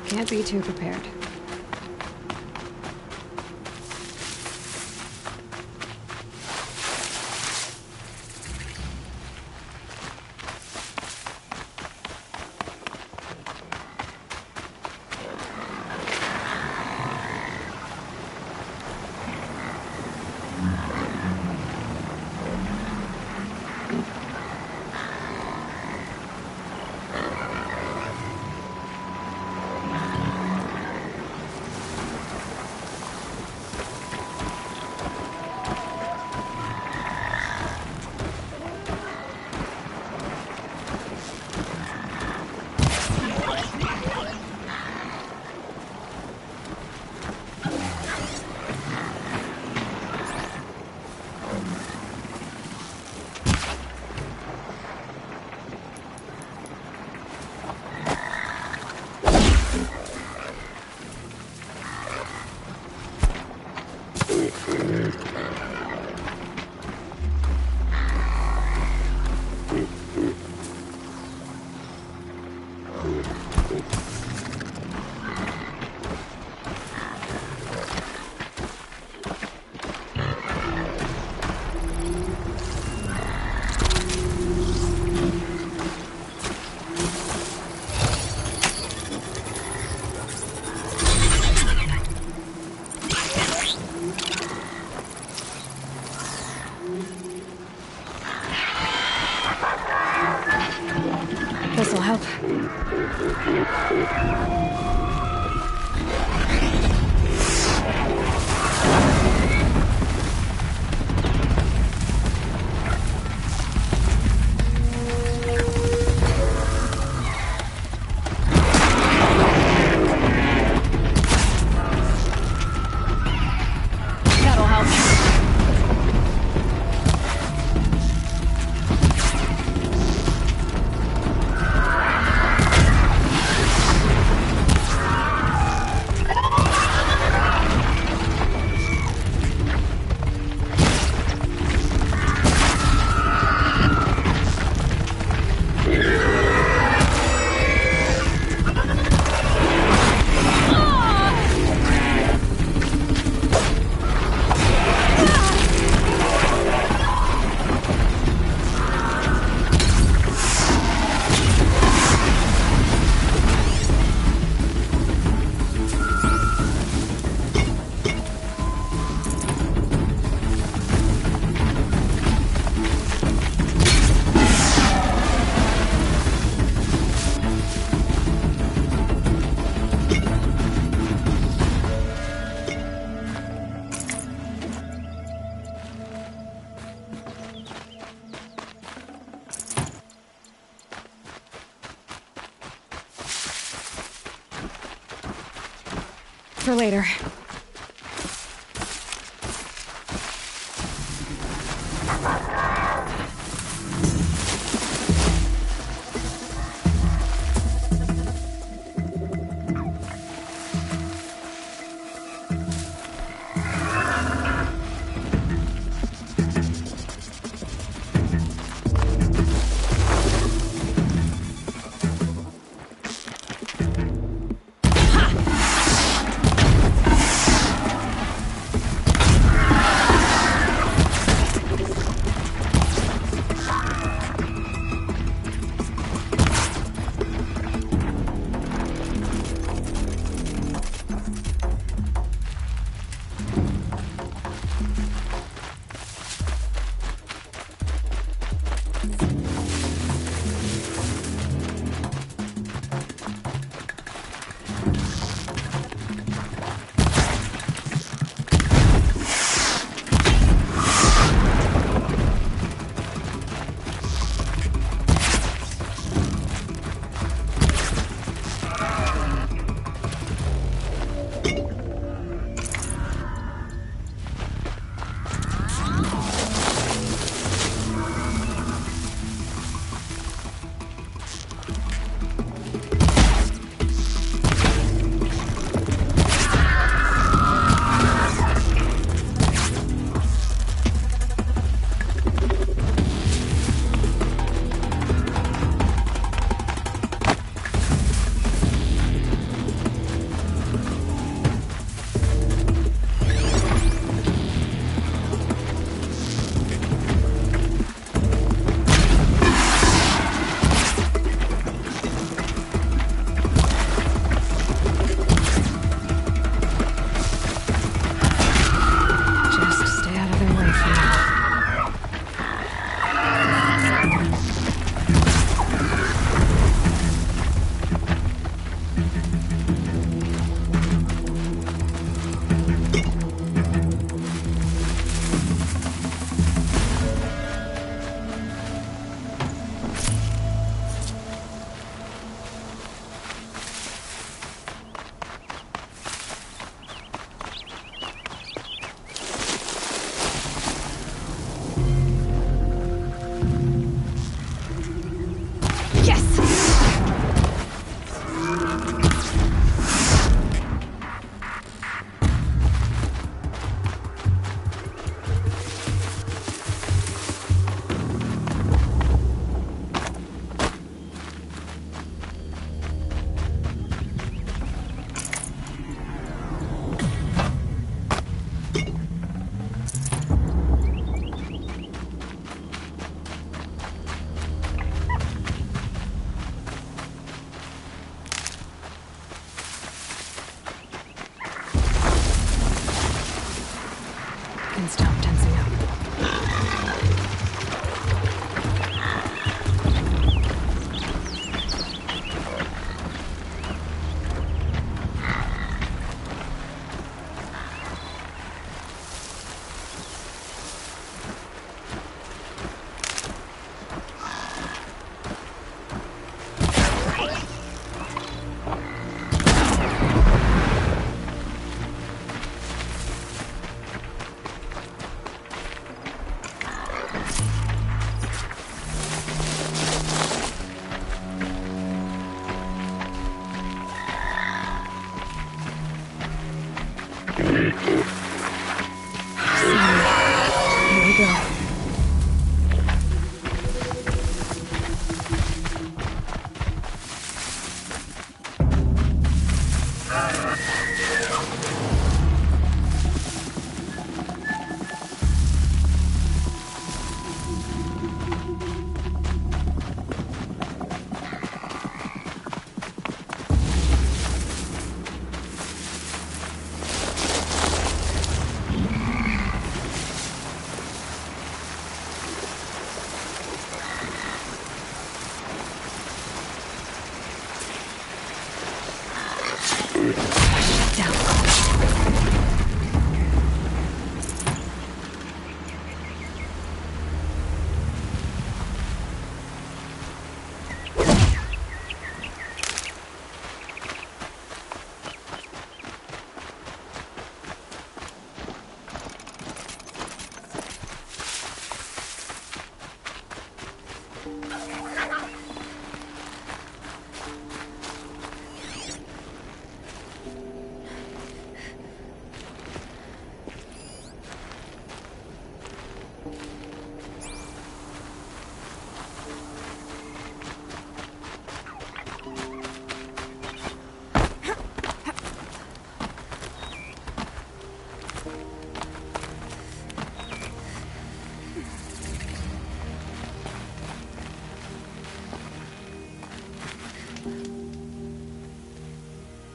Can't be too prepared. This'll help. That'll help. for later. And stop tensing up. Here we go.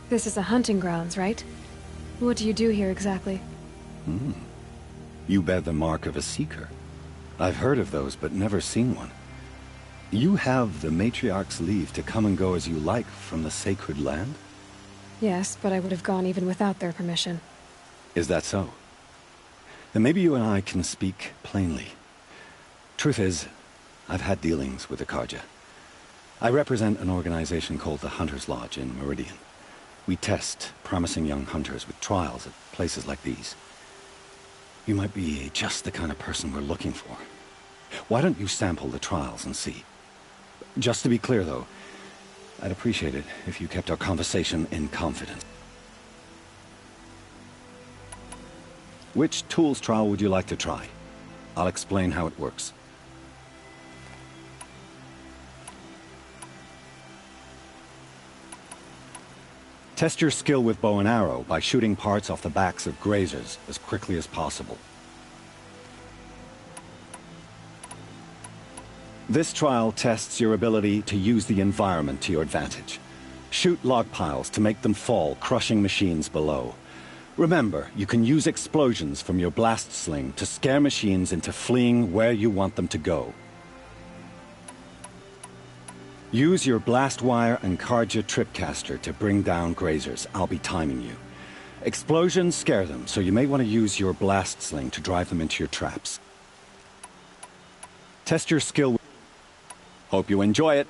This is a hunting grounds, right? What do you do here exactly? You bear the mark of a seeker. I've heard of those, but never seen one. You have the Matriarch's leave to come and go as you like from the sacred land? Yes, but I would have gone even without their permission. Is that so? Then maybe you and I can speak plainly. Truth is, I've had dealings with the Carja. I represent an organization called the Hunter's Lodge in Meridian. We test promising young hunters with trials at places like these. You might be just the kind of person we're looking for. Why don't you sample the trials and see? Just to be clear, though, I'd appreciate it if you kept our conversation in confidence. Which tools trial would you like to try? I'll explain how it works. Test your skill with bow and arrow by shooting parts off the backs of grazers as quickly as possible. This trial tests your ability to use the environment to your advantage. Shoot log piles to make them fall, crushing machines below. Remember, you can use explosions from your blast sling to scare machines into fleeing where you want them to go. Use your blast wire and Carja tripcaster to bring down grazers. I'll be timing you. Explosions scare them, so you may want to use your blast sling to drive them into your traps. Test your skill. Hope you enjoy it.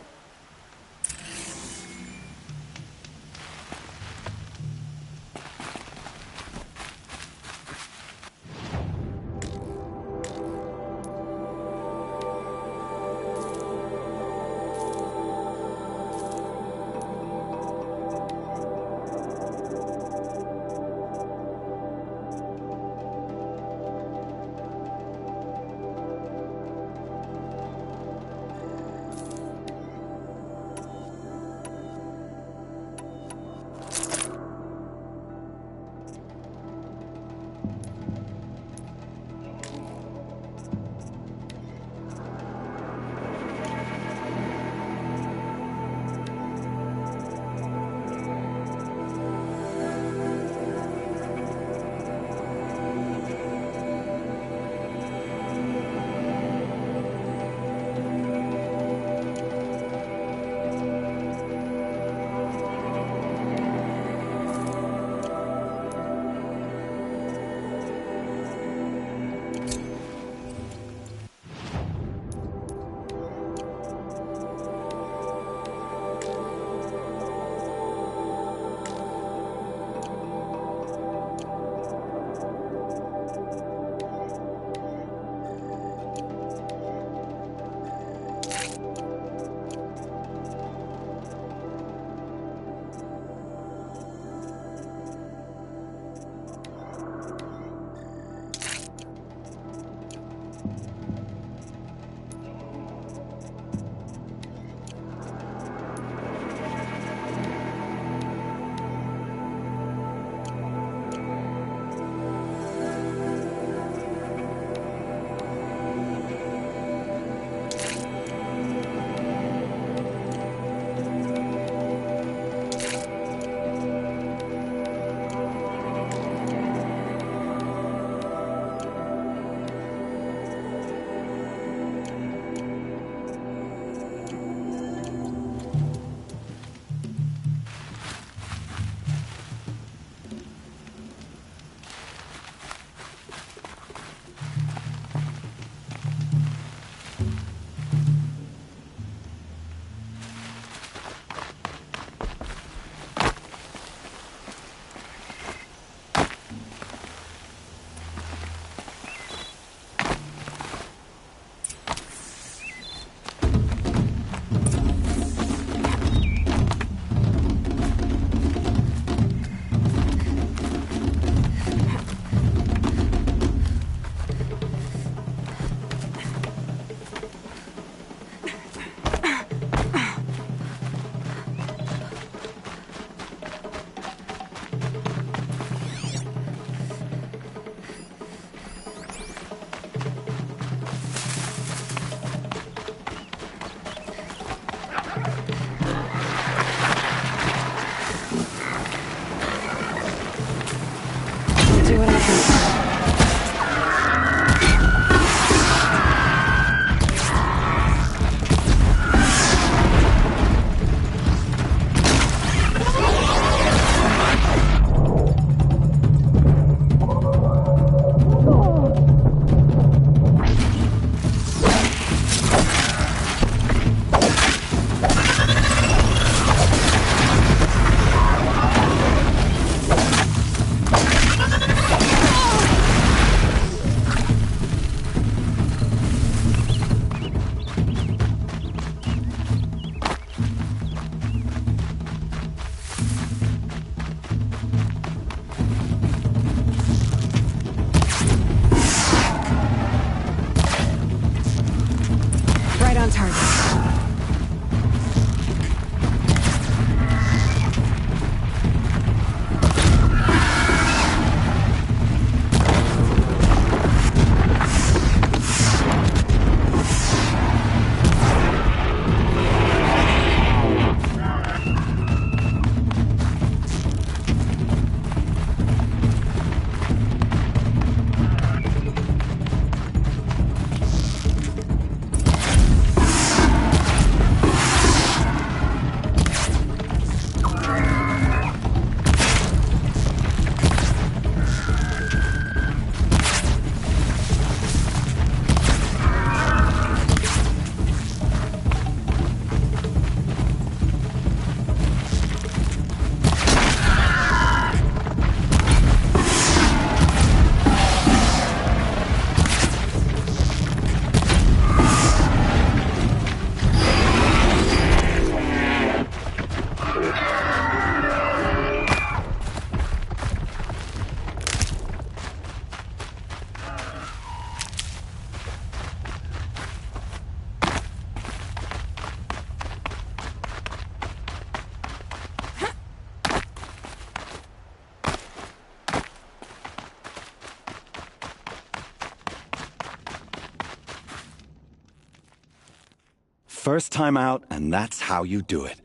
First time out, and that's how you do it.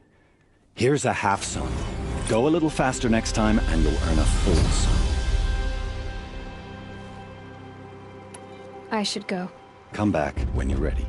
Here's a half sun. Go a little faster next time, and you'll earn a full sun. I should go. Come back when you're ready.